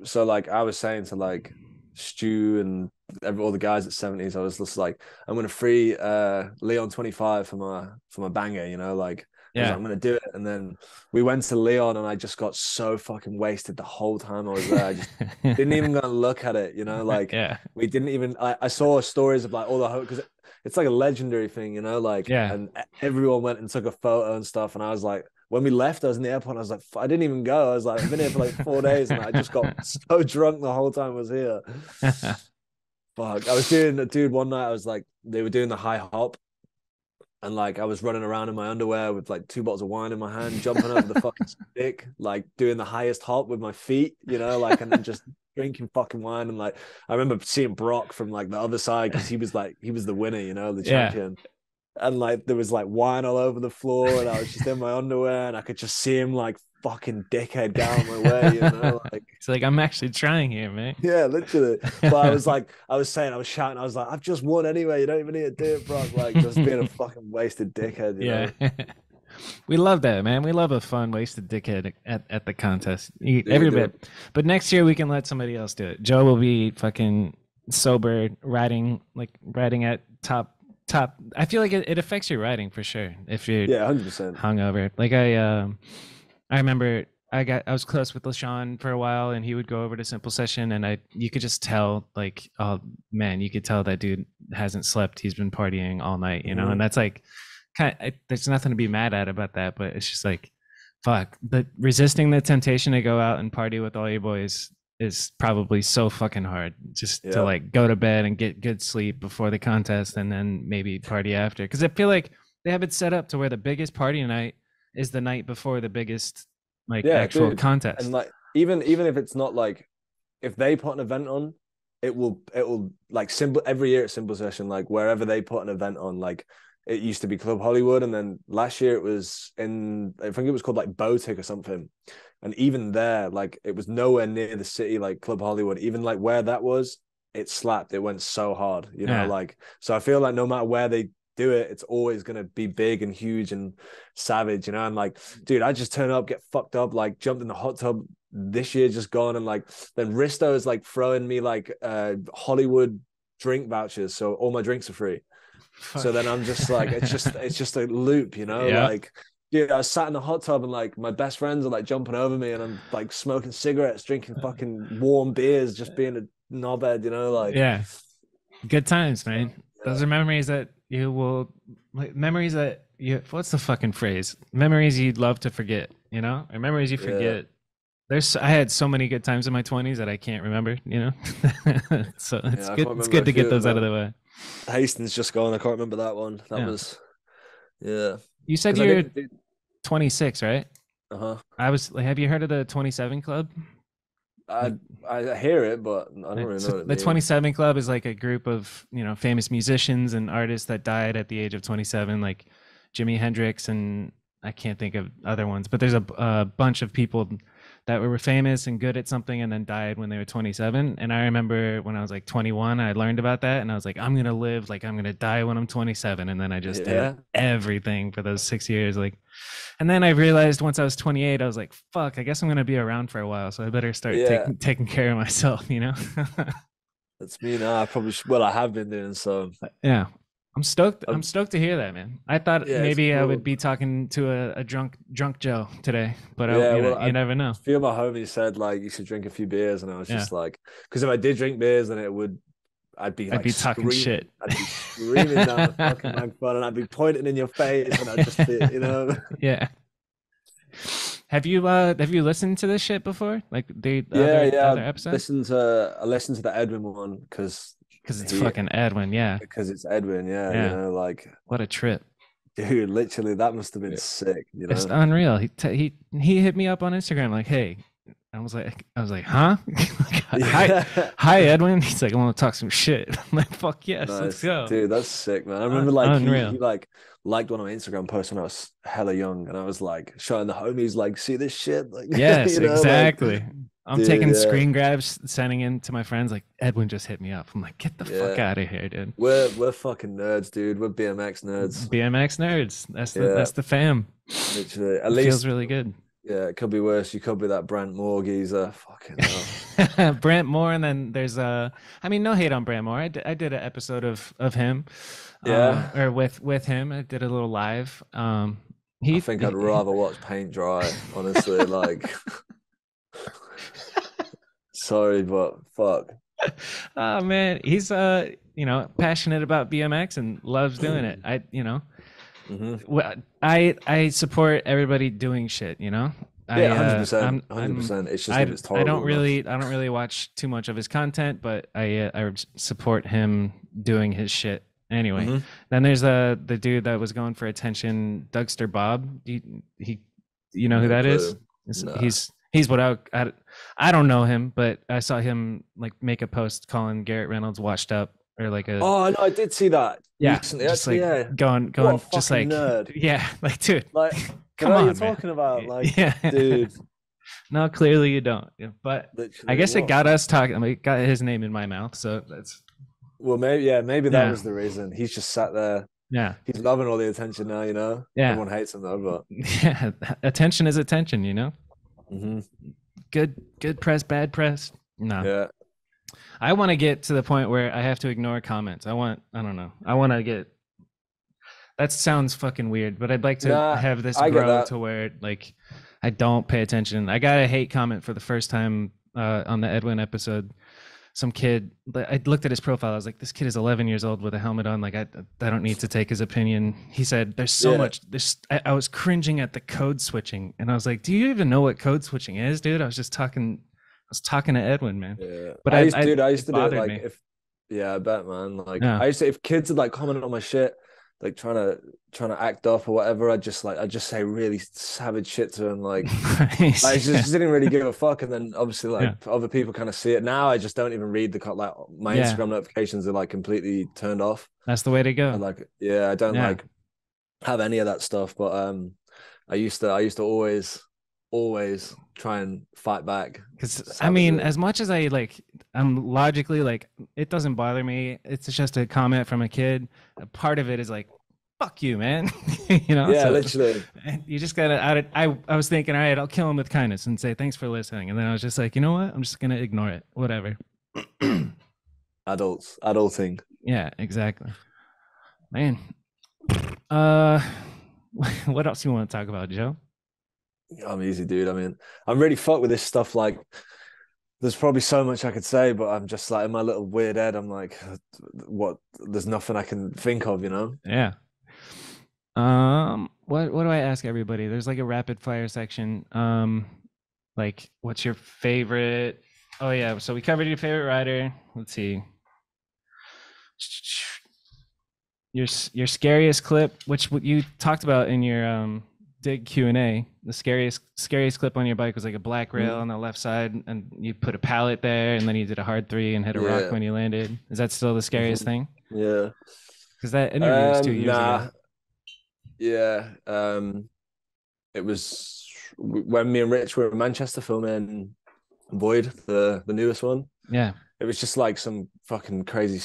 So like I was saying to like Stu and all the guys at Seventies, I was just like, I'm gonna free Leon 25 for my banger, you know, like I was like, Yeah. I'm gonna do it. And then we went to Leon and I just got so fucking wasted the whole time I was there. I just didn't even go and look at it, you know, like Yeah. we didn't even I saw stories of like all the because it's like a legendary thing, you know, like Yeah. and everyone went and took a photo and stuff. And I was like, when we left, I was in the airport. I was like, I didn't even go. I was like, I've been here for like 4 days, and I just got so drunk the whole time I was here. Fuck, I was doing a dude one night. I was like, they were doing the high hop, and like I was running around in my underwear with like 2 bottles of wine in my hand, jumping over the fucking stick, like doing the highest hop with my feet, you know, like and then just drinking fucking wine. And like I remember seeing Brock from like the other side because he was the winner, you know, the Yeah. champion. And like there was like wine all over the floor, and I was just in my underwear, and I could just see him like fucking dickhead down my way, you know, like It's like I'm actually trying here, man. yeah, literally. But I was like, I was saying, I was shouting, I was like, I've just won anyway. You don't even need to do it, Brock. Like just being a fucking wasted dickhead, you Yeah. know. We love that, man. We love a fun, wasted dickhead at the contest. Every Dude, bit. But next year we can let somebody else do it. Joe will be fucking sober, riding at top. I feel like it affects your riding for sure if you're yeah, 100%. hungover. Like I remember I was close with LaShawn for a while, and he would go over to Simple Session, and you could just tell, like, oh man, you could tell that dude hasn't slept. He's been partying all night, you know, and that's like, there's nothing to be mad at about that, but it's just like, fuck, but resisting the temptation to go out and party with all your boys is probably so fucking hard, just to Yeah. like go to bed and get good sleep before the contest and then maybe party after, because I feel like they have it set up to where the biggest party night is the night before the biggest like Yeah, actual dude. And contest. like even if it's not like if they put an event on, it will like simple every year at Simple Session, like wherever they put an event on, like it used to be Club Hollywood, and then last year it was in I think it was called like Botic or something. And even there, like it was nowhere near the city like Club Hollywood. Even like where that was, it slapped. It went so hard, you know, Yeah. like so I feel like no matter where they do it, it's always gonna be big and huge and savage, you know. And like, dude, I just turn up, get fucked up, like jumped in the hot tub this year just gone, and like then Risto is like throwing me like Hollywood drink vouchers, so all my drinks are free. So Fuck. then I'm just like, it's just a loop, you know, Yeah. like. Dude, I was sat in the hot tub and like my best friends are like jumping over me and I'm like smoking cigarettes, drinking fucking warm beers, just being a knobhead, you know, like Yeah. Good times, man. yeah, Those are memories that you will, like, memories that you, what's the fucking phrase? Memories you'd love to forget, you know? Or memories you yeah, forget. I had so many good times in my 20s that I can't remember, you know? So yeah. I can't it's remember good a to few get of them those out of now. the way. Hastings just gone. I can't remember that one. That Yeah. was yeah, You said because I you're didn't do. 26, right? Uh-huh. I was like, have you heard of the 27 Club? I Like, I hear it, but I don't really so know what it the means. 27 Club is like a group of, famous musicians and artists that died at the age of 27, like Jimi Hendrix, and I can't think of other ones, but there's a bunch of people that were famous and good at something and then died when they were 27. And I remember when I was like 21, I learned about that and I was like, I'm going to live, like I'm going to die when I'm 27. And then I just did Yeah, everything for those 6 years. Like, and then I realized once I was 28, I was like, fuck, I guess I'm going to be around for a while. So I better start yeah. taking care of myself, you know? That's me now. I probably well, I have been doing so. Yeah. I'm stoked. I'm Um, stoked to hear that, man. I thought yeah, it's maybe I would cool. be talking to a drunk Joe today, but Yeah, well, you never a know. few of my homies said like you should drink a few beers, and I was Yeah. just like, because if I did drink beers, then I'd be I'd like be talking screaming, shit. I'd be screaming down the fucking microphone, and I'd be pointing in your face, and I'd just be, you know, Yeah. Have you listened to this shit before? Like the yeah, yeah. other episodes? I listened to the Edwin one Because it's he fucking Edwin. Yeah. because it's Edwin, yeah, you Yeah. know, like What a trip. dude, literally that must have been sick, you It's know. unreal. He hit me up on Instagram like, hey. I was like, huh? Hi, Yeah. hi, Edwin. He's like, I want to talk some shit. I'm like, fuck yes, let's Nice, go. dude. That's sick, man. I remember like he Unreal. like liked one of my Instagram posts when I was hella young, and I was like showing the homies like, see this shit, like Yes, you know, like exactly. I'm dude, taking yeah, screen grabs, sending in to my friends. Like Edwin just hit me up. I'm like, get the fuck yeah. out of here, dude. We're fucking nerds, dude. We're BMX nerds. BMX nerds. Yeah, That's the fam. literally. At It feels least, really good. yeah, it could be worse. You could be that Brent Moore geezer. Fucking hell. Brant Moore, and then there's I mean, no hate on Brant Moore. I did an episode of him, Yeah, or with him. I did a little live. I He, think I'd rather watch paint dry, honestly. Like, sorry, but fuck. oh man, he's passionate about BMX and loves doing it. Hmm. I support everybody doing shit. Yeah, 100%, I'm 100%. It's just if it's tolerable enough. I don't really watch too much of his content, but I support him doing his shit anyway. Hmm. Then there's the dude that was going for attention, Dougster Bob. He you know who No that is? clue. Nah. He's what I don't know him, but I saw him like make a post calling Garrett Reynolds washed up, or like a, Oh, no, I did see that yeah, recently. just Actually, like yeah. What a going just fucking like, nerd. yeah, like dude, Like, you come know what you're on, man. talking about? Like, Yeah. dude, No, clearly you don't. Yeah, but I literally, guess it what? got us talking. I mean, it got his name in my mouth, so that's Well, maybe, yeah, maybe that yeah, was the reason. He's just sat there. yeah, He's loving all the attention now, you know? yeah, Everyone hates him though, but yeah. Attention is attention, you know. hmm, Good press, bad press. No, yeah. I want to get to the point where I have to ignore comments. I don't know. I want to get. That sounds fucking weird, but I'd like to Nah, have this I get grow that. to where like I don't pay attention. I got a hate comment for the first time on the Edwin episode. Some kid, I looked at his profile. I was like, this kid is 11 years old with a helmet on. Like, I don't need to take his opinion. He said, there's so Yeah. much. I was cringing at the code switching. And I was like, do you even know what code switching is, dude? I was talking to Edwin, man. Yeah. But I used it to do it bothered like me. if, yeah, I bet, man. Like Yeah. I used to, if kids had like commented on my shit, like trying to act up or whatever, I just say really savage shit to them, like just didn't really give a fuck. And then obviously like Yeah. other people kind of see it. Now I just don't even read like my Yeah. Instagram notifications are like completely turned off. That's the way to I go. like, yeah, I don't Yeah. like have any of that stuff. But I used to always try and fight back Because I mean, savagely. as much as I like, I'm logically like, it doesn't bother me. It's just a comment from a kid. A part of it is like, fuck you, man. Yeah, So literally. you just gotta I was thinking, all right, I'll kill him with kindness and say thanks for listening. And then I was just like, you know what? I'm just gonna ignore it. Whatever. Adulting. Yeah, exactly. Man. Uh what else you want to talk about, Joe? I'm easy, dude. I mean, I'm really fucked with this stuff. Like, there's probably so much I could say, but I'm just like in my little weird head. I'm like, what? There's nothing I can think of, you know? Yeah. What do I ask everybody? There's like a rapid fire section. Like what's your favorite? Oh yeah, so we covered your favorite rider. Let's see. Your scariest clip, which what you talked about in your dig Q&A. The scariest clip on your bike was like a black rail Mm. on the left side, and you put a pallet there, and then you did a hard three and hit a rock Yeah. when you landed. Is that still the scariest Mhm. thing? Yeah. Because that interview was 2 years ago. Nah. Yeah. It was when me and Rich were in Manchester filming Void, the newest one. Yeah, It was just like some fucking crazy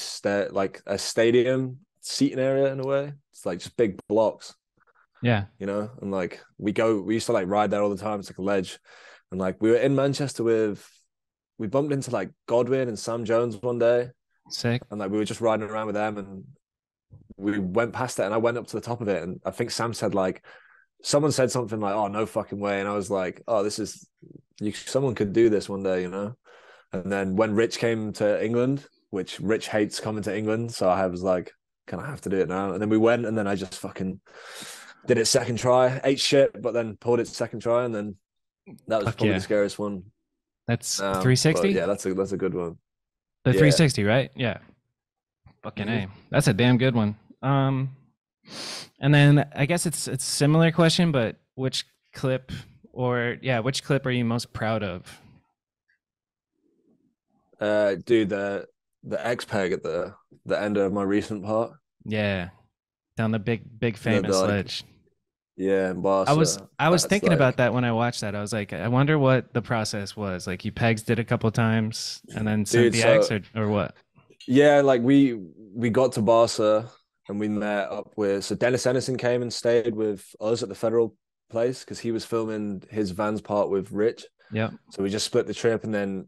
like a stadium seating area in a way. It's like just big blocks, yeah, you know. And like we used to like ride there all the time. It's like a ledge, and like we were in Manchester we bumped into like Godwin and Sam Jones one day, sick. and like we were just riding around with them, and we went past it, and I went up to the top of it, and I think Sam said like someone said something like, "Oh, no fucking way," and I was like, "Oh, this is someone could do this one day," you know. And then when Rich came to England, which Rich hates coming to England, so I was like, "Can I have to do it now?" And then we went, and then I just fucking did it second try, ate shit, but then pulled it second try, and then that was Fuck probably yeah. the scariest one. That's But 360. yeah, that's a good one. The Yeah. 360, right? Yeah. Fucking Mhm. A. That's a damn good one. And then I guess it's a similar question, but which clip which clip are you most proud of? Dude, the X peg at the end of my recent part. Yeah. Down the big The famous like ledge. Yeah, in I was Barca. I was That's thinking about like, that when I watched that. I was like, I wonder what the process was. Like you pegs it a couple times and then sent dude. the X, So or what? yeah, like we got to Barca and we met up with, so Dennis Ennison came and stayed with us at the Federal place because he was filming his Vans part with Rich. Yep. So we just split the trip, and then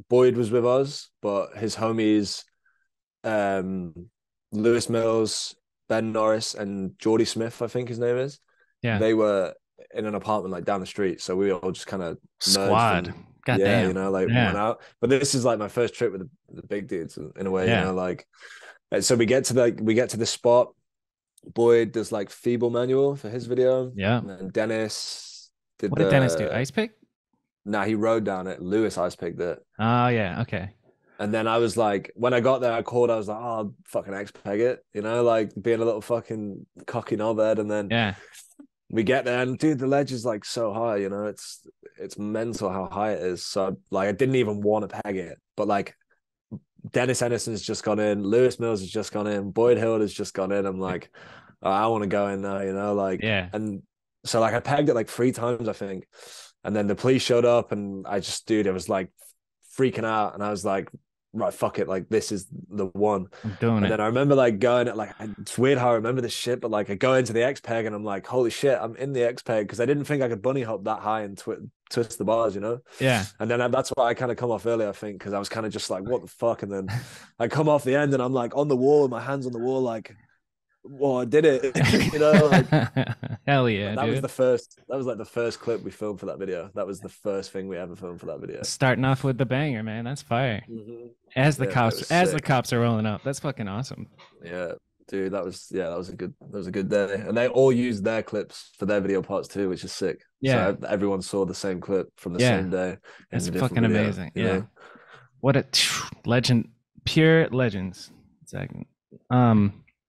Boyd was with us, but his homies, um, Lewis Mills, Ben Norris, and Geordie Smith, I think his name is, Yeah. they were in an apartment like down the street. So we all just kind of merged Squad. and God yeah, damn. like went Yeah. out. But this is like my first trip with the big dudes in a way, Yeah. like. And so we get to the spot. Boyd does like feeble manual for his video, Yeah. and then Dennis did What did Dennis do? the. Ice pick? Nah, he rode down it. Lewis ice picked it. Oh yeah. Okay. And then I was like, when I got there, I called. I was like, "Oh, I'll fucking X peg it," like being a little fucking cocky knobhead. And then Yeah. we get there, and dude, the ledge is like so high. It's mental how high it is. So like, I didn't even want to peg it, but like Dennis Henderson's just gone in, Lewis Mills has just gone in, Boyd Hill has just gone in. I'm like, oh, I want to go in there, like, Yeah. and so like I pegged it like 3 times, I think, and then the police showed up, and dude, it was like freaking out, and I was like, right, fuck it, like this is the one. I'm doing And it. then I remember like going at like, it's weird how I remember this shit, but like I go into the X peg and I'm like, holy shit, I'm in the X peg because I didn't think I could bunny hop that high and twist the bars. Yeah. And then that's why I kind of come off early, I think, because I was kind of just like, what the fuck? And then I come off the end and I'm like on the wall with my hands on the wall, like, well, I did it, like. Hell yeah, That was dude. the first. That was like the first clip we filmed for that video. That was the first thing we ever filmed for that video. Starting off with the banger, man. That's fire. Mm-hmm. As the Yeah, it cops was as the sick. cops are rolling up. That's fucking awesome. Yeah, dude, that was a good day, and they all used their clips for their video parts too, which is sick. Yeah. So everyone saw the same clip from the Yeah. same day in That's a different fucking video. amazing. Yeah. What a legend, pure legends. Exactly.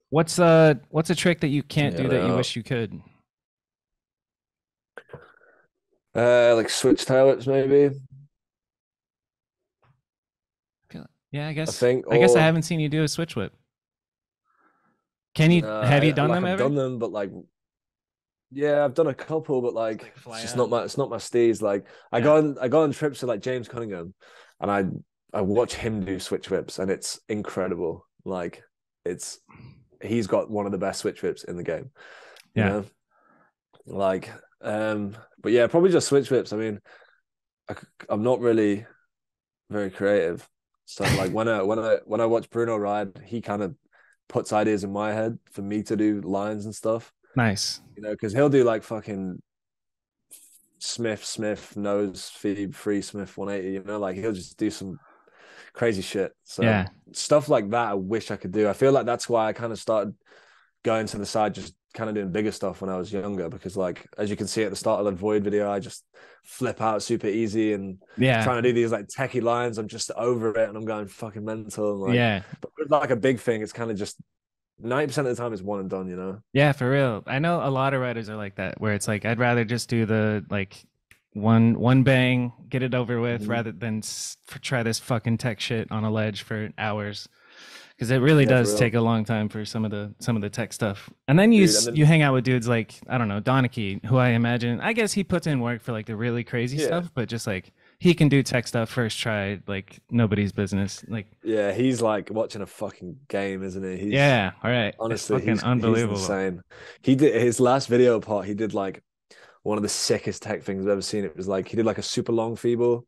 What's a trick that you can't Yeah, do they that you are. wish you could? Like switch tail whips maybe. Yeah, I I guess I or haven't seen you do a switch whip. Can you have you done like them I've ever? done them, but like yeah, I've done a couple, but Just like like it's fly just out. not my steez. Like Yeah. I go on trips with like James Cunningham, and I watch him do switch whips, and it's incredible. Like it's he's got one of the best switch whips in the game, you Yeah. know. Like but yeah, probably just switch whips. I mean, I, I'm not really very creative, so like when I watch Bruno ride, he kind of puts ideas in my head for me to do lines and stuff. Nice. Because he'll do like fucking Smith, nose, feed, free Smith 180, like he'll just do some crazy shit. So Yeah. stuff like that, I wish I could do. I feel like that's why I kind of started going to the side, just kind of doing bigger stuff when I was younger, because like, as you can see at the start of the Void video, I just flip out super easy and Yeah. trying to do these like techie lines. I'm just over it and I'm going fucking mental. And like, Yeah. but with like a big thing, it's kind of just 90% of the time it's one and done. Yeah, for real. I know a lot of writers are like that, where it's like I'd rather just do the like one bang, get it over with, Mm-hmm. rather than try this fucking tech shit on a ledge for hours, because it really Yeah, for does real, take a long time for some of the tech stuff. And then dude. And then you hang out with dudes like, I don't know, Donachie, who I imagine, I guess he puts in work for like the really crazy yeah, stuff, but just like he can do tech stuff first try like nobody's business. Like, yeah, he's like watching a fucking game, isn't he? He's yeah, all right, it's honestly, fucking he's unbelievable. insane. He did his last video part. He did like one of the sickest tech things I've ever seen. It was like he did like a super long feeble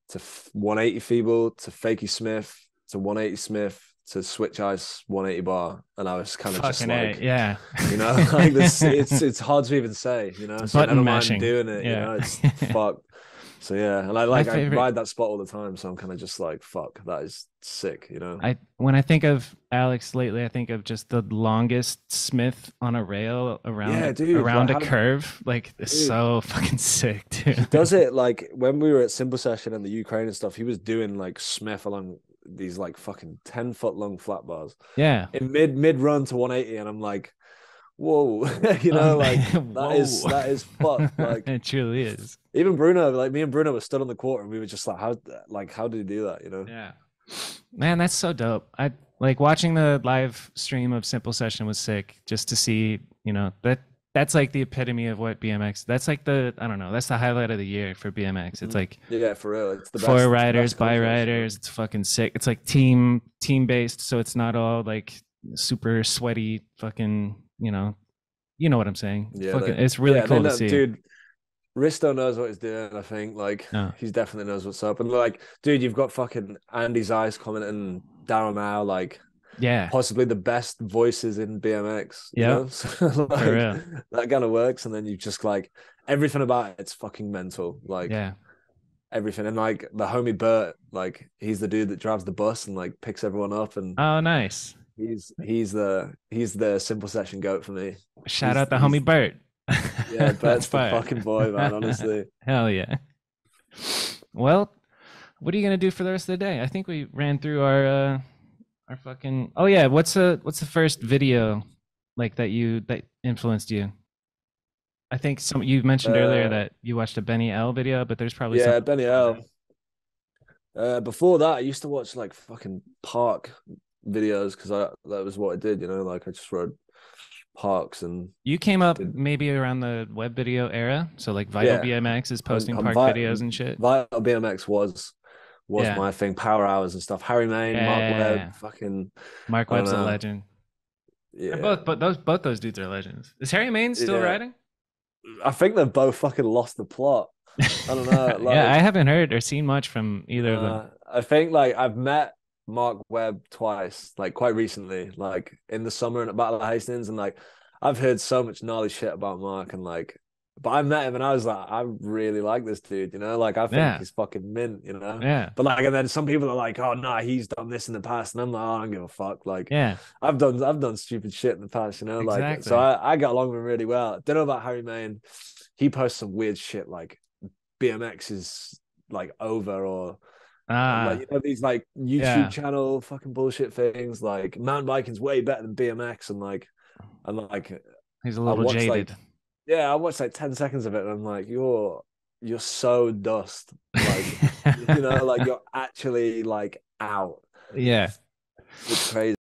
to 180 feeble to fakey Smith to 180 Smith to switch ice 180 bar, and I was kind of just Fucking A, like, yeah. like this. It's hard to even say, so Button never mind mashing. doing it. Yeah. It's fuck. So yeah, and My I favorite. ride that spot all the time, so I'm kind of just like, fuck, that is sick. I when I think of Alex lately, I think of just the longest Smith on a rail Yeah, dude. Like around a how, curve. Like it's dude, so fucking sick, he dude. does it like when we were at Simple Session and the Ukraine and stuff. He was doing like Smith along these like fucking 10 foot long flat bars Yeah. in mid run to 180, and I'm like, whoa, like Whoa. that is fucked. Like It truly is. even Bruno, like me and Bruno were stood on the court and we were just like, how did he do that? Yeah. Man, that's so dope. I like watching the live stream of Simple Session was sick just to see, that that's like the epitome of what BMX. That's like the I don't know. That's the highlight of the year for BMX. It's like Yeah, for real. It's the four best. It's the riders, best bi contest, you know. riders. It's fucking sick. It's like team based, so it's not all like super sweaty fucking. You know what I'm saying. Yeah, Fucking, it's really they cool to know, see. dude. Risto knows what he's doing. I think like Oh, he's definitely knows what's up. And like, dude, you've got fucking Andy Zeiss commenting down now, like yeah, possibly the best voices in BMX. You yep, know, so for like real. that kind of works. And then you just like everything about it's fucking mental. Like Yeah. everything. And like the homie Bert, like he's the dude that drives the bus and like picks everyone up, and Oh, nice. he's the simple session goat for me. Shout He's out the homie he's Bert. yeah, That's Bert's the fire. fucking boy, man. Honestly, Hell yeah. Well, what are you gonna do for the rest of the day? I think we ran through our fucking. Oh yeah, what's the first video like that influenced you? I think some you mentioned earlier uh, that you watched a Benny L video, but there's probably yeah, something Benny before that. L. Before that, I used to watch like fucking park videos because I that was what I did, you know. Like I just rode parks and You came up did maybe around the web video era, so like Vital yeah. BMX is posting I'm park videos and shit. Vital BMX was Yeah, my thing. Power hours and stuff. Harry Main, Mark Webb, yeah. fucking Mark I don't Webb's a know. legend. They're Yeah, both those dudes are legends. Is Harry Maine still yeah. riding? I think they've both fucking lost the plot. I don't know. Yeah, I Like, haven't heard or seen much from either of them. I think like I've met Mark Webb twice, like quite recently, like in the summer and at Battle of Hastings, and like I've heard so much gnarly shit about Mark, and like, but I met him and I was like, I really like this dude, you know, like I think Yeah, he's fucking mint, you know. yeah, But like, and then some people are like, oh no, nah, he's done this in the past, and I'm like, oh, I don't give a fuck. Like, yeah, I've done stupid shit in the past, you know, like so exactly. I got along with him really well. Don't know about Harry Main. He posts some weird shit like BMX is like over or like Ah, you know these like YouTube yeah. channel fucking bullshit things like mountain biking's way better than BMX and like He's a I little watched like jaded. yeah I watched like 10 seconds of it and I'm like you're so dust like you know like you're actually like out. Yeah. It's crazy.